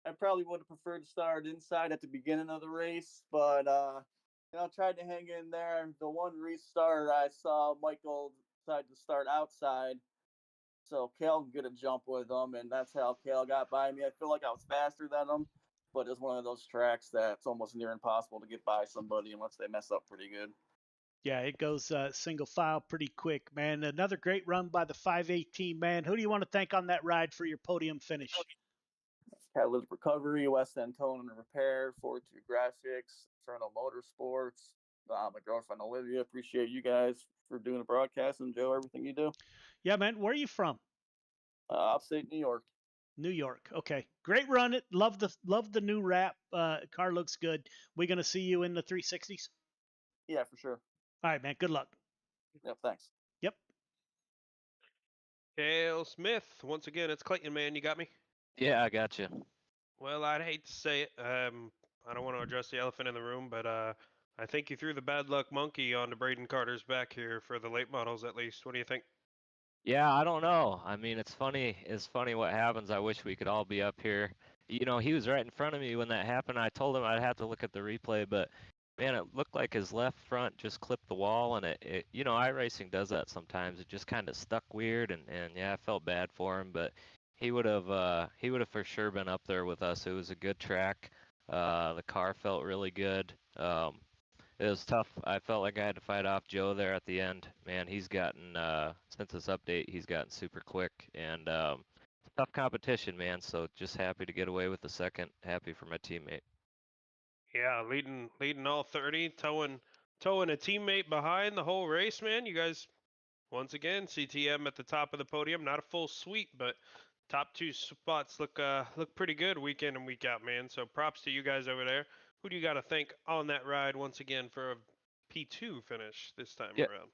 I probably would have preferred to start inside at the beginning of the race, but tried to hang in there. The one restart, I saw Michael decide to start outside, so Kale could get a jump with him, and that's how Kale got by me. I feel like I was faster than him, but it's one of those tracks that's almost near impossible to get by somebody unless they mess up pretty good.
Yeah, it goes single file pretty quick, man. Another great run by the 518, man. Who do you want to thank on that ride for your podium finish?
Catalytic Recovery, West End Tone and Repair, Forward 2 Graphics, Inferno Motorsports, my girlfriend Olivia. Appreciate you guys for doing the broadcast, and Joe, everything you do.
Yeah, man. Where are you from?
Upstate New York.
New York. Okay, great run. It love the new wrap. Car looks good. We gonna see you in the 360s?
Yeah, for sure.
All right, man. Good luck.
Yep. Thanks.
Yep.
Cale Smith, once again, it's Clayton, man. You got me?
Yeah, I got you.
Well, I'd hate to say it. I don't want to address the elephant in the room, but I think you threw the bad luck monkey onto Braden Carter's back here for the late models, at least. What do you think?
Yeah, I don't know. I mean, it's funny. It's funny what happens. I wish we could all be up here. He was right in front of me when that happened. I told him I'd have to look at the replay, but man, it looked like his left front just clipped the wall, and iRacing does that sometimes. It just kind of stuck weird, and yeah, I felt bad for him, but he would have for sure been up there with us. It was a good track. The car felt really good. It was tough. I felt like I had to fight off Joe there at the end. Man, he's gotten since this update, he's gotten super quick, and it's tough competition, man. So just happy to get away with the second. Happy for my teammate.
Yeah, leading all 30, towing a teammate behind the whole race, man. You guys, once again, CTM at the top of the podium. Not a full sweep, but top 2 spots look pretty good week in and week out, man. So props to you guys over there. Who do you got to thank on that ride once again for a P2 finish this time
Yeah.
around?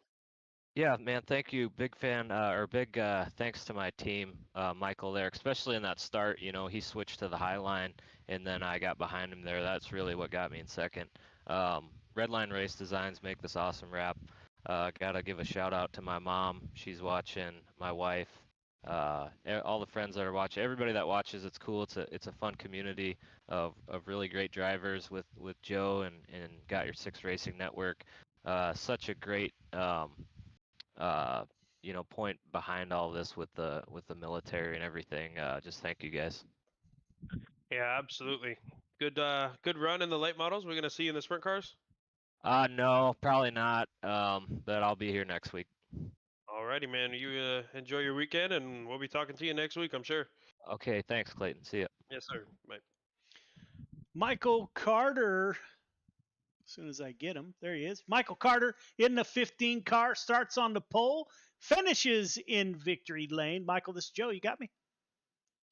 Yeah, man, thank you. Big fan, or big thanks to my team, Michael there, especially in that start. You know, he switched to the high line, and then I got behind him there. That's really what got me in second. Red Line Race Designs make this awesome wrap. Gotta give a shout out to my mom. She's watching, my wife, all the friends that are watching, everybody that watches. It's cool. It's a fun community of really great drivers with Joe and Got Your Six Racing Network. Such a great point behind all this with the military and everything. Just thank you guys.
Yeah, absolutely. Good run in the late models. We're gonna see you in the sprint cars.
No, probably not. But I'll be here next week.
Alrighty, man. You enjoy your weekend, and we'll be talking to you next week, I'm sure.
Okay, thanks, Clayton. See ya.
Yes, sir. Bye.
Michael Carter. As soon as I get him, there he is. Michael Carter in the 15 car, starts on the pole, finishes in victory lane. Michael, this is Joe. You got me?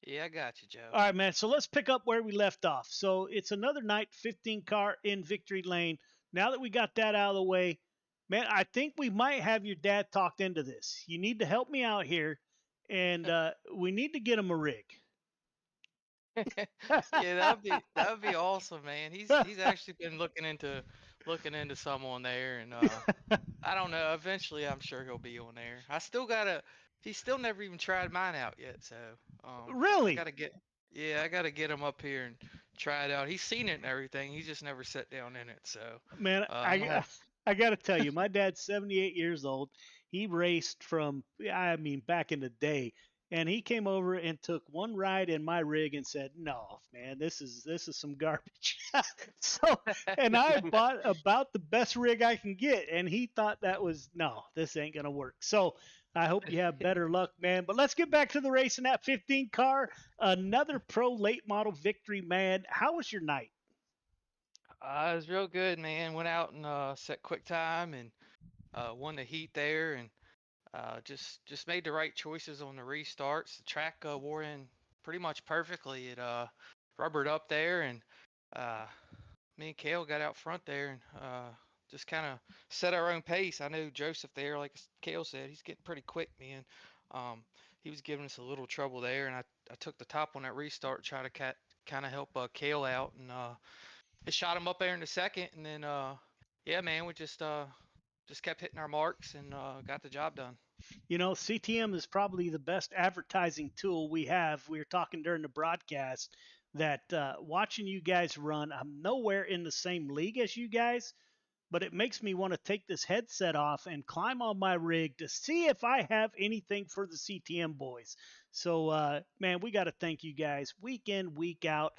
Yeah, I got you, Joe.
All right, man. So let's pick up where we left off. So it's another night, 15 car in victory lane. Now that we got that out of the way, man, I think we might have your dad talked into this. You need to help me out here, and we need to get him a rig.
Yeah, that would be awesome, man. He's actually been looking into someone there, and I don't know. Eventually, I'm sure he'll be on there. He's still never even tried mine out yet, so
Really?
I gotta get him up here and try it out. He's seen it and everything. He's just never sat down in it. So
Man, I got to tell you, my dad's 78 years old. He raced from, back in the day, and he came over and took one ride in my rig and said, "No, man, this is some garbage." And I bought about the best rig I can get, and he thought that was, no, this ain't gonna work. So I hope you have better luck, man. But let's get back to the race in that 15 car. Another pro late model victory, man. How was your night?
it was real good, man. Went out and set quick time and won the heat there, and just made the right choices on the restarts. The track wore in pretty much perfectly. It rubbered up there, and me and Kale got out front there and just kind of set our own pace. I know Joseph there, like Kale said, he's getting pretty quick, man. He was giving us a little trouble there, and I took the top on that restart, try to kind of help Kale out, and it shot him up there in the second, and then yeah, man, we just kept hitting our marks and got the job done.
You know, CTM is probably the best advertising tool we have. We were talking during the broadcast that watching you guys run, I'm nowhere in the same league as you guys, but it makes me want to take this headset off and climb on my rig to see if I have anything for the CTM boys. So, man, we got to thank you guys week in, week out.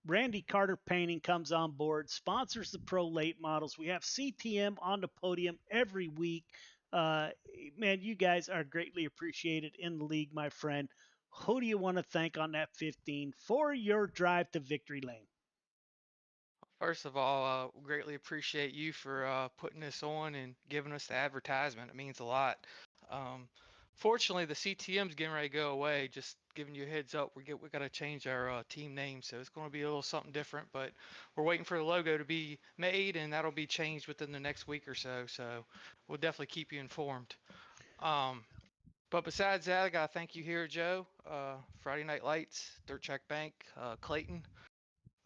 Randy Carter Painting comes on board, sponsors the Pro Late Models. We have CTM on the podium every week. Man, you guys are greatly appreciated in the league, my friend. Who do you want to thank on that 15 for your drive to victory lane?
First of all, greatly appreciate you for putting this on and giving us the advertisement. It means a lot. Fortunately, the CTM's getting ready to go away. Just giving you a heads up, we got to change our team name, so it's going to be a little something different. But we're waiting for the logo to be made, and that'll be changed within the next week or so. So we'll definitely keep you informed. But besides that, I got to thank you here, Joe. Friday Night Lights, Dirt Track Bank, Clayton.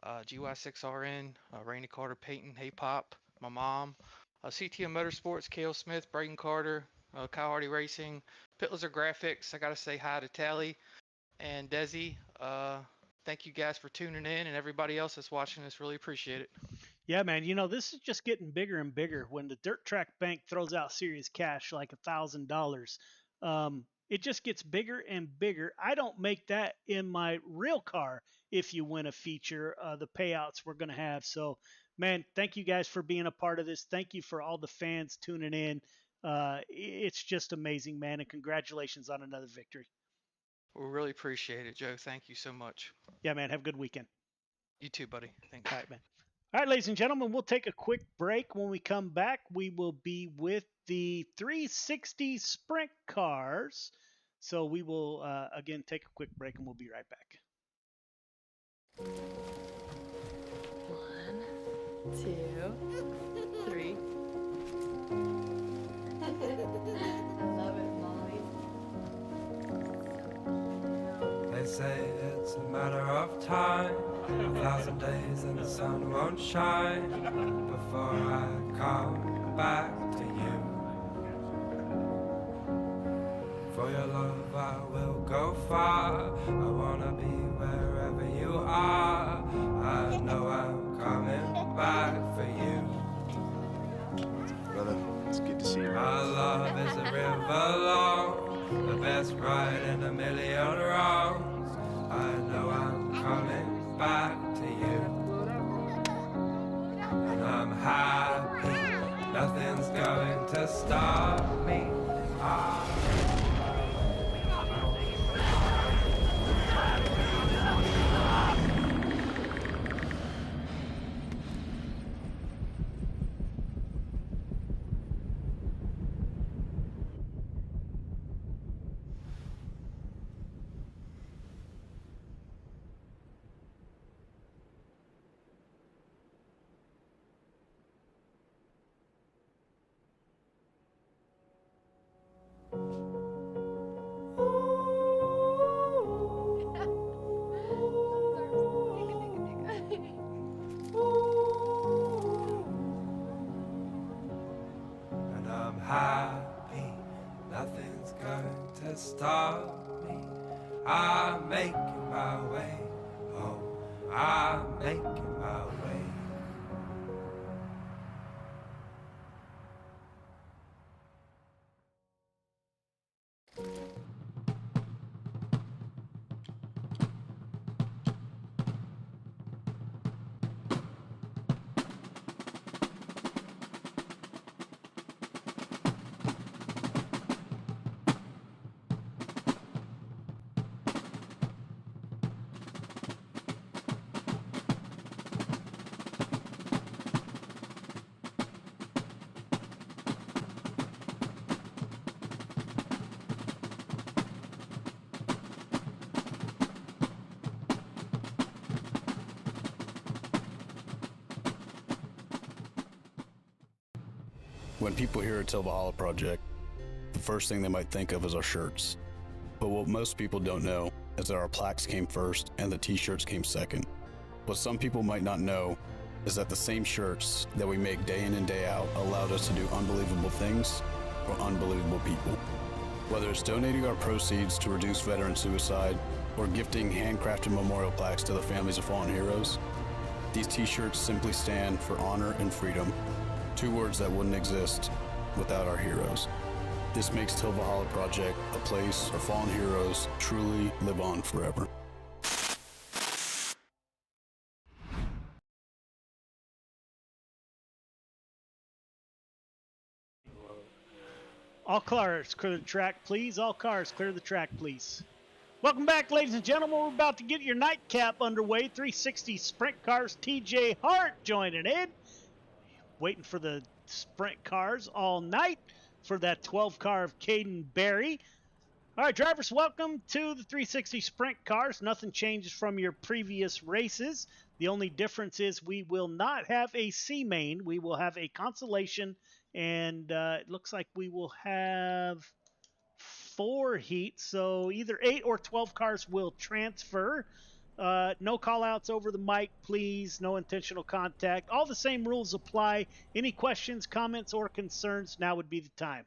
GY6RN, Randy Carter Payton, Hey Pop, my mom, CTM Motorsports, Kale Smith, Braden Carter, Kyle Hardy Racing, Pitlizer Graphics. I got to say hi to Tally and Desi. Thank you guys for tuning in, and everybody else that's watching this. Really appreciate it.
Yeah, man. You know, this is just getting bigger and bigger. When the Dirt Track Bank throws out serious cash like $1,000, it just gets bigger and bigger. I don't make that in my real car. If you win a feature, the payouts we're going to have. So, man, thank you guys for being a part of this. Thank you for all the fans tuning in. It's just amazing, man. And congratulations on another victory.
We really appreciate it, Joe. Thank you so much.
Yeah, man. Have a good weekend.
You too, buddy. Thanks.
All right, man. All right, ladies and gentlemen, we'll take a quick break. When we come back, we will be with the 360 sprint cars. So we will, again, take a quick break, and we'll be right back.
1, 2, 3.
They say it's a matter of time, 1,000 days and the sun won't shine before I come back to you. For your love I will go far, I wanna be wherever you are. I know I'm coming back for you.
Brother, it's good to see you.
Our love is a river long, the best ride in a million wrongs. I know I'm coming back to you. And I'm happy, nothing's going to stop me. And I'm happy, nothing's going to stop me. I'm making my way home, I'm making my way.
When people hear a Till Valhalla project, the first thing they might think of is our shirts. But what most people don't know is that our plaques came first and the t-shirts came second. What some people might not know is that the same shirts that we make day in and day out allowed us to do unbelievable things for unbelievable people. Whether it's donating our proceeds to reduce veteran suicide or gifting handcrafted memorial plaques to the families of fallen heroes, these t-shirts simply stand for honor and freedom, two words that wouldn't exist without our heroes. This makes Till Valhalla Project a place our fallen heroes truly live on forever.
All cars, clear the track, please. All cars, clear the track, please. Welcome back, ladies and gentlemen. We're about to get your nightcap underway. 360 Sprint Cars, TJ Hart joining in. Waiting for the sprint cars all night for that 12 car of Caden Berry. All right, drivers, welcome to the 360 Sprint Cars. Nothing changes from your previous races. The only difference is we will not have a C main. We will have a consolation, and it looks like we will have 4 heats. So either 8 or 12 cars will transfer. No call-outs over the mic, please. No intentional contact. All the same rules apply. Any questions, comments, or concerns, now would be the time.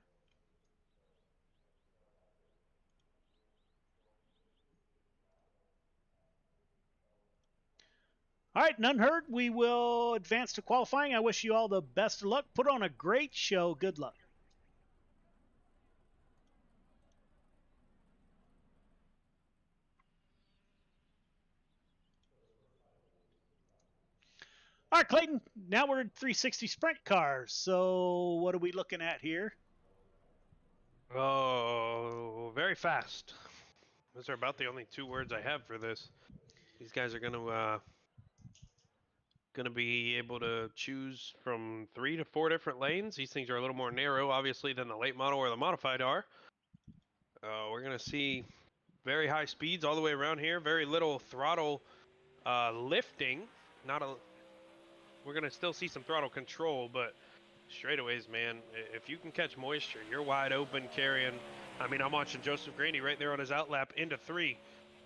All right, none heard. We will advance to qualifying. I wish you all the best of luck. Put on a great show. Good luck. All right, Clayton, now we're in 360 Sprint Cars. So what are we looking at here?
Oh, very fast. Those are about the only 2 words I have for this. These guys are gonna be able to choose from 3 to 4 different lanes. These things are a little more narrow, obviously, than the late model or the modified are. We're gonna see very high speeds all the way around here. Very little throttle lifting. We're gonna still see some throttle control, but straightaways, man, if you can catch moisture, you're wide open carrying. I mean, I'm watching Joseph Graney right there on his outlap into 3.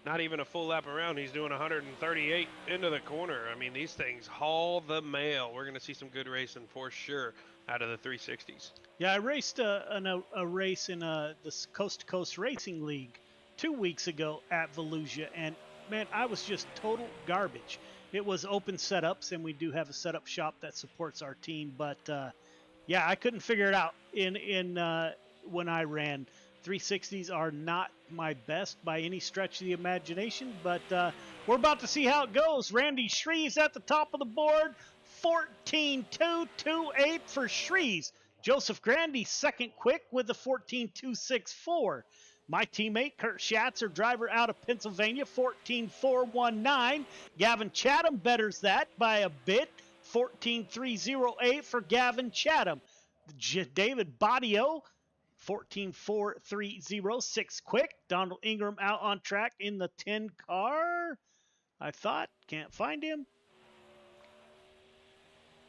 not even a full lap around. He's doing 138 into the corner. I mean, these things haul the mail. We're going to see some good racing for sure out of the 360s.
Yeah, I raced a race in this Coast to Coast Racing League 2 weeks ago at Volusia, and man, I was just total garbage. It was open setups, and we do have a setup shop that supports our team, but yeah, I couldn't figure it out in when I ran. 360s are not my best by any stretch of the imagination, but we're about to see how it goes. Randy Shreves at the top of the board, 14.228 for Shreves. Joseph Grandy second quick with the 14.264. My teammate Kurt Schatzer, driver out of Pennsylvania, 14.419. Gavin Chatham betters that by a bit, 14.308 for Gavin Chatham. David Badio, 14.430, quick. Donald Ingram out on track in the 10 car. I thought, can't find him.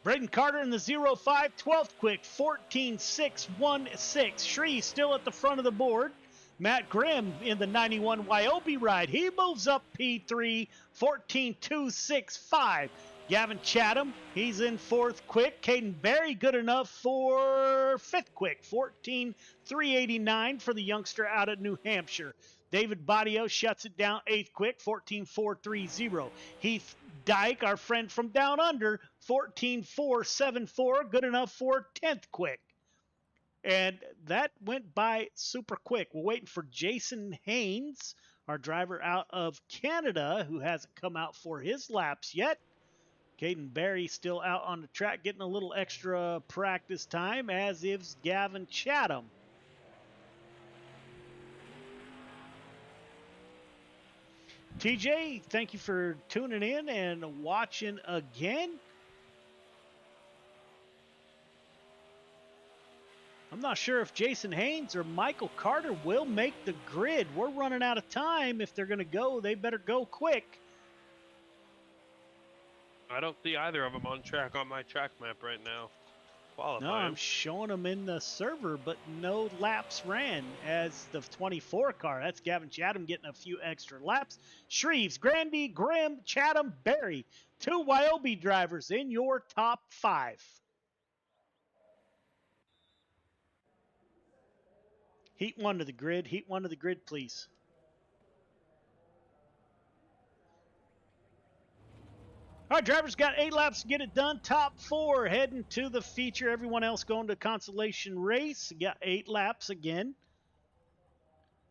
Braden Carter in the 05, 12th quick, 14.616. Shree still at the front of the board. Matt Grimm in the 91 Wyobe ride. He moves up P3, 14.265. Gavin Chatham, he's in 4th quick. Caden Berry good enough for 5th quick, 14.389 for the youngster out of New Hampshire. David Badio shuts it down 8th quick, 14.430. Heath Dyke, our friend from down under, 14.474, good enough for 10th quick. And that went by super quick. We're waiting for Jason Haynes, our driver out of Canada, who hasn't come out for his laps yet. Caden Berry still out on the track, getting a little extra practice time, as is Gavin Chatham. TJ, thank you for tuning in and watching again. I'm not sure if Jason Haynes or Michael Carter will make the grid. We're running out of time. If they're going to go, they better go quick.
I don't see either of them on track on my track map right now.
No, I'm showing them in the server, but no laps ran as the 24 car. That's Gavin Chatham getting a few extra laps. Shreves, Grandy, Grimm, Chatham, Berry. 2 Wyobe drivers in your top 5. Heat 1 to the grid. Heat 1 to the grid, please. All right, drivers got 8 laps to get it done. Top 4 heading to the feature. Everyone else going to consolation race. Got 8 laps again.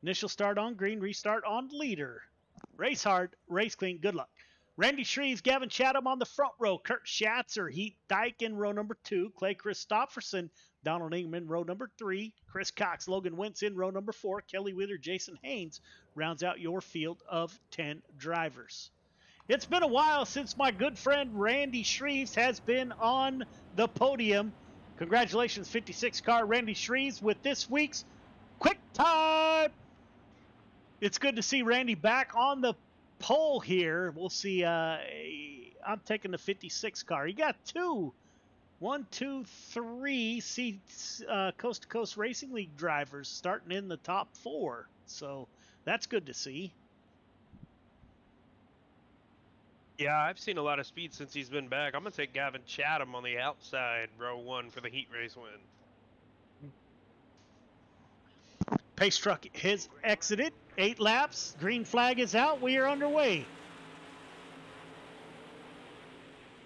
Initial start on green, restart on leader. Race hard, race clean, good luck. Randy Shreves, Gavin Chatham on the front row. Kurt Schatzer, Heath Dyke in row number 2. Clay Christopherson, Donald Ingman, row number 3. Chris Cox, Logan Wentz in row number 4. Kelly Wither, Jason Haynes rounds out your field of 10 drivers. It's been a while since my good friend Randy Shreves has been on the podium. Congratulations, 56 car Randy Shreves with this week's Quick Time. It's good to see Randy back on the pole here. We'll see. I'm taking the 56 car. He got 2, 1, 2, 3 Coast to Coast Racing League drivers starting in the top 4. So that's good to see.
Yeah, I've seen a lot of speed since he's been back. I'm going to take Gavin Chatham on the outside, row 1 for the heat race win.
Pace truck has exited. 8 laps. Green flag is out. We are underway.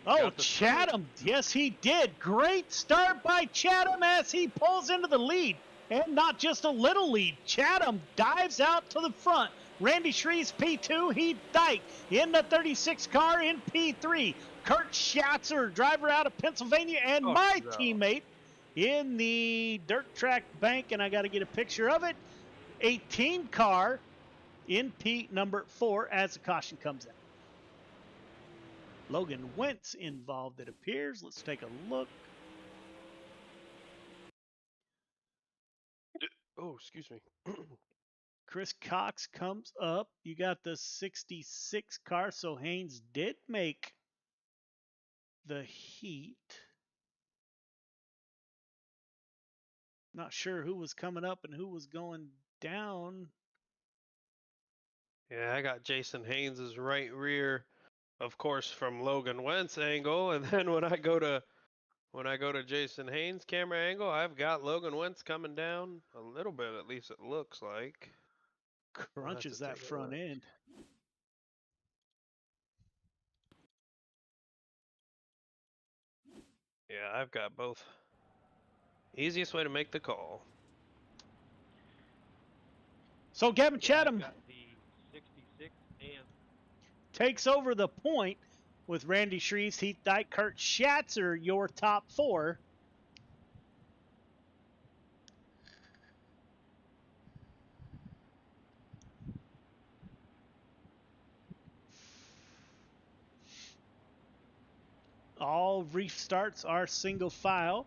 Oh, Chatham. Yes, he did. Great start by Chatham as he pulls into the lead. And not just a little lead. Chatham dives out to the front. Randy Shreves, P2. Heath Dyke in the 36 car in P3. Kurt Schatzer, driver out of Pennsylvania, and my teammate in the dirt track bank, and I got to get a picture of it. 18 car in P number 4 as the caution comes out. Logan Wentz involved, it appears. Let's take a look.
Oh, excuse me.
Chris Cox comes up. You got the 66 car, so Haynes did make the heat. Not sure who was coming up and who was going down.
Yeah, I got Jason Haynes' right rear, of course, from Logan Wentz angle, and then when I go to Jason Haynes camera angle, I've got Logan Wentz coming down a little bit, at least it looks like.
Crunches that front end.
Yeah, I've got both. Easiest way to make the call.
So Gavin Chatham
I've got the 66 and
takes over the point with Randy Shreves, Heath Dyke, Kurt Schatzer, your top four. All reef starts are single file.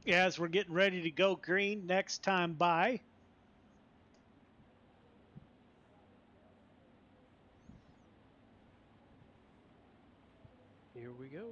As we're getting ready to go green next time by.
Here we go.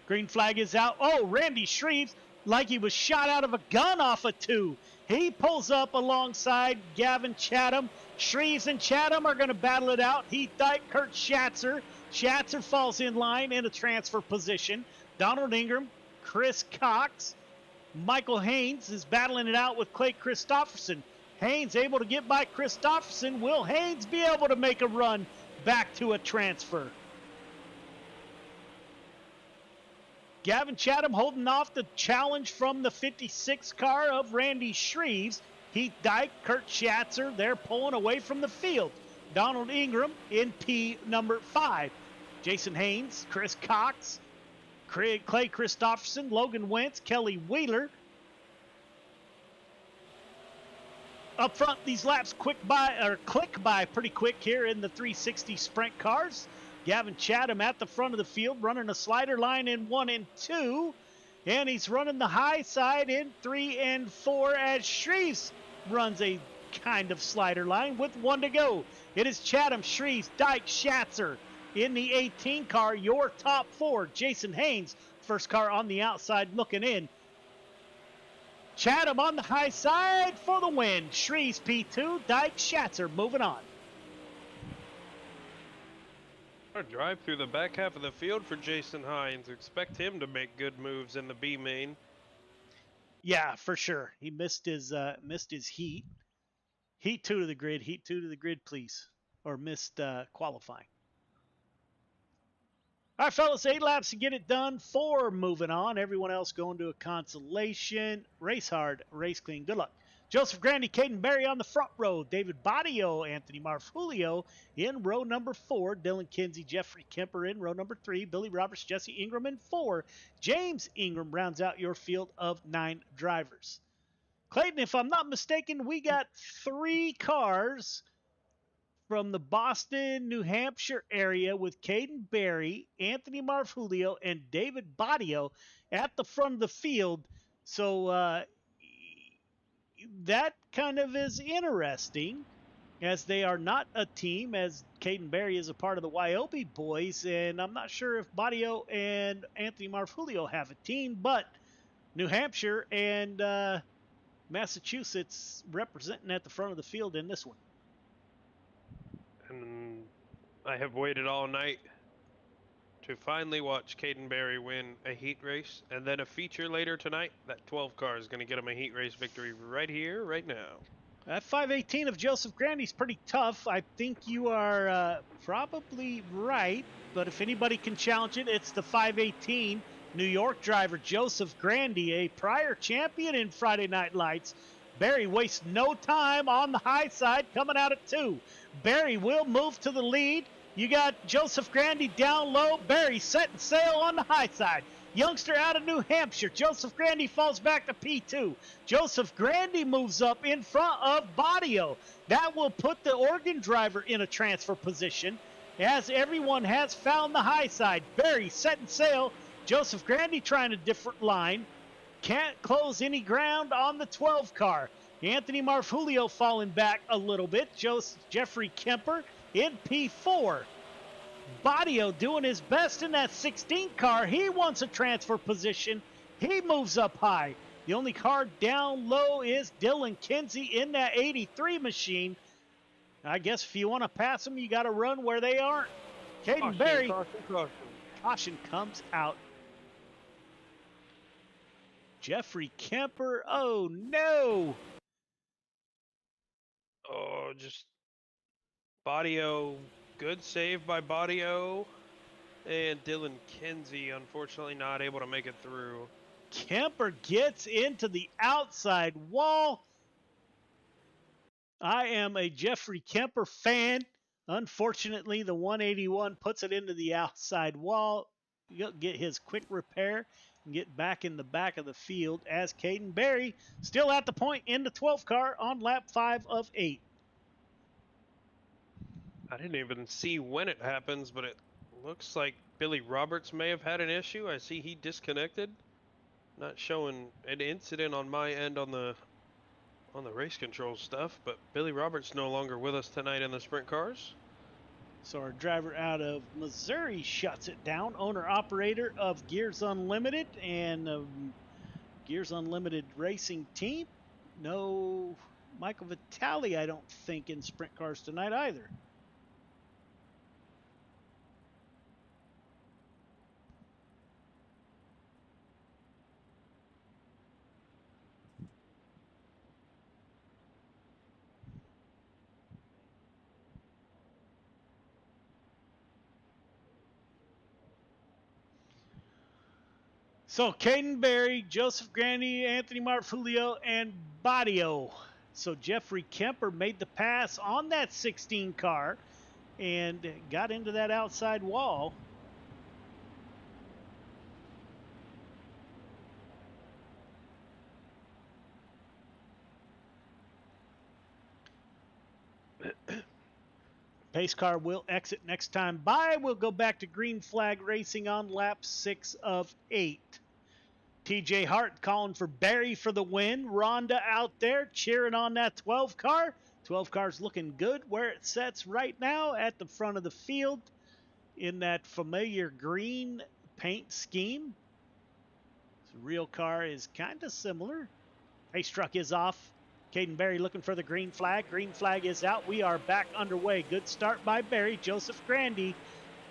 Green flag is out. Oh, Randy Shreves, like he was shot out of a gun off a two. He pulls up alongside Gavin Chatham. Shreves and Chatham are going to battle it out. Heath Dyke, Kurt Schatzer. Schatzer falls in line in a transfer position. Donald Ingram, Chris Cox. Michael Haynes is battling it out with Clay Christopherson. Haynes able to get by Christopherson. Will Haynes be able to make a run back to a transfer? Gavin Chatham holding off the challenge from the 56 car of Randy Shreves. Heath Dyke, Kurt Schatzer, they're pulling away from the field. Donald Ingram in P number 5. Jason Haynes, Chris Cox, Clay Christopherson, Logan Wentz, Kelly Wheeler. Up front, these laps click by pretty quick here in the 360 sprint cars. Gavin Chatham at the front of the field, running a slider line in 1 and 2. And he's running the high side in 3 and 4 as Shreves runs a kind of slider line with 1 to go. It is Chatham, Shreves, Dyke, Schatzer in the 18 car, your top 4. Jason Haynes, first car on the outside looking in. Chatham on the high side for the win. Shreves P2, Dyke, Schatzer moving on.
Our drive through the back half of the field for Jason Haynes. Expect him to make good moves in the B main.
Yeah, for sure. He missed his heat. Heat 2 to the grid. Heat 2 to the grid, please. Or missed qualifying. All right, fellas, 8 laps to get it done. 4 moving on. Everyone else going to a consolation. Race hard, race clean. Good luck. Joseph Grandy, Caden Berry on the front row. David Badio, Anthony Marfulio in row number 4. Dylan Kinsey, Jeffrey Kemper in row number 3. Billy Roberts, Jesse Ingram in 4. James Ingram rounds out your field of 9 drivers. Clayton, if I'm not mistaken, we got 3 cars from the Boston, New Hampshire area with Caden Berry, Anthony Marfulio, and David Badio at the front of the field. So that kind of is interesting, as they are not a team, as Caden Berry is a part of the Wyobe boys, and I'm not sure if Badio and Anthony Marfulio have a team, but New Hampshire and Massachusetts representing at the front of the field in this one.
And I have waited all night to finally watch Caden Berry win a heat race, and then a feature later tonight. That 12 car is going to get him a heat race victory right here, right now.
That 518 of Joseph Grandy is pretty tough. I think you are probably right, but if anybody can challenge it, it's the 518 New York driver Joseph Grandy, a prior champion in Friday Night Lights. Berry wastes no time on the high side, coming out at 2. Berry will move to the lead. You got Joseph Grandy down low. Berry setting sail on the high side. youngster out of New Hampshire. Joseph Grandy falls back to P2. Joseph Grandy moves up in front of Badio. That will put the Oregon driver in a transfer position as everyone has found the high side. Barry setting sail. Joseph Grandy trying a different line. Can't close any ground on the 12 car. Anthony Marfulio falling back a little bit. Jeffrey Kemper in P4. Badio doing his best in that 16 car. He wants a transfer position. He moves up high. The only car down low is Dylan Kinsey in that 83 machine. I guess if you want to pass them, you got to run where they aren't. Caden Berry. Caution comes out. Jeffrey Kemper. Oh, no.
Oh, just Badio. Good save by Badio. And Dylan Kinsey, unfortunately, not able to make it through.
Kemper gets into the outside wall. I am a Jeffrey Kemper fan. Unfortunately, the 181 puts it into the outside wall. You'll get his quick repair and get back in the back of the field as Caden Berry still at the point in the 12 car on lap 5 of 8.
I didn't even see when it happens, but it looks like Billy Roberts may have had an issue. I see he disconnected. Not showing an incident on my end on the race control stuff, but Billy Roberts no longer with us tonight in the sprint cars.
So our driver out of Missouri shuts it down. Owner-operator of Gears Unlimited and Gears Unlimited Racing Team. No Michael Vitale, I don't think, in sprint cars tonight either. So Caden Berry, Joseph Grandy, Anthony Marfulio, and Badio. So Jeffrey Kemper made the pass on that 16 car and got into that outside wall. Pace car will exit next time by. We'll go back to green flag racing on lap 6 of 8. TJ Hart calling for Barry for the win. Rhonda out there cheering on that 12 car. 12 car's looking good where it sets right now at the front of the field in that familiar green paint scheme. The real car is kind of similar. Pace truck is off. Caden Berry looking for the green flag. Green flag is out. We are back underway. Good start by Berry. Joseph Grandy.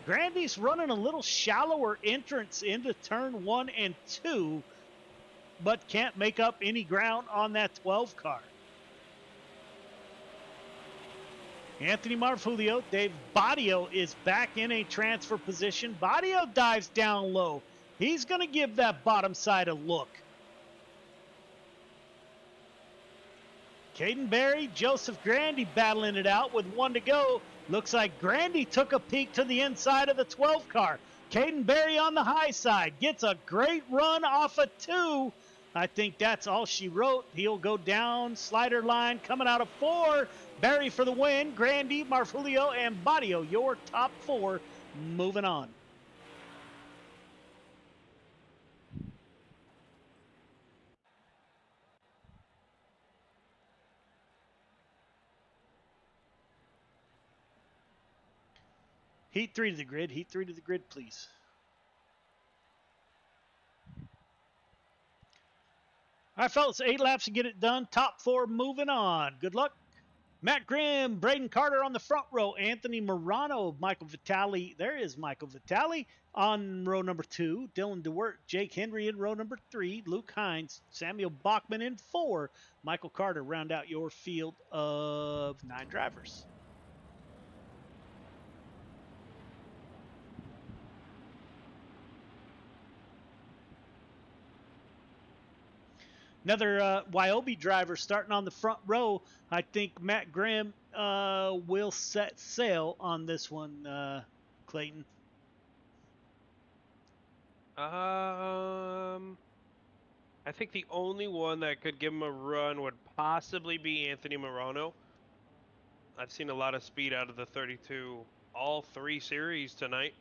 Grandy's running a little shallower entrance into turn 1 and 2, but can't make up any ground on that 12 car. Anthony Marfulio, Dave Badio is back in a transfer position. Badio dives down low. He's going to give that bottom side a look. Caden Berry, Joseph Grandy battling it out with 1 to go. Looks like Grandy took a peek to the inside of the 12 car. Caden Berry on the high side gets a great run off of 2. I think that's all she wrote. He'll go down, slider line coming out of 4. Berry for the win. Grandy, Marfulio, and Badio, your top 4. Moving on. Heat 3 to the grid. Heat 3 to the grid, please. All right, fellas, 8 laps to get it done. Top 4 moving on. Good luck. Matt Grimm, Braden Carter on the front row. Anthony Morano, Michael Vitale. There is Michael Vitale on row number 2. Dylan DeWert, Jake Henry in row number 3. Luke Hines, Samuel Bachman in 4. Michael Carter round out your field of 9 drivers. Another Wyobe driver starting on the front row. I think Matt Grimm will set sail on this one, Clayton.
I think the only one that could give him a run would possibly be Anthony Morano. I've seen a lot of speed out of the 32 all 3 series tonight.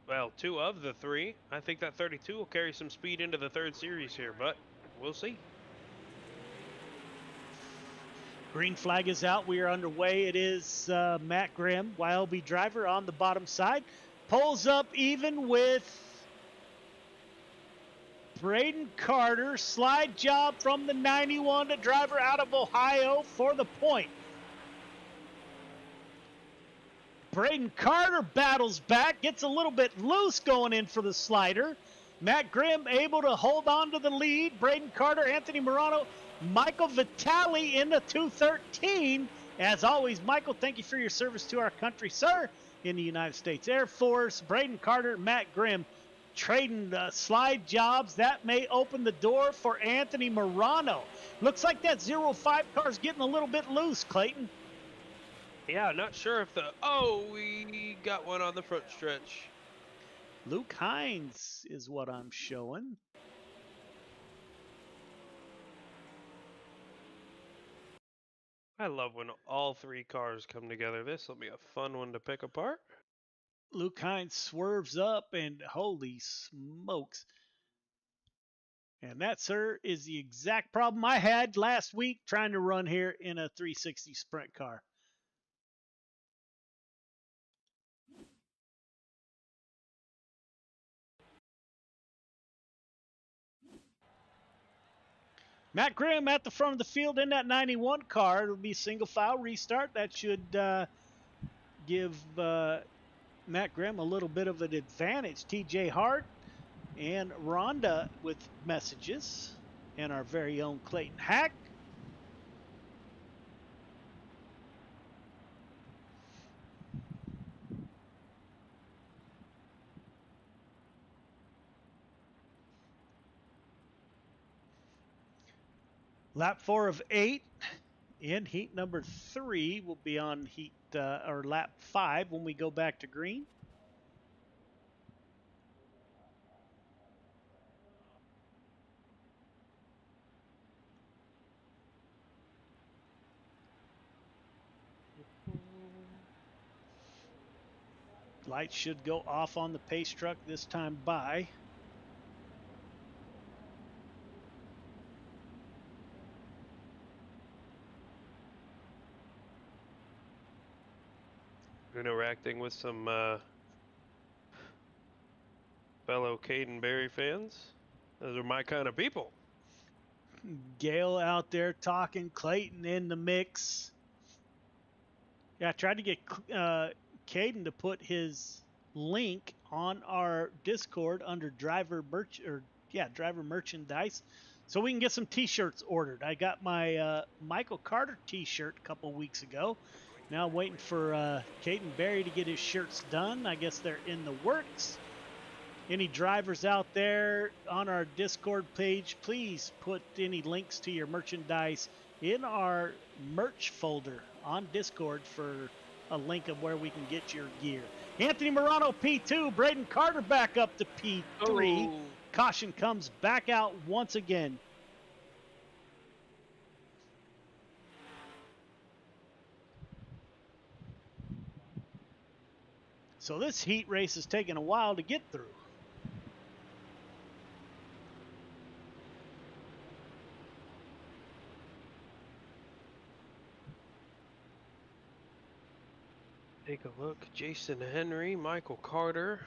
Well, 2 of the 3. I think that 32 will carry some speed into the 3rd series here, but we'll see.
Green flag is out. We are underway. It is Matt Grimm, YLB driver on the bottom side. Pulls up even with Braden Carter. Slide job from the 91 to driver out of Ohio for the point. Braden Carter battles back, gets a little bit loose going in for the slider. Matt Grimm able to hold on to the lead. Braden Carter, Anthony Morano, Michael Vitale in the 213. As always, Michael, thank you for your service to our country, sir, in the United States Air Force. Braden Carter, Matt Grimm trading slide jobs. That may open the door for Anthony Morano. Looks like that 05 car is getting a little bit loose, Clayton.
Yeah, not sure if we got one on the front stretch.
Luke Hines is what I'm showing.
I love when all 3 cars come together. This will be a fun one to pick apart.
Luke Hines swerves up and holy smokes. And that, sir, is the exact problem I had last week trying to run here in a 360 sprint car. Matt Grimm at the front of the field in that 91 car. It'll be single file restart. That should give Matt Grimm a little bit of an advantage. TJ Hart and Rhonda with messages. And our very own Clayton Hack. Lap 4 of 8 in heat number 3 will be on heat or lap 5 when we go back to green. Lights should go off on the pace truck this time by.
Interacting with some fellow Caden Berry fans. Those are my kind of people.
Gale out there talking, Clayton in the mix. Yeah, I tried to get Caden to put his link on our Discord under driver merchandise, so we can get some T-shirts ordered. I got my Michael Carter T-shirt a couple weeks ago. Now waiting for Caden Berry to get his shirts done. I guess they're in the works. Any drivers out there on our Discord page, please put any links to your merchandise in our merch folder on Discord for a link of where we can get your gear. Anthony Morano P2, Braden Carter back up to P3.
Oh.
Caution comes back out once again. So this heat race is taking a while to get through.
Take a look. Jason Henry, Michael Carter.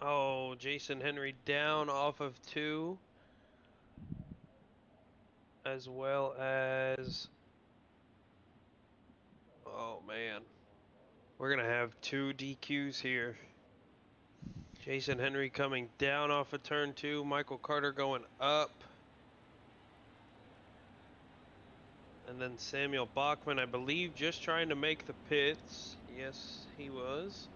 Oh, Jason Henry down off of 2. As well as... Oh, man. We're going to have 2 DQs here. Jason Henry coming down off of turn 2. Michael Carter going up. And then Samuel Bachman, I believe, just trying to make the pits. Yes, he was.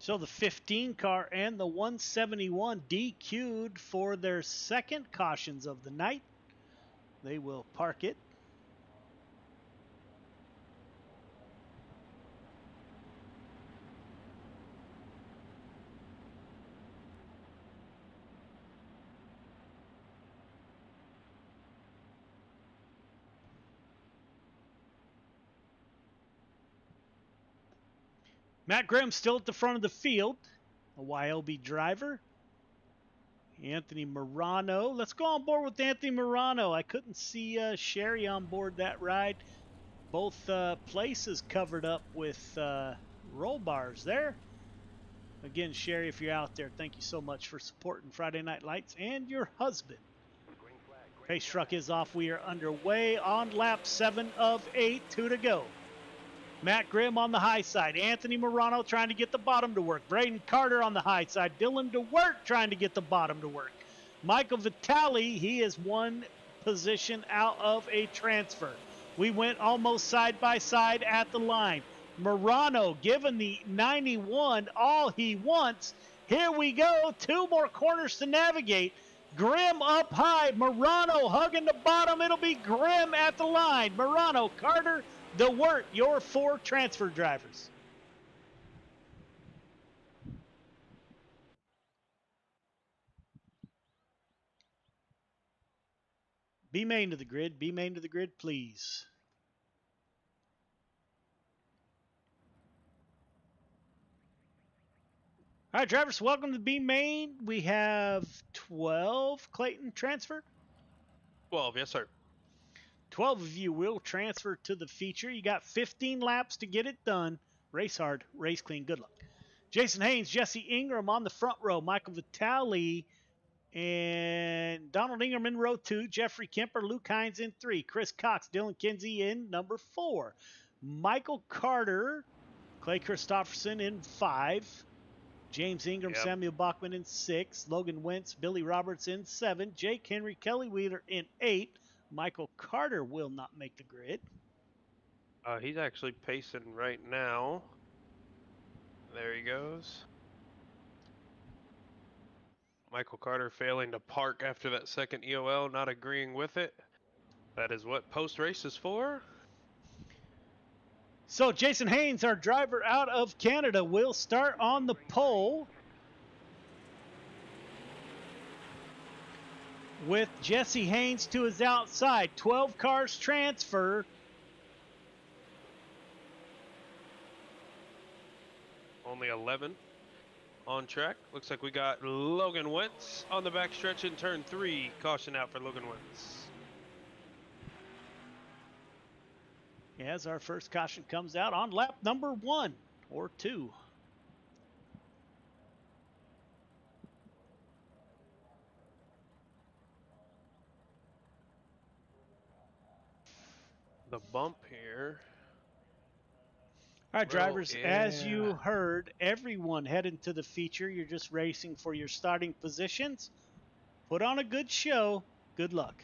So the 15 car and the 171 DQ'd for their second cautions of the night. They will park it. Matt Grimm still at the front of the field, a YLB driver. Anthony Morano. Let's go on board with Anthony Morano. I couldn't see Sherry on board that ride. Both places covered up with roll bars there. Again, Sherry, if you're out there, thank you so much for supporting Friday Night Lights and your husband. Pace truck is off. We are underway on lap 7 of 8, 2 to go. Matt Grimm on the high side. Anthony Morano trying to get the bottom to work. Braden Carter on the high side. Dylan DeWert trying to get the bottom to work. Michael Vitale, he is one position out of a transfer. We went almost side by side at the line. Morano given the 91 all he wants. Here we go. 2 more corners to navigate. Grimm up high. Morano hugging the bottom. It'll be Grimm at the line. Morano, Carter, DeWert, your 4 transfer drivers. Be main to the grid. Be main to the grid, please. All right, drivers, welcome to B main. We have 12 Clayton transfer.
12, yes, sir.
12 of you will transfer to the feature. You got 15 laps to get it done. Race hard, race clean. Good luck. Jason Haynes, Jesse Ingram on the front row. Michael Vitale and Donald Ingram in row 2. Jeffrey Kemper, Luke Hines in 3. Chris Cox, Dylan Kinsey in number 4. Michael Carter, Clay Christopherson in 5. James Ingram, Samuel Bachman in 6. Logan Wentz, Billy Roberts in 7. Jake Henry, Kelly Wheeler in 8. Michael Carter will not make the grid.
He's actually pacing right now. There he goes. Michael Carter failing to park after that second EOL, not agreeing with it. That is what post-race is for.
So Jason Haynes, our driver out of Canada, will start on the pole with Jesse Haynes to his outside. 12 cars transfer.
Only 11 on track. Looks like we got Logan Wentz on the backstretch in turn 3. Caution out for Logan Wentz.
As our first caution comes out on lap number 1 or 2.
The bump here.
All right, drivers, as you heard, everyone heading to the feature. You're just racing for your starting positions. Put on a good show. Good luck.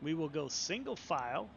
We will go single file.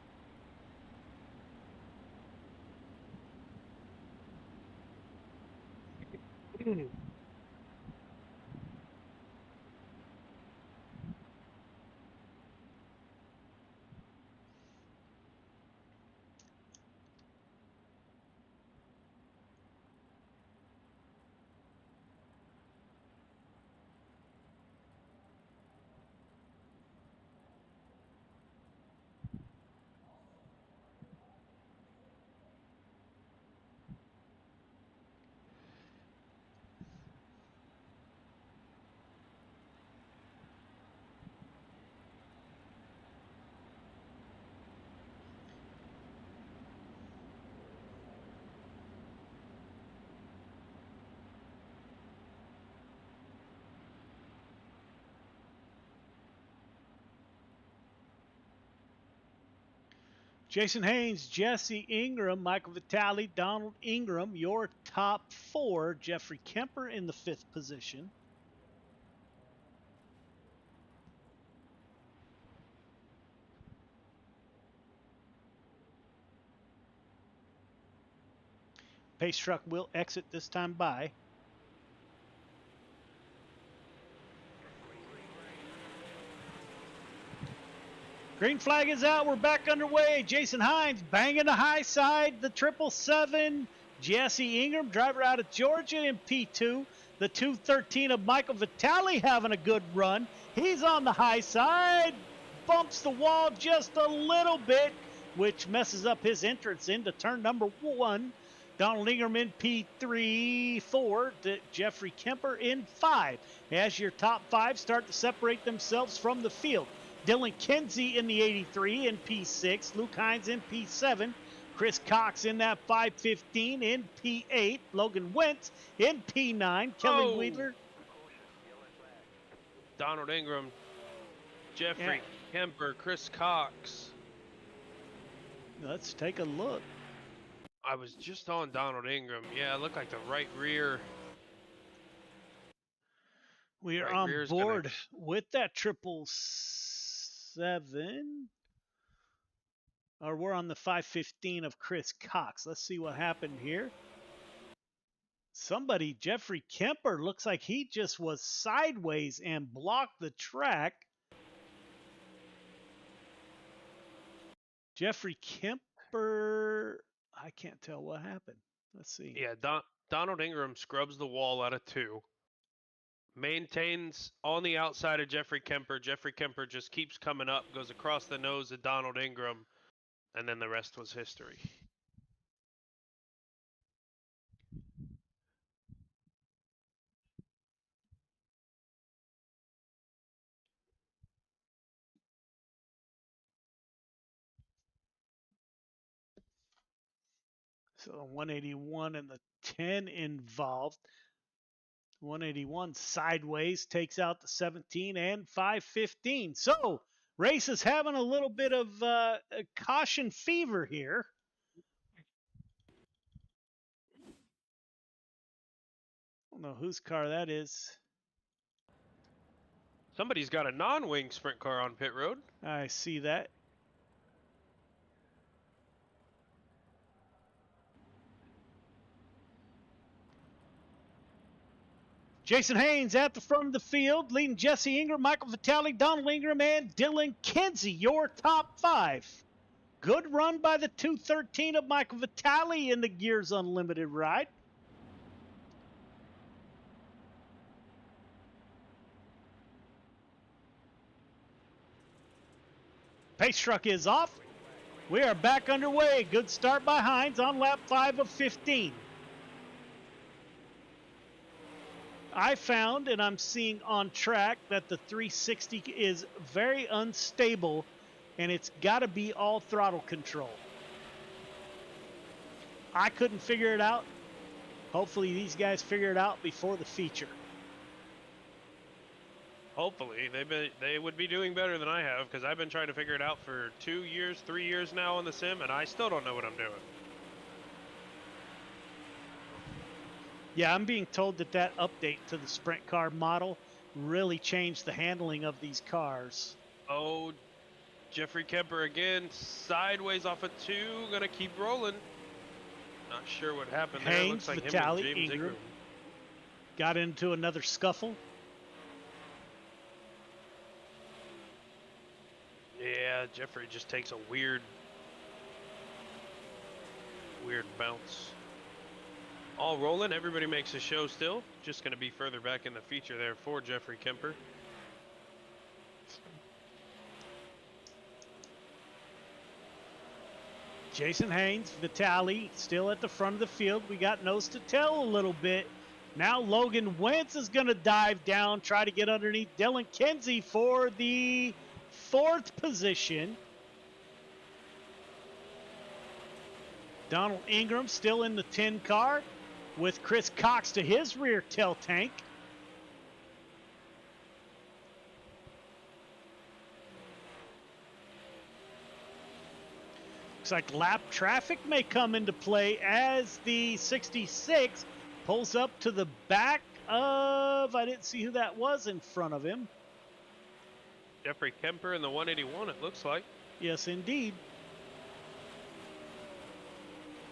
Jason Haynes, Jesse Ingram, Michael Vitale, Donald Ingram, your top 4. Jeffrey Kemper in the 5th position. Pace truck will exit this time by. Green flag is out. We're back underway. Jason Hines banging the high side. The 777. Jesse Ingram, driver out of Georgia in P2. The 213 of Michael Vitale having a good run. He's on the high side. Bumps the wall just a little bit, which messes up his entrance into turn number 1. Donald Ingram in P3, 4. Jeffrey Kemper in 5. As your top 5 start to separate themselves from the field. Dylan Kinsey in the 83 in P6. Luke Hines in P7. Chris Cox in that 515 in P8. Logan Wentz in P9. Kelly Wheeler.
Donald Ingram, Jeffrey Kemper, Chris Cox.
Let's take a look.
I was just on Donald Ingram. Yeah, it looked like the right rear.
We are on board with that 777. Or we're on the 515 of Chris Cox. Let's see what happened here. Somebody, Jeffrey Kemper, looks like he just was sideways and blocked the track. Jeffrey Kemper, I can't tell what happened. Let's see.
Yeah, Donald Ingram scrubs the wall out of 2. Maintains on the outside of Jeffrey Kemper. Jeffrey Kemper just keeps coming up, goes across the nose of Donald Ingram, and then the rest was history.
So 181 and the 10 involved. 181 sideways takes out the 17 and 515. So race is having a little bit of caution fever here. I don't know whose car that is.
Somebody's got a non-wing sprint car on pit road.
I see that. Jason Haynes at the front of the field, leading Jesse Ingram, Michael Vitale, Donald Ingram, and Dylan Kinsey, your top 5. Good run by the 213 of Michael Vitale in the Gears Unlimited ride. Pace truck is off. We are back underway. Good start by Hines on lap 5 of 15. I found, and I'm seeing on track, that the 360 is very unstable, and it's got to be all throttle control. I couldn't figure it out. Hopefully these guys figure it out before the feature.
Hopefully. They would be doing better than I have, because I've been trying to figure it out for 2 years, 3 years now on the sim, and I still don't know what I'm doing.
Yeah, I'm being told that update to the sprint car model really changed the handling of these cars.
Oh, Jeffrey Kemper again, sideways off of 2, gonna keep rolling. Not sure what happened there.
Haynes,
Looks like
Vitale,
him and James
Ingram got into another scuffle.
Yeah, Jeffrey just takes a weird bounce. All rolling, everybody makes a show still. Just going to be further back in the feature there for Jeffrey Kemper.
Jason Haynes, Vitale still at the front of the field. We got nose to tail a little bit. Now Logan Wentz is going to dive down, try to get underneath Dylan Kinsey for the 4th position. Donald Ingram still in the 10 car with Chris Cox to his rear tail tank. Looks like lap traffic may come into play as the 66 pulls up to the back of, I didn't see who that was in front of him.
Jeffrey Kemper in the 181, it looks like.
Yes, indeed.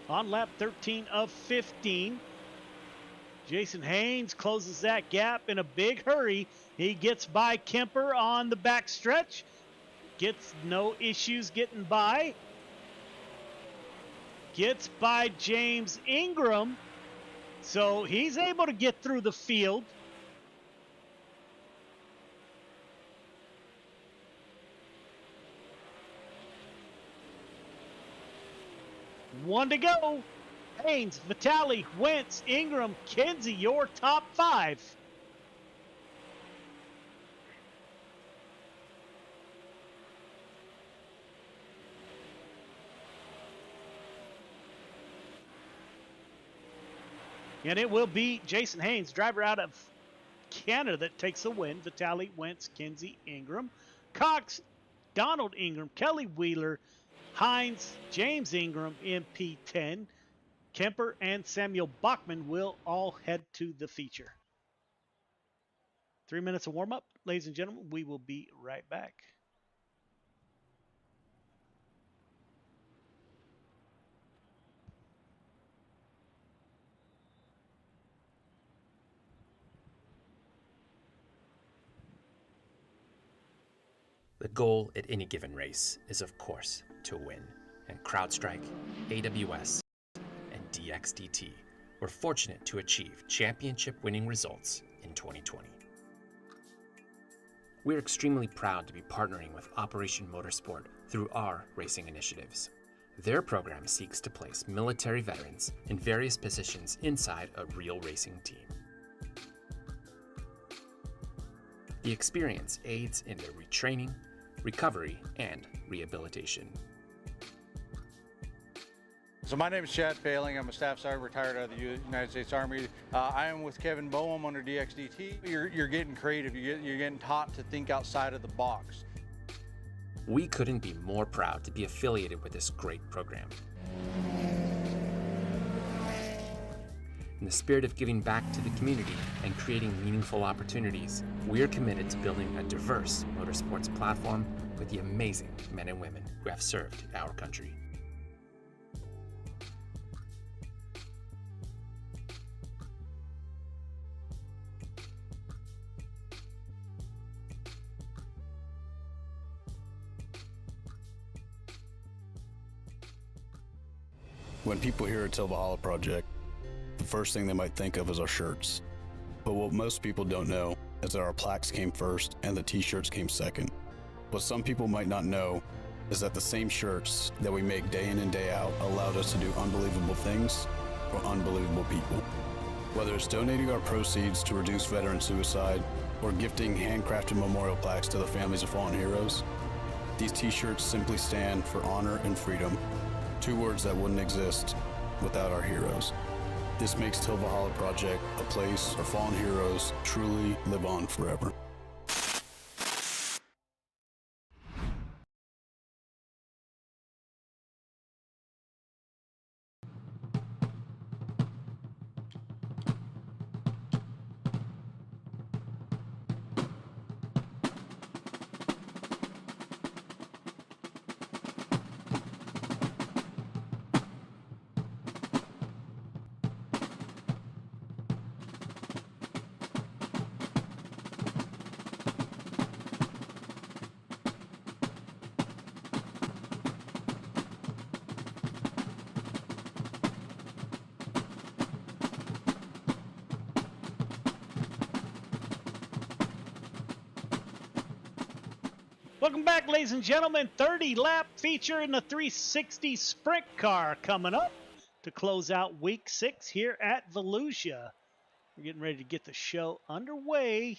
on lap 13 of 15. Jason Haynes closes that gap in a big hurry. He gets by Kemper on the back stretch. Gets no issues getting by. Gets by James Ingram. So he's able to get through the field. One to go. Haynes, Vitale, Wentz, Ingram, Kinsey, your top 5. And it will be Jason Haynes, driver out of Canada, that takes the win. Vitale, Wentz, Kinsey, Ingram, Cox, Donald Ingram, Kelly Wheeler, Hines, James Ingram in P10. Kemper and Samuel Bachman will all head to the feature. 3 minutes of warm-up. Ladies and gentlemen, we will be right back.
The goal at any given race is, of course, to win, and CrowdStrike, AWS, and DXDT were fortunate to achieve championship-winning results in 2020. We're extremely proud to be partnering with Operation Motorsport through our racing initiatives. Their program seeks to place military veterans in various positions inside a real racing team. The experience aids in their retraining, recovery, and rehabilitation.
So my name is Chad Failing. I'm a staff sergeant retired out of the United States Army. I am with Kevin Boehm under DXDT. You're getting creative. You're getting taught to think outside of the box.
We couldn't be more proud to be affiliated with this great program. In the spirit of giving back to the community and creating meaningful opportunities, we're committed to building a diverse motorsports platform with the amazing men and women who have served our country.
When people hear Till Valhalla Project, the first thing they might think of is our shirts. But what most people don't know is that our plaques came first and the t-shirts came second. What some people might not know is that the same shirts that we make day in and day out allowed us to do unbelievable things for unbelievable people. Whether it's donating our proceeds to reduce veteran suicide or gifting handcrafted memorial plaques to the families of fallen heroes, these t-shirts simply stand for honor and freedom, 2 words that wouldn't exist without our heroes. This makes Till Valhalla Project a place our fallen heroes truly live on forever.
Welcome back, ladies and gentlemen. 30-lap feature in the 360 Sprint Car coming up to close out Week 6 here at Volusia. We're getting ready to get the show underway.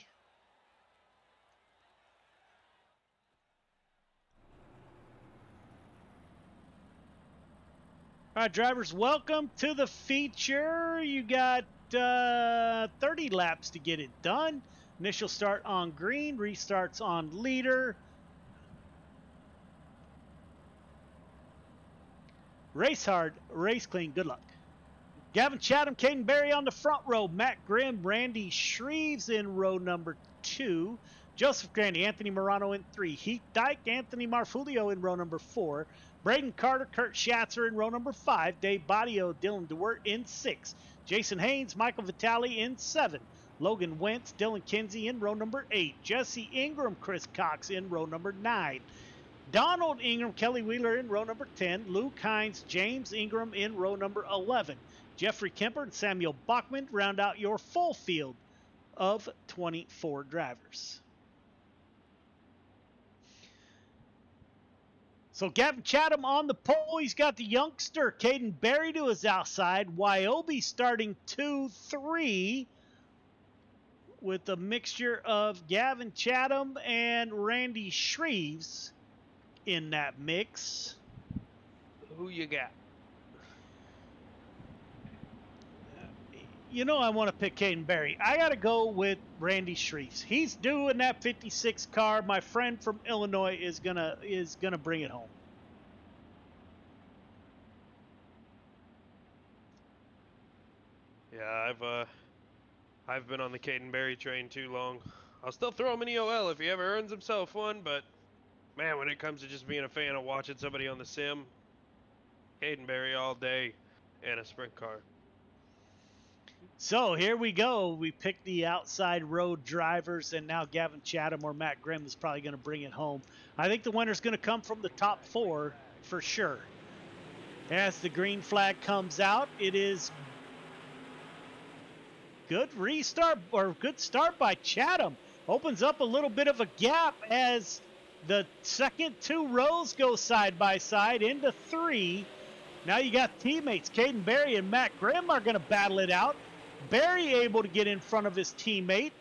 All right, drivers, welcome to the feature. You got 30 laps to get it done. Initial start on green, restarts on leader. Race hard, race clean. Good luck. Gavin Chatham, Caden Berry on the front row. Matt Grimm, Randy Shreves in row number 2. Joseph Grandy, Anthony Morano in 3. Heath Dyke, Anthony Marfulio in row number 4. Braden Carter, Kurt Schatzer in row number 5. Dave Badio, Dylan DeWert in 6. Jason Haynes, Michael Vitale in 7. Logan Wentz, Dylan Kinsey in row number 8. Jesse Ingram, Chris Cox in row number 9. Donald Ingram, Kelly Wheeler in row number 10. Luke Hines, James Ingram in row number 11. Jeffrey Kemper and Samuel Bachman round out your full field of 24 drivers. So Gavin Chatham on the pole. He's got the youngster Caden Berry to his outside. Wyobe starting 2-3 with a mixture of Gavin Chatham and Randy Shreves in that mix.
Who you got?
You know I want to pick Caden Berry. I got to go with Randy Shreves. He's due in that 56 car. My friend from Illinois is gonna bring it home.
Yeah, I've been on the Caden Berry train too long. I'll still throw him in EOL if he ever earns himself one, but man, when it comes to just being a fan of watching somebody on the sim, Caden Berry all day and a sprint car.
So here we go. We picked the outside road drivers, and now Gavin Chatham or Matt Grimm is probably going to bring it home. I think the winner's going to come from the top 4 for sure. As the green flag comes out, it is good restart or good start by Chatham. Opens up a little bit of a gap as the second 2 rows go side by side into 3. Now you got teammates. Caden Berry and Matt Grimm are going to battle it out. Berry able to get in front of his teammate.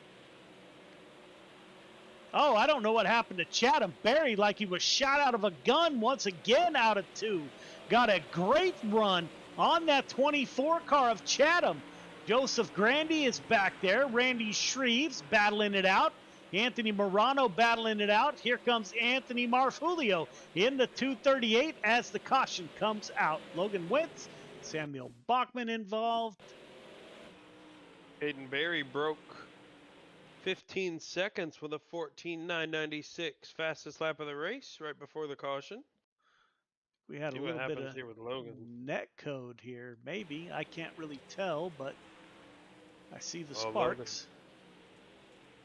Oh, I don't know what happened to Chatham. Berry, like he was shot out of a gun once again out of 2. Got a great run on that 24 car of Chatham. Joseph Grandy is back there. Randy Shreves battling it out. Anthony Morano battling it out. Here comes Anthony Marfulio in the 238 as the caution comes out. Logan Wentz, Samuel Bachman involved.
Caden Berry broke 15 seconds with a 14.996, fastest lap of the race right before the caution.
We had
See
a
what
little bit
happens
of
here with Logan.
net code here. Maybe. I can't really tell, but I see the
Oh,
sparks.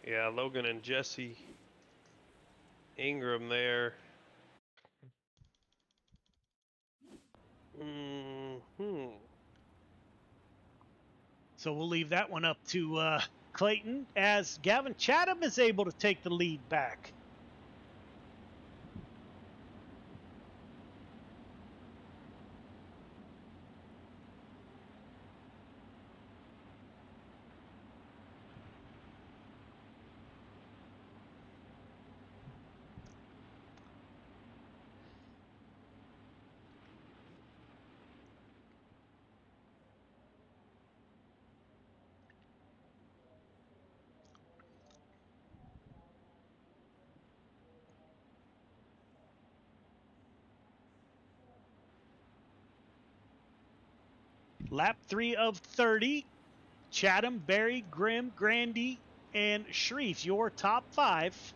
Logan. Yeah, Logan and Jesse Ingram there.
So we'll leave that one up to Clayton as Gavin Chatham is able to take the lead back. Lap 3 of 30. Chatham, Berry, Grimm, Grandy, and Shreves, your top 5.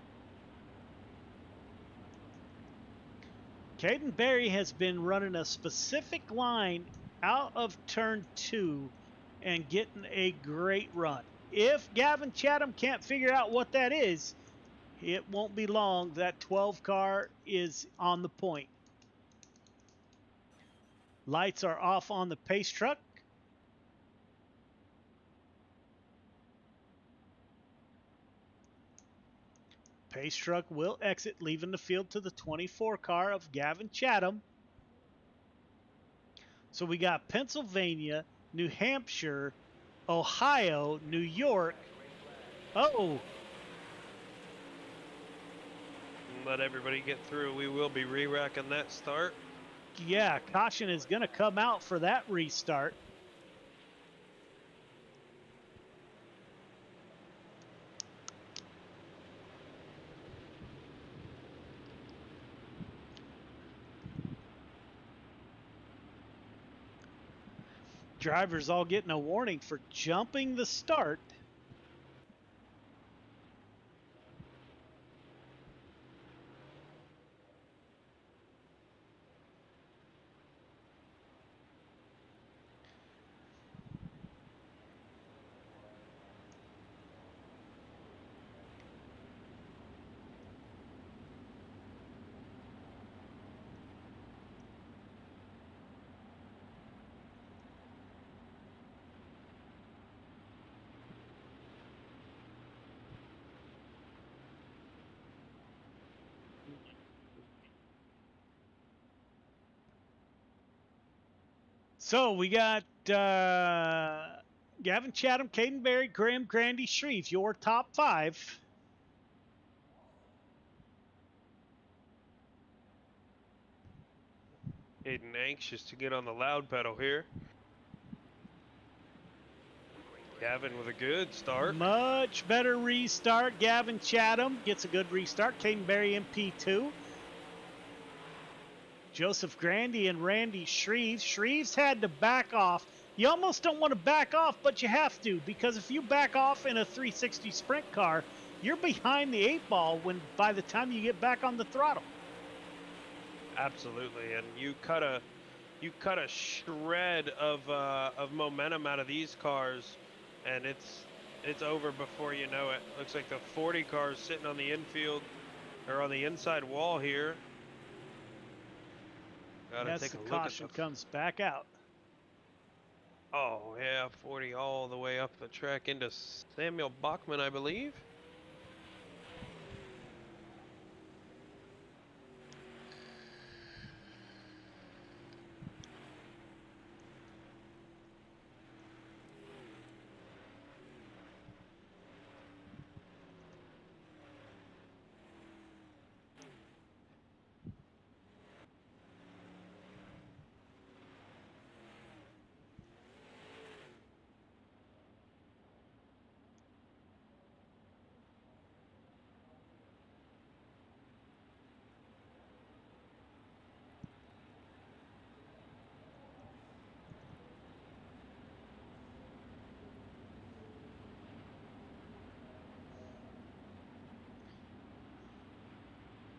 Caden Berry has been running a specific line out of turn 2 and getting a great run. If Gavin Chatham can't figure out what that is, it won't be long. That 12 car is on the point. Lights are off on the pace truck. Pace truck will exit, leaving the field to the 24 car of Gavin Chatham. So we got Pennsylvania, New Hampshire, Ohio, New York. Oh.
Let everybody get through. We will be re-racking that start.
Yeah, caution is going to come out for that restart. Drivers all getting a warning for jumping the start. So we got Gavin Chatham, Caden Berry, Graham, Grandy, Shreve, your top 5.
Hayden anxious to get on the loud pedal here. Gavin with a good start.
Much better restart. Gavin Chatham gets a good restart. Caden Berry in P2. Joseph Grandy and Randy Shreves. Shreves had to back off. You almost don't want to back off, but you have to, because if you back off in a 360 sprint car, you're behind the 8-ball when by the time you get back on the throttle.
Absolutely, and you cut a shred of momentum out of these cars, and it's over before you know it. Looks like the 40 car is sitting on the infield or on the inside wall here. Gotta take a look
caution
at
comes back out.
Oh yeah, 40 all the way up the track into Samuel Bachman, I believe.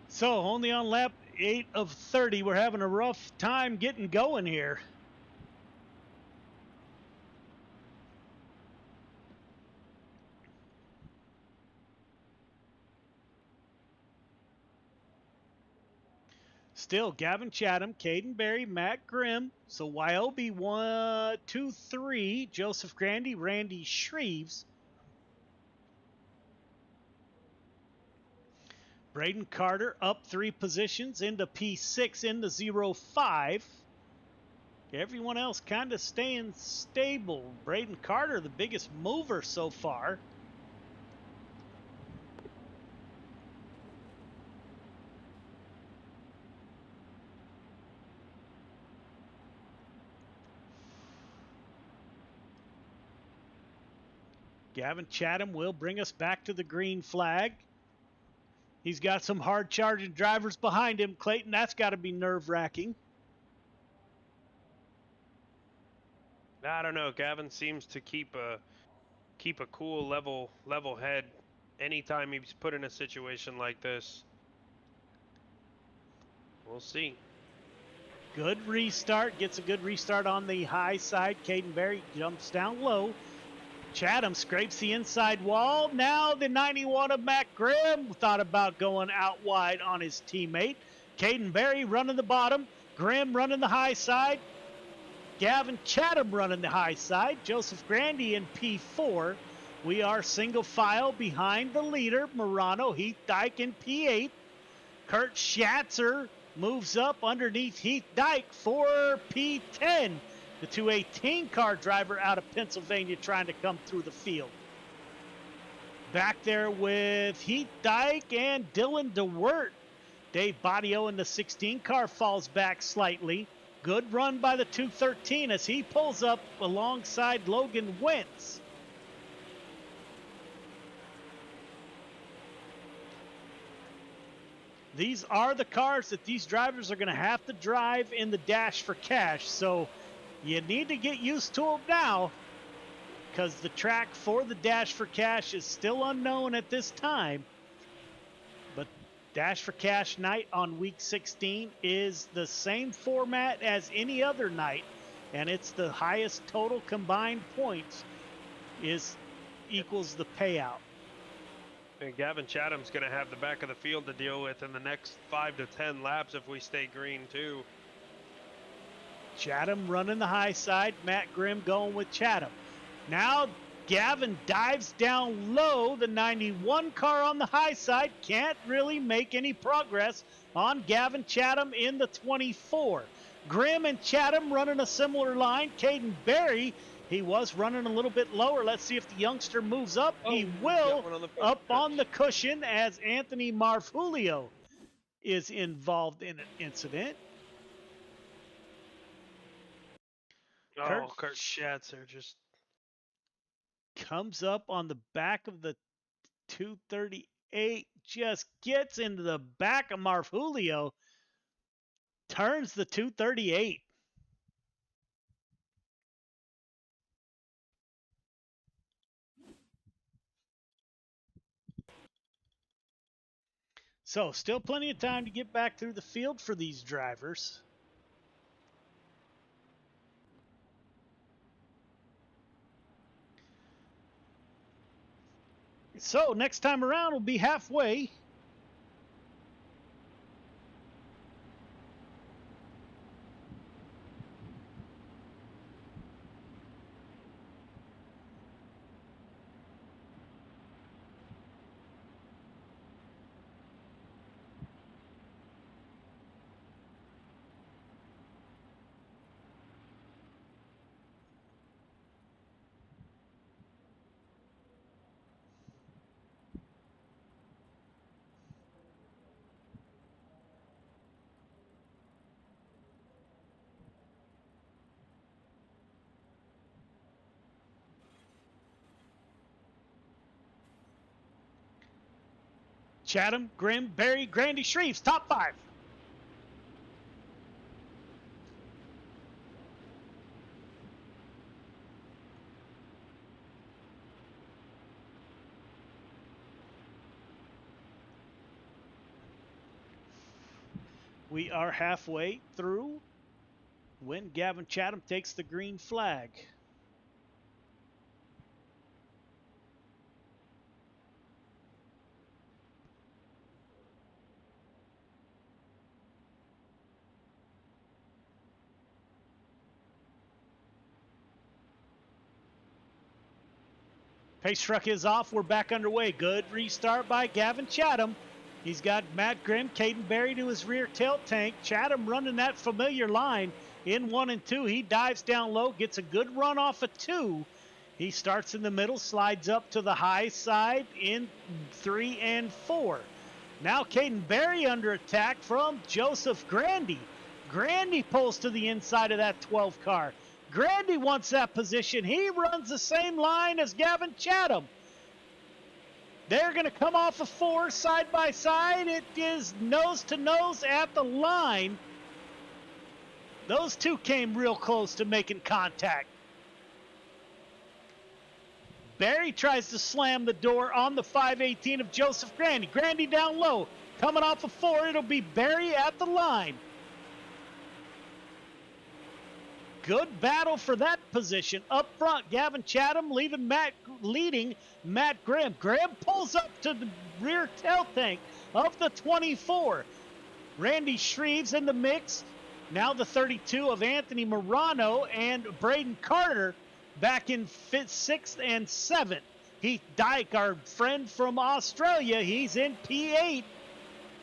So only on lap 8 of 30, we're having a rough time getting going here. Still, Gavin Chatham, Caden Berry, Matt Grimm. So Wyobe 1, 2, 3. Joseph Grandy, Randy Shreves. Braden Carter up 3 positions into P6 into 0-5. Everyone else kind of staying stable. Braden Carter, the biggest mover so far. Gavin Chatham will bring us back to the green flag. He's got some hard charging drivers behind him. Clayton, that's got to be nerve-wracking.
I don't know. Gavin seems to keep a cool level head anytime he's put in a situation like this. We'll see.
Good restart. Gets a good restart on the high side. Caden Berry jumps down low. Chatham scrapes the inside wall. Now the 91 of Matt Grimm thought about going out wide on his teammate. Caden Berry running the bottom. Grimm running the high side. Gavin Chatham running the high side. Joseph Grandy in P4. We are single file behind the leader, Morano. Heath Dyke in P8. Kurt Schatzer moves up underneath Heath Dyke for P10. The 218 car driver out of Pennsylvania trying to come through the field. Back there with Heath Dyke and Dylan DeWert. Dave Badio in the 16 car falls back slightly. Good run by the 213 as he pulls up alongside Logan Wentz. These are the cars that these drivers are going to have to drive in the Dash for Cash. So you need to get used to them now, because the track for the Dash for Cash is still unknown at this time. But Dash for Cash night on week 16 is the same format as any other night, and it's the highest total combined points equals the payout.
And Gavin Chatham's going to have the back of the field to deal with in the next 5 to 10 laps if we stay green too.
Chatham running the high side. Matt Grimm going with Chatham. Now Gavin dives down low. The 91 car on the high side can't really make any progress on Gavin Chatham in the 24. Grimm and Chatham running a similar line. Caden Berry, he was running a little bit lower. Let's see if the youngster moves up. He will,
one on the
up on the cushion as Anthony Marfulio is involved in an incident.
Oh, Kurt Schatzer just
comes up on the back of the 238, just gets into the back of Marfulio, turns the 238. So still plenty of time to get back through the field for these drivers. So next time around will be halfway. Chatham, Grimm, Berry, Grandy, Shreves, top 5. We are halfway through when Gavin Chatham takes the green flag. Pace truck is off. We're back underway. Good restart by Gavin Chatham. He's got Matt Grimm, Caden Berry to his rear tilt tank. Chatham running that familiar line in 1 and 2. He dives down low, gets a good run off of 2. He starts in the middle, slides up to the high side in 3 and 4. Now Caden Berry under attack from Joseph Grandy. Grandy pulls to the inside of that 12 car. Grandy wants that position. He runs the same line as Gavin Chatham. They're going to come off of 4 side by side. It is nose to nose at the line. Those two came real close to making contact. Berry tries to slam the door on the 518 of Joseph Grandy. Grandy down low. Coming off of 4, it'll be Berry at the line. Good battle for that position. Up front, Gavin Chatham leading Matt Grimm. Grimm pulls up to the rear tail tank of the 24. Randy Shreves in the mix. Now the 32 of Anthony Morano and Braden Carter back in 6th and 7th. Heath Dyke, our friend from Australia, he's in P8.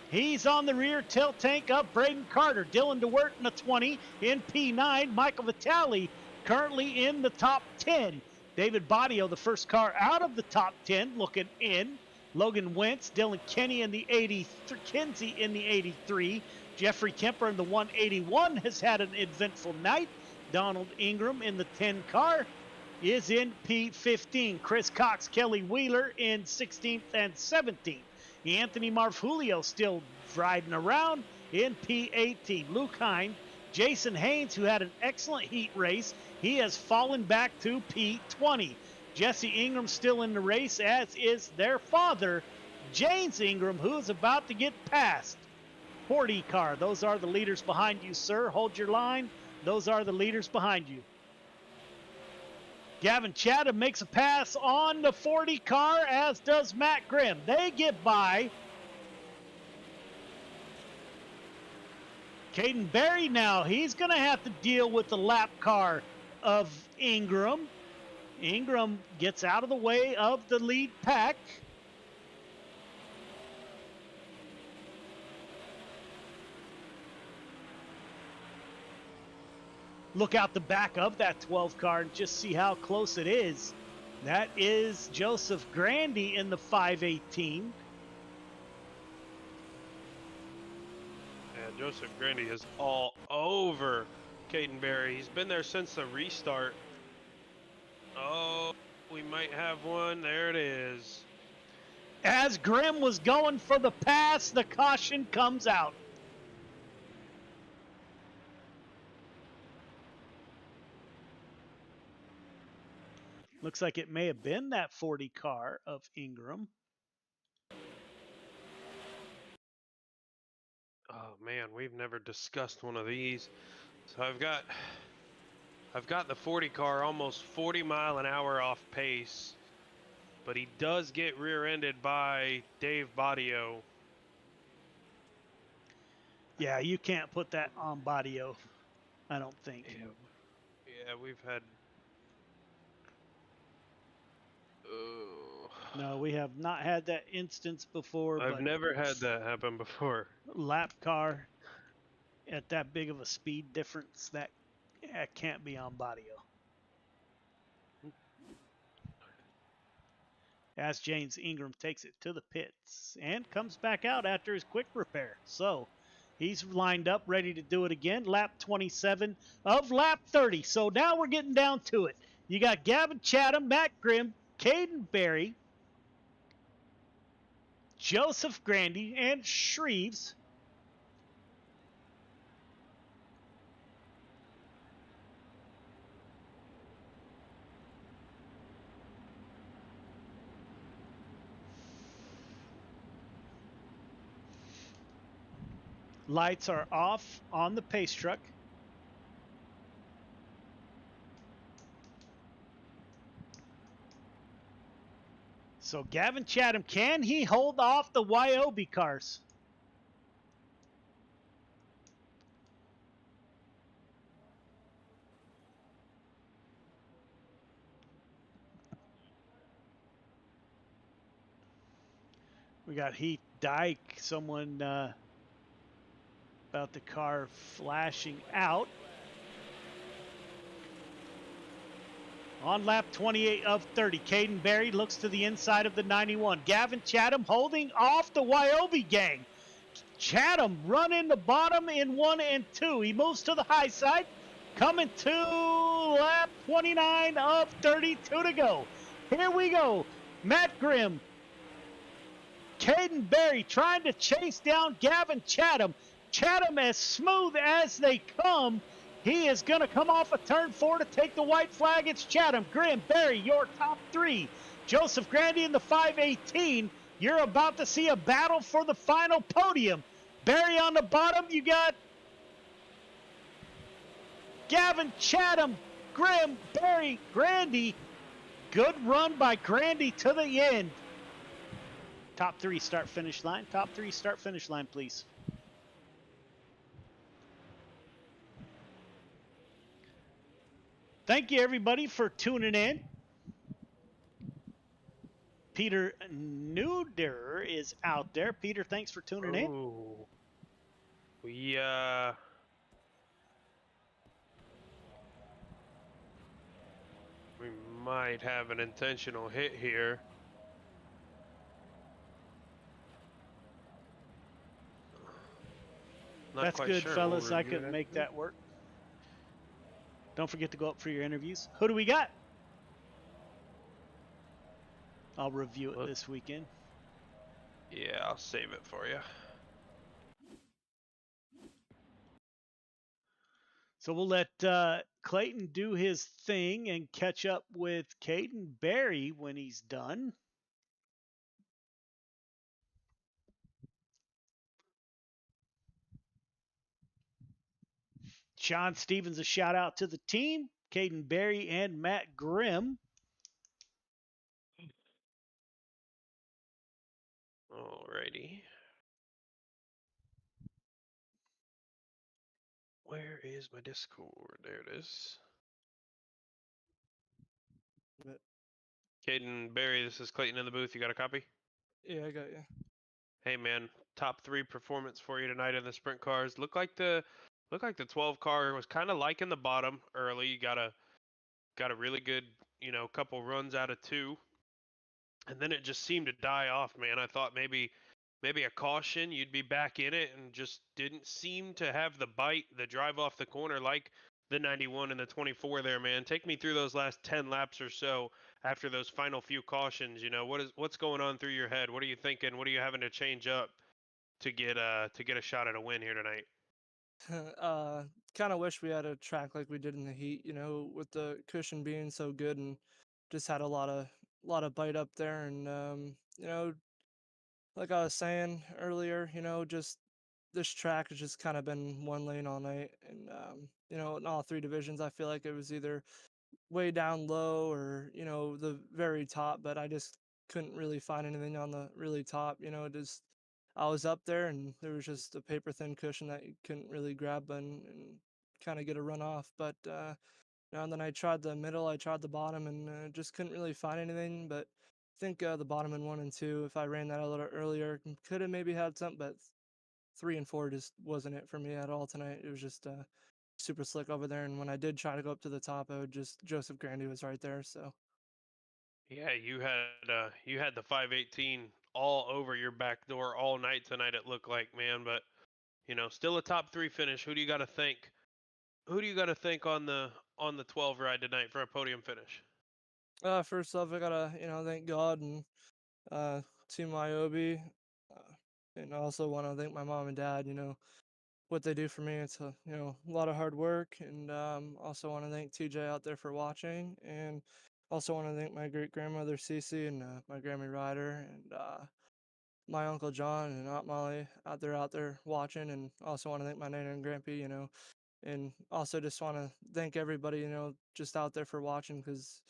He's on the rear tilt tank of Braden Carter. Dylan DeWert in the 20 in P9. Michael Vitale currently in the top 10. David Badio, the first car out of the top 10, looking in. Logan Wentz, Dylan Kinsey in the 83. Jeffrey Kemper in the 181 has had an eventful night. Donald Ingram in the 10 car is in P15. Chris Cox, Kelly Wheeler in 16th and 17th. Anthony Marfulio still riding around in P18. Luke Hine, Jason Haynes, who had an excellent heat race, he has fallen back to P20. Jesse Ingram still in the race, as is their father, James Ingram, who is about to get past. 40 car, those are the leaders behind you, sir. Hold your line. Those are the leaders behind you. Gavin Chatham makes a pass on the 40 car, as does Matt Grimm. They get by. Caden Berry now, he's going to have to deal with the lap car of Ingram. Ingram gets out of the way of the lead pack. look out the back of that 12 car and just see how close it is. That is Joseph Grandy in the 518.
Yeah, Joseph Grandy is all over Caden Berry. He's been there since the restart. Oh, we might have one. There it is.
As Grimm was going for the pass, the caution comes out. Looks like it may have been that 40 car of Ingram.
Oh man, we've never discussed one of these. So I've got the 40 car almost 40 mile an hour off pace, but he does get rear-ended by Dave Badio.
Yeah, you can't put that on Badio, I don't think.
Yeah, we've had.
No, we have not had that instance before.
I've
but
never had that happen before.
Lap car at that big of a speed difference, that can't be on Badio. As James Ingram takes it to the pits and comes back out after his quick repair. So he's lined up, ready to do it again. Lap 27 of lap 30. So now we're getting down to it. You got Gavin Chatham, Matt Grimm, Caden Berry, Joseph Grandy, and Shreves. Lights are off on the pace truck. So Gavin Chatham, can he hold off the Wyobe cars? We got Heath Dyke, someone about the car flashing out. On lap 28 of 30, Caden Berry looks to the inside of the 91. Gavin Chatham holding off the Wyobe gang. Chatham running the bottom in 1 and 2. He moves to the high side, coming to lap 29 of 32 to go. Here we go. Matt Grimm, Caden Berry trying to chase down Gavin Chatham. Chatham as smooth as they come. He is going to come off a turn 4 to take the white flag. It's Chatham, Grimm, Berry, your top three. Joseph Grandy in the 518. You're about to see a battle for the final podium. Berry on the bottom. You got Gavin Chatham, Grimm, Berry, Grandy. Good run by Grandy to the end. Top three start finish line. Top three start finish line, please. Thank you, everybody, for tuning in. Peter Nuder is out there. Peter, thanks for tuning in.
We might have an intentional hit here. Not
That's
quite
good,
sure.
fellas.
We'll
I
review
couldn't
it
make
after.
that work. Don't forget to go up for your interviews. Who do we got? I'll review it this weekend.
Yeah, I'll save it for you.
So we'll let Clayton do his thing and catch up with Caden Berry when he's done. Sean Stevens, a shout out to the team. Caden Berry and Matt Grimm.
Alrighty. Where is my Discord? There it is. Caden Berry, this is Clayton in the booth. You got a copy?
Yeah, I got you.
Hey man, top three performance for you tonight in the sprint cars. Look like the looked like the 12 car was kind of liking the bottom early. You got a really good, couple runs out of two, and then it just seemed to die off, man. I thought maybe a caution, you'd be back in it, and just didn't seem to have the bite, the drive off the corner like the 91 and the 24 there, man. Take me through those last 10 laps or so after those final few cautions. What's going on through your head? What are you thinking? What are you having to change up to get a shot at a win here tonight?
Kind of wish we had a track like we did in the heat, with the cushion being so good and just had a lot of bite up there. And like I was saying earlier, just this track has just kind of been one lane all night. And in all three divisions, I feel like it was either way down low or the very top, but I just couldn't really find anything on the really top. Just I was up there and there was just a paper thin cushion that you couldn't really grab and kind of get a run off. But and then I tried the middle, I tried the bottom, and just couldn't really find anything. But I think the bottom in 1 and 2, if I ran that a little earlier, could have maybe had something. But 3 and 4 just wasn't it for me at all tonight. It was just super slick over there. And when I did try to go up to the top, I would just Joseph Grandy was right there. So
Yeah, you had the 518 all over your back door all night tonight. It looked like, man, but still a top three finish. Who do you got to thank? Who do you got to thank on the 12 ride tonight for a podium finish?
first off, I gotta thank God and Team Iobi, uh, and I also want to thank my mom and dad. What they do for me. It's a lot of hard work, and also want to thank TJ out there for watching, and also want to thank my great grandmother Cece and my Grammy Ryder and my uncle John and Aunt Molly out there watching, and also want to thank my nana and grandpa. And also just want to thank everybody just out there for watching because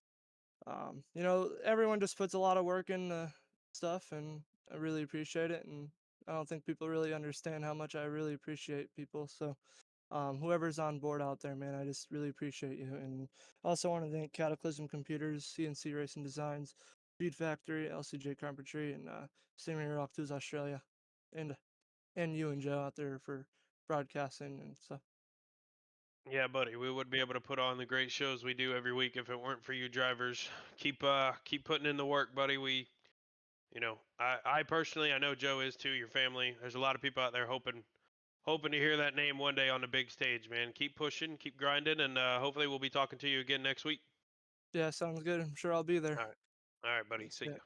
everyone just puts a lot of work in the stuff, and I really appreciate it. And I don't think people really understand how much I really appreciate people. So, whoever's on board out there, man, I just really appreciate you. And I also want to thank Cataclysm Computers, CNC Racing Designs, Speed Factory, LCJ Carpentry, and Stingray Rock Tools Australia, and you and Joe out there for broadcasting and stuff.
Yeah, buddy, we wouldn't be able to put on the great shows we do every week if it weren't for you drivers. Keep putting in the work, buddy. I personally, I know Joe is too. Your family. There's a lot of people out there hoping to hear that name one day on the big stage, man. Keep pushing, keep grinding, and hopefully we'll be talking to you again next week.
Yeah, sounds good. I'm sure I'll be there.
All right, buddy.
Thanks,
See ya.
yeah.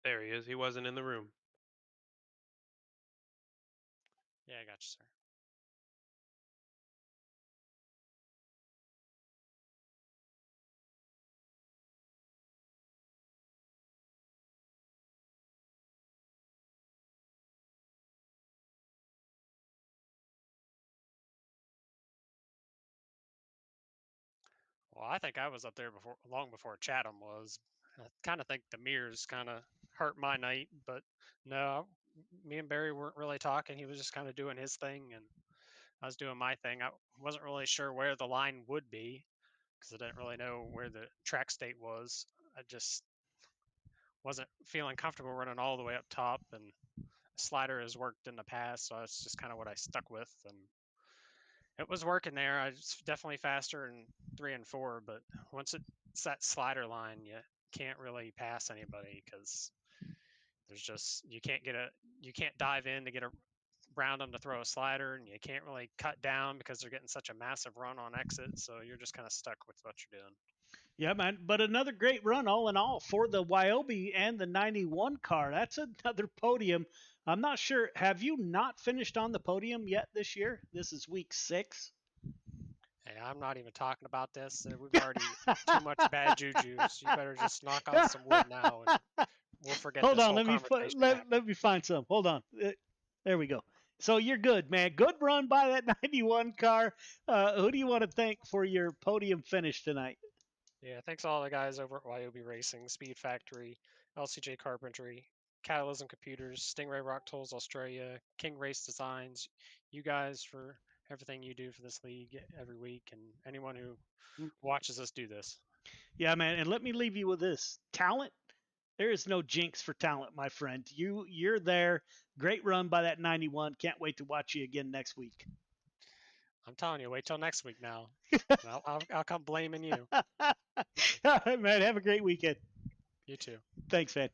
There he is. He wasn't in the room.
Yeah, I got you, sir. Well, I think I was up there before, long before Chatham was. I kind of think the mirrors kind of hurt my night, but no, me and Barry weren't really talking. He was just kind of doing his thing, and I was doing my thing. I wasn't really sure where the line would be because I didn't really know where the track state was. I just wasn't feeling comfortable running all the way up top, and slider has worked in the past, so that's just kind of what I stuck with, and it was working there. I was definitely faster in 3 and 4, but once it's that slider line, you can't really pass anybody because there's just you can't dive in to get around them to throw a slider, and you can't really cut down because they're getting such a massive run on exit. So you're just kind of stuck with what you're doing.
Yeah, man. But another great run, all in all, for the Wyobe and the 91 car. That's another podium. I'm not sure. Have you not finished on the podium yet this year? This is week 6.
Hey, I'm not even talking about this. We've already too much bad juju. So you better just knock on some wood now, and we'll forget
Hold
this
on.
whole conversation.
Let me find some. Hold on. There we go. So you're good, man. Good run by that 91 car. Who do you want to thank for your podium finish tonight?
Yeah, thanks to all the guys over at Wyobe Racing, Speed Factory, LCJ Carpentry, Catalysm Computers, Stingray Rock Tools Australia, King Race Designs, you guys for everything you do for this league every week, and anyone who watches us do this.
Yeah, man. And let me leave you with this talent. There is no jinx for talent, my friend. You're there. Great run by that 91. Can't wait to watch you again next week.
I'm telling you, wait till next week now. I'll come blaming you.
All right, man. Have a great weekend.
You too.
Thanks, man.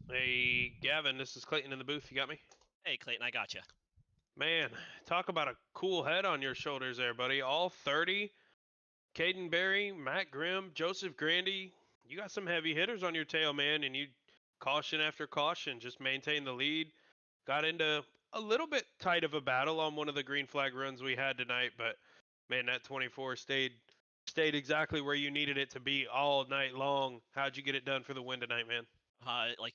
Hey, Gavin, this is Clayton in the booth. You got me?
Hey, Clayton, I got you.
Man, talk about a cool head on your shoulders there, buddy. All 30. Caden Berry, Matt Grimm, Joseph Grandy. You got some heavy hitters on your tail, man, and you caution after caution, just maintain the lead. Got into a little bit tight of a battle on one of the green flag runs we had tonight, but man, that 24 stayed exactly where you needed it to be all night long. How'd you get it done for the win tonight, man?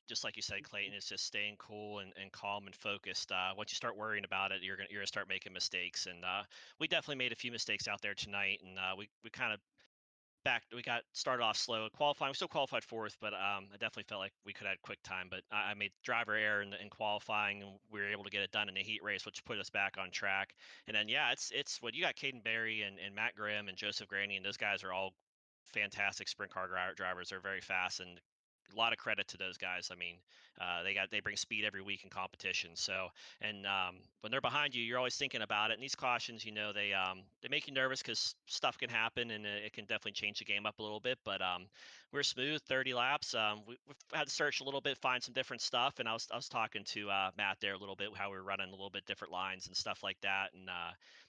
Just like you said, Clayton, it's just staying cool and calm and focused. Once you start worrying about it, you're gonna start making mistakes, and we definitely made a few mistakes out there tonight, and we kind of we got started off slow qualifying. We still qualified fourth, but I definitely felt like we could have had quick time. But I made driver error in qualifying, and we were able to get it done in the heat race, which put us back on track. And then yeah, it's what you got: Caden Berry and Matt Grimm and Joseph Graney, and those guys are all fantastic sprint car drivers. They're very fast, and a lot of credit to those guys. I mean, they bring speed every week in competition. So, and when they're behind you, you're always thinking about it. And these cautions, they make you nervous because stuff can happen, and it can definitely change the game up a little bit. But we're smooth, 30 laps. We've had to search a little bit, find some different stuff. And I was talking to Matt there a little bit, how we were running a little bit different lines and stuff like that. And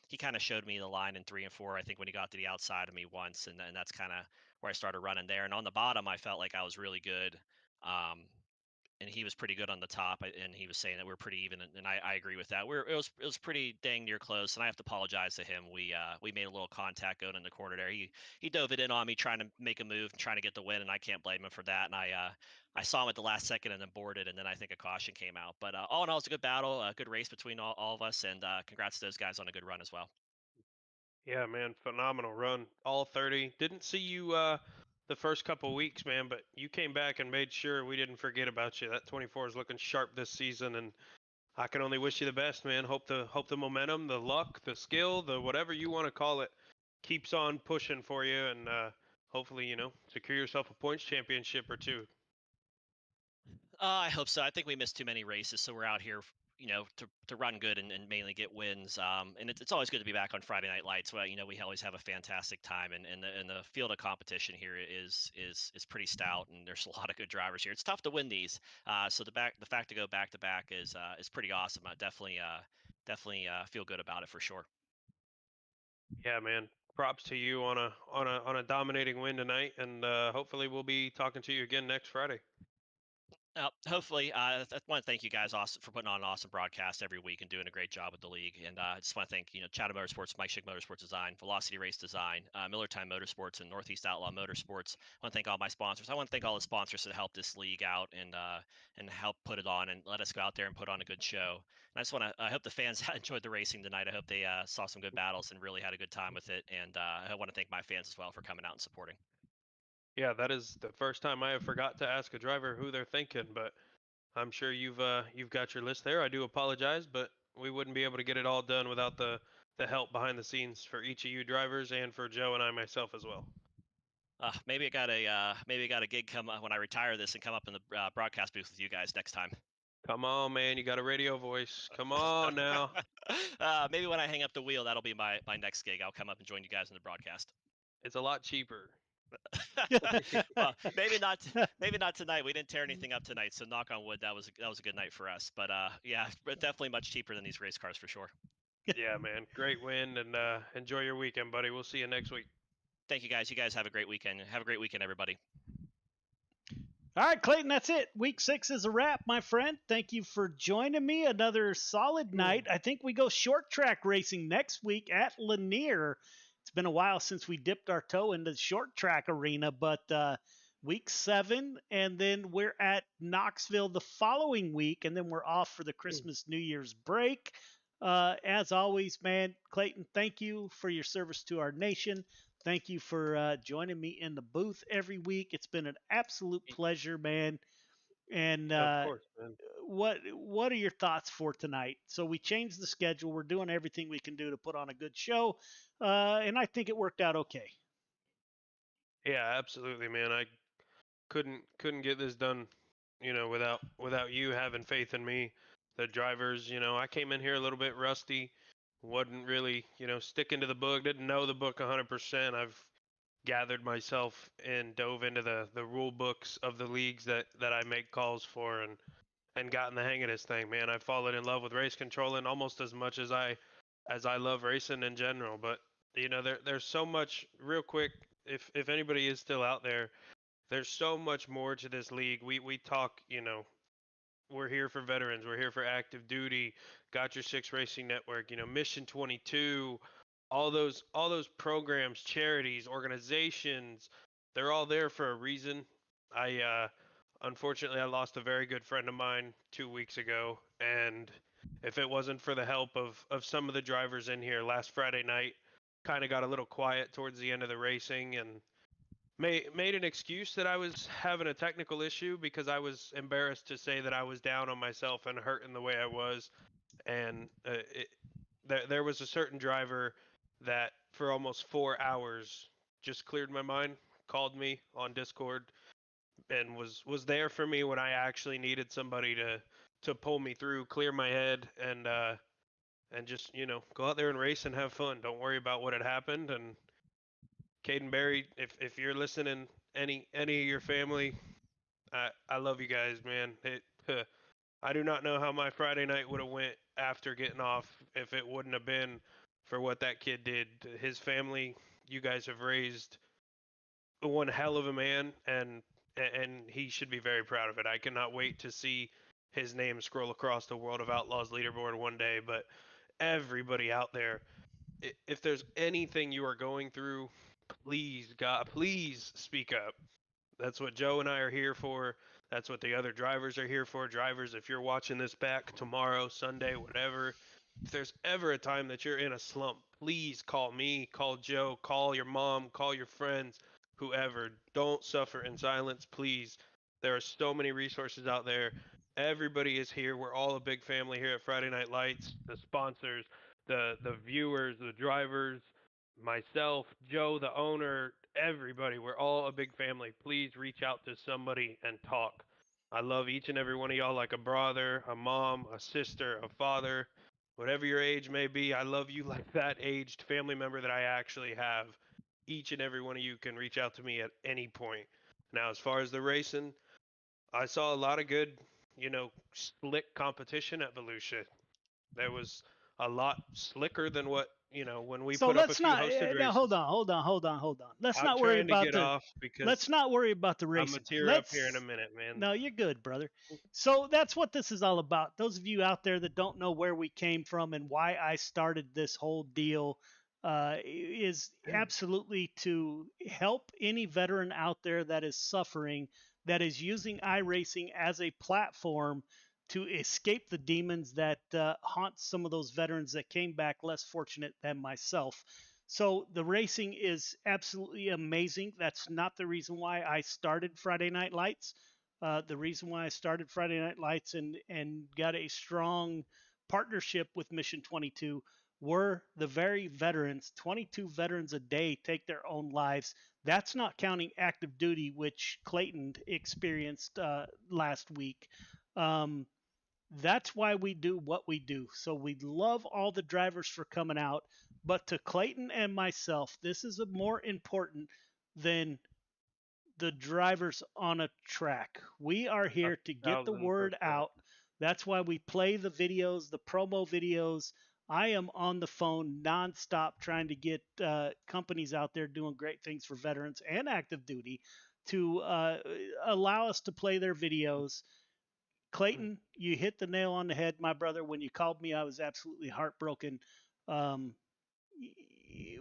he kind of showed me the line in 3 and 4. I think when he got to the outside of me once, and that's kind of where I started running there. And on the bottom, I felt like I was really good. And he was pretty good on the top, and he was saying that we're pretty even, and I agree with that. It was pretty dang near close, and I have to apologize to him. We made a little contact going in the corner there. He dove it in on me, trying to make a move, trying to get the win, and I can't blame him for that. And I saw him at the last second and then boarded, and then I think a caution came out. But all in all, it was a good battle, a good race between all of us, and congrats to those guys on a good run as well.
Yeah, man, phenomenal run. All 30. Didn't see you the first couple weeks, man, but you came back and made sure we didn't forget about you. That 24 is looking sharp this season, and I can only wish you the best, man. Hope the momentum, the luck, the skill, the whatever you want to call it, keeps on pushing for you, and hopefully, secure yourself a points championship or two.
I hope so. I think we missed too many races, so we're out here, to run good and mainly get wins. And it's always good to be back on Friday Night Lights. Well, we always have a fantastic time, and the field of competition here is pretty stout, and there's a lot of good drivers here. It's tough to win these, so the fact to go back to back is pretty awesome. I definitely feel good about it for sure.
Yeah, man. Props to you on a dominating win tonight, and hopefully we'll be talking to you again next Friday.
Hopefully, I want to thank you guys also for putting on an awesome broadcast every week and doing a great job with the league. And I just want to thank, Chatham Motorsports, Mike Schick Motorsports Design, Velocity Race Design, Miller Time Motorsports, and Northeast Outlaw Motorsports. I want to thank all my sponsors. I want to thank all the sponsors that helped this league out and help put it on and let us go out there and put on a good show. And I hope the fans enjoyed the racing tonight. I hope they saw some good battles and really had a good time with it. And I want to thank my fans as well for coming out and supporting.
Yeah, that is the first time I have forgot to ask a driver who they're thinking, but I'm sure you've got your list there. I do apologize, but we wouldn't be able to get it all done without the help behind the scenes for each of you drivers and for Joe and I myself as well.
Maybe I got a gig come when I retire this and come up in the broadcast booth with you guys next time.
Come on, man! You got a radio voice. Come on now.
Maybe when I hang up the wheel, that'll be my next gig. I'll come up and join you guys in the broadcast.
It's a lot cheaper.
Well, maybe not tonight. We didn't tear anything up tonight, so knock on wood, that was a good night for us. But yeah, but definitely much cheaper than these race cars for sure.
Yeah, man, great win, and enjoy your weekend, buddy. We'll see you next week.
Thank you, guys. You guys have a great weekend. Have a great weekend, everybody.
All right, Clayton, that's it. Week 6 is a wrap, my friend. Thank you for joining me. Another solid night. I think we go short track racing next week at Lanier. It's been a while since we dipped our toe into the short track arena, but week 7, and then we're at Knoxville the following week, and then we're off for the Christmas New Year's break. As always, man, Clayton, thank you for your service to our nation. Thank you for joining me in the booth every week. It's been an absolute pleasure, man. And
Of course, man.
what are your thoughts for tonight? So we changed the schedule. We're doing everything we can do to put on a good show, and I think it worked out okay.
Yeah, absolutely, man. I couldn't get this done, without you having faith in me. The drivers, I came in here a little bit rusty, wasn't really, sticking to the book, didn't know the book 100%. I've gathered myself and dove into the rule books of the leagues that I make calls for, and gotten the hang of this thing, man. I've fallen in love with race controlling almost as much as I love racing in general. But there's so much. Real quick, if anybody is still out there, there's so much more to this league. We talk, we're here for veterans, we're here for active duty, got your six racing network, Mission 22, all those programs, charities, organizations, they're all there for a reason. I unfortunately I lost a very good friend of mine 2 weeks ago, and if it wasn't for the help of some of the drivers in here last Friday night, kind of got a little quiet towards the end of the racing, and made an excuse that I was having a technical issue because I was embarrassed to say that I was down on myself and hurting the way I was. And there was a certain driver that for almost 4 hours just cleared my mind, called me on Discord, and was there for me when I actually needed somebody to pull me through, clear my head, and just go out there and race and have fun. Don't worry about what had happened. And Caden Barry, if you're listening, any of your family, I love you guys, man. I do not know how my Friday night would have went after getting off if it wouldn't have been for what that kid did. His family, you guys have raised one hell of a man, and he should be very proud of it. I cannot wait to see his name scroll across the World of Outlaws leaderboard one day. But everybody out there, if there's anything you are going through, please, God, please speak up. That's what Joe and I are here for. That's what the other drivers are here for. Drivers, if you're watching this back tomorrow, Sunday, whatever, if there's ever a time that you're in a slump, please call me, call Joe, call your mom, call your friends, whoever. Don't suffer in silence, please. There are so many resources out there. Everybody is here. We're all a big family here at Friday Night Lights. The sponsors, the viewers, the drivers, myself, Joe, the owner, everybody. We're all a big family. Please reach out to somebody and talk. I love each and every one of y'all like a brother, a mom, a sister, a father, whatever your age may be. I love you like that aged family member that I actually have. Each and every one of you can reach out to me at any point. Now, as far as the racing, I saw a lot of good, slick competition at Volusia. There was a lot slicker than what, when we
So
put up a
let's
few
not
hosted
now.
races.
Hold on. Let's
I'm
not worry
trying to
about
get
the.
off because
Let's not worry about the
I'm gonna
racing.
tear up here in a
Let's.
minute, man.
No, you're good, brother. So that's what this is all about. Those of you out there that don't know where we came from and why I started this whole deal is absolutely to help any veteran out there that is suffering, that is using iRacing as a platform to escape the demons that haunt some of those veterans that came back less fortunate than myself. So the racing is absolutely amazing. That's not the reason why I started Friday Night Lights. The reason why I started Friday Night Lights and got a strong partnership with Mission 22 were the very veterans. 22 veterans a day take their own lives. That's not counting active duty, which Clayton experienced last week. Um, that's why we do what we do. So we love all the drivers for coming out. But to Clayton and myself, this is more important than the drivers on a track. We are here to get the word
1,000%.
out. That's why we play the videos, the promo videos. I am on the phone nonstop trying to get companies out there doing great things for veterans and active duty to allow us to play their videos. Clayton, you hit the nail on the head, my brother. When you called me, I was absolutely heartbroken. Um,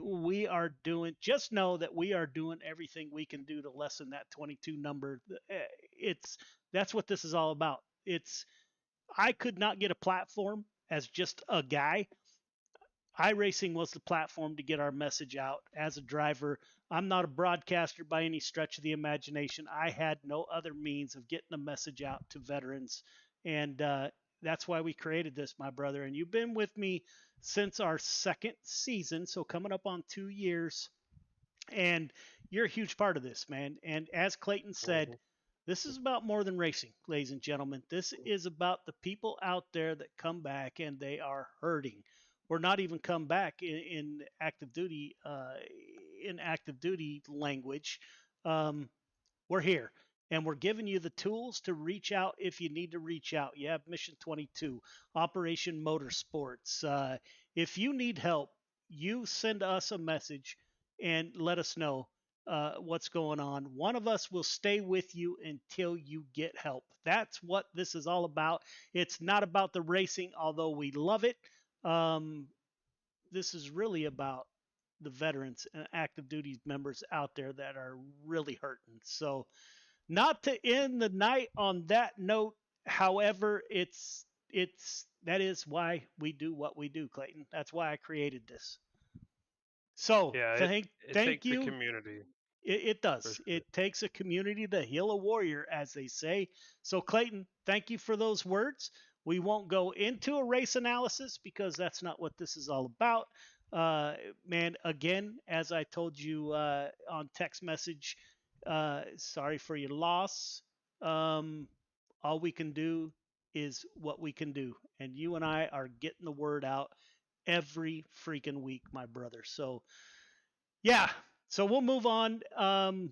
we are doing, just know that we are doing everything we can do to lessen that 22 number. It's That's what this is all about. I could not get a platform as just a guy. iRacing was the platform to get our message out. As a driver, I'm not a broadcaster by any stretch of the imagination. I had no other means of getting the message out to veterans. And that's why we created this, my brother. And you've been with me since our second season, so coming up on 2 years. And you're a huge part of this, man. And as Clayton said, this is about more than racing, ladies and gentlemen. This is about the people out there that come back and they are hurting, or not even come back in active duty language. We're here, and we're giving you the tools to reach out if you need to reach out. You have Mission 22, Operation Motorsports. If you need help, you send us a message and let us know what's going on. One of us will stay with you until you get help. That's what this is all about. It's not about the racing, although we love it. This is really about the veterans and active duty members out there that are really hurting. So, not to end the night on that note, however, that is why we do what we do, Clayton. That's why I created this. So,
Yeah,
thank
takes
you.
a community.
It does.
Sure.
It takes a community to heal a warrior, as they say. So, Clayton, thank you for those words. We won't go into a race analysis because that's not what this is all about. Man, again, as I told you on text message, sorry for your loss. All we can do is what we can do. And you and I are getting the word out every freaking week, my brother. So, yeah. So we'll move on. I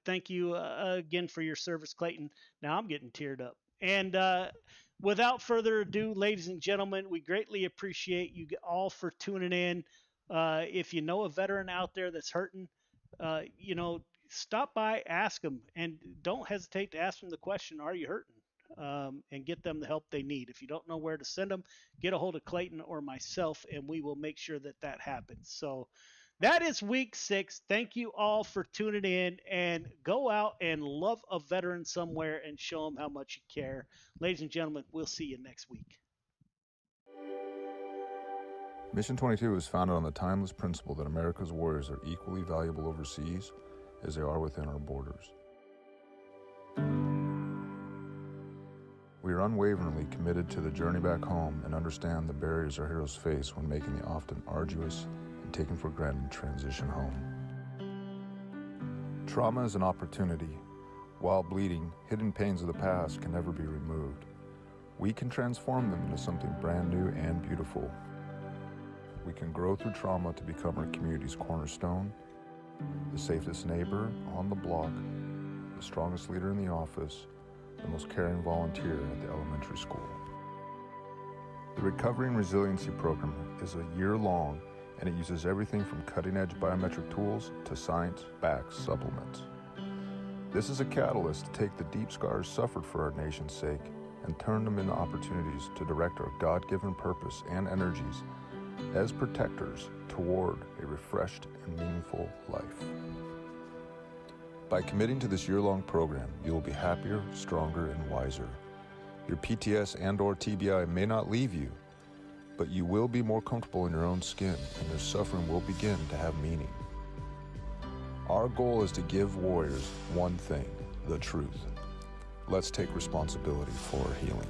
thank you again for your service, Clayton. Now I'm getting teared up. And without further ado, ladies and gentlemen, we greatly appreciate you all for tuning in. If you know a veteran out there that's hurting, stop by, ask them, and don't hesitate to ask them the question, are you hurting? And get them the help they need. If you don't know where to send them, get a hold of Clayton or myself, and we will make sure that that happens. So that is week 6. Thank you all for tuning in, and go out and love a veteran somewhere and show them how much you care. Ladies and gentlemen, we'll see you next week.
Mission 22 is founded on the timeless principle that America's warriors are equally valuable overseas as they are within our borders. We are unwaveringly committed to the journey back home and understand the barriers our heroes face when making the often arduous and taken for granted transition home. Trauma is an opportunity. While bleeding, hidden pains of the past can never be removed. We can transform them into something brand new and beautiful. We can grow through trauma to become our community's cornerstone, the safest neighbor on the block, the strongest leader in the office, the most caring volunteer at the elementary school. The Recovery and Resiliency Program is a year-long, and it uses everything from cutting-edge biometric tools to science-backed supplements. This is a catalyst to take the deep scars suffered for our nation's sake and turn them into opportunities to direct our God-given purpose and energies as protectors toward a refreshed and meaningful life. By committing to this year-long program, you will be happier, stronger, and wiser. Your PTS and/or TBI may not leave you, but you will be more comfortable in your own skin, and your suffering will begin to have meaning. Our goal is to give warriors one thing, the truth. Let's take responsibility for our healing.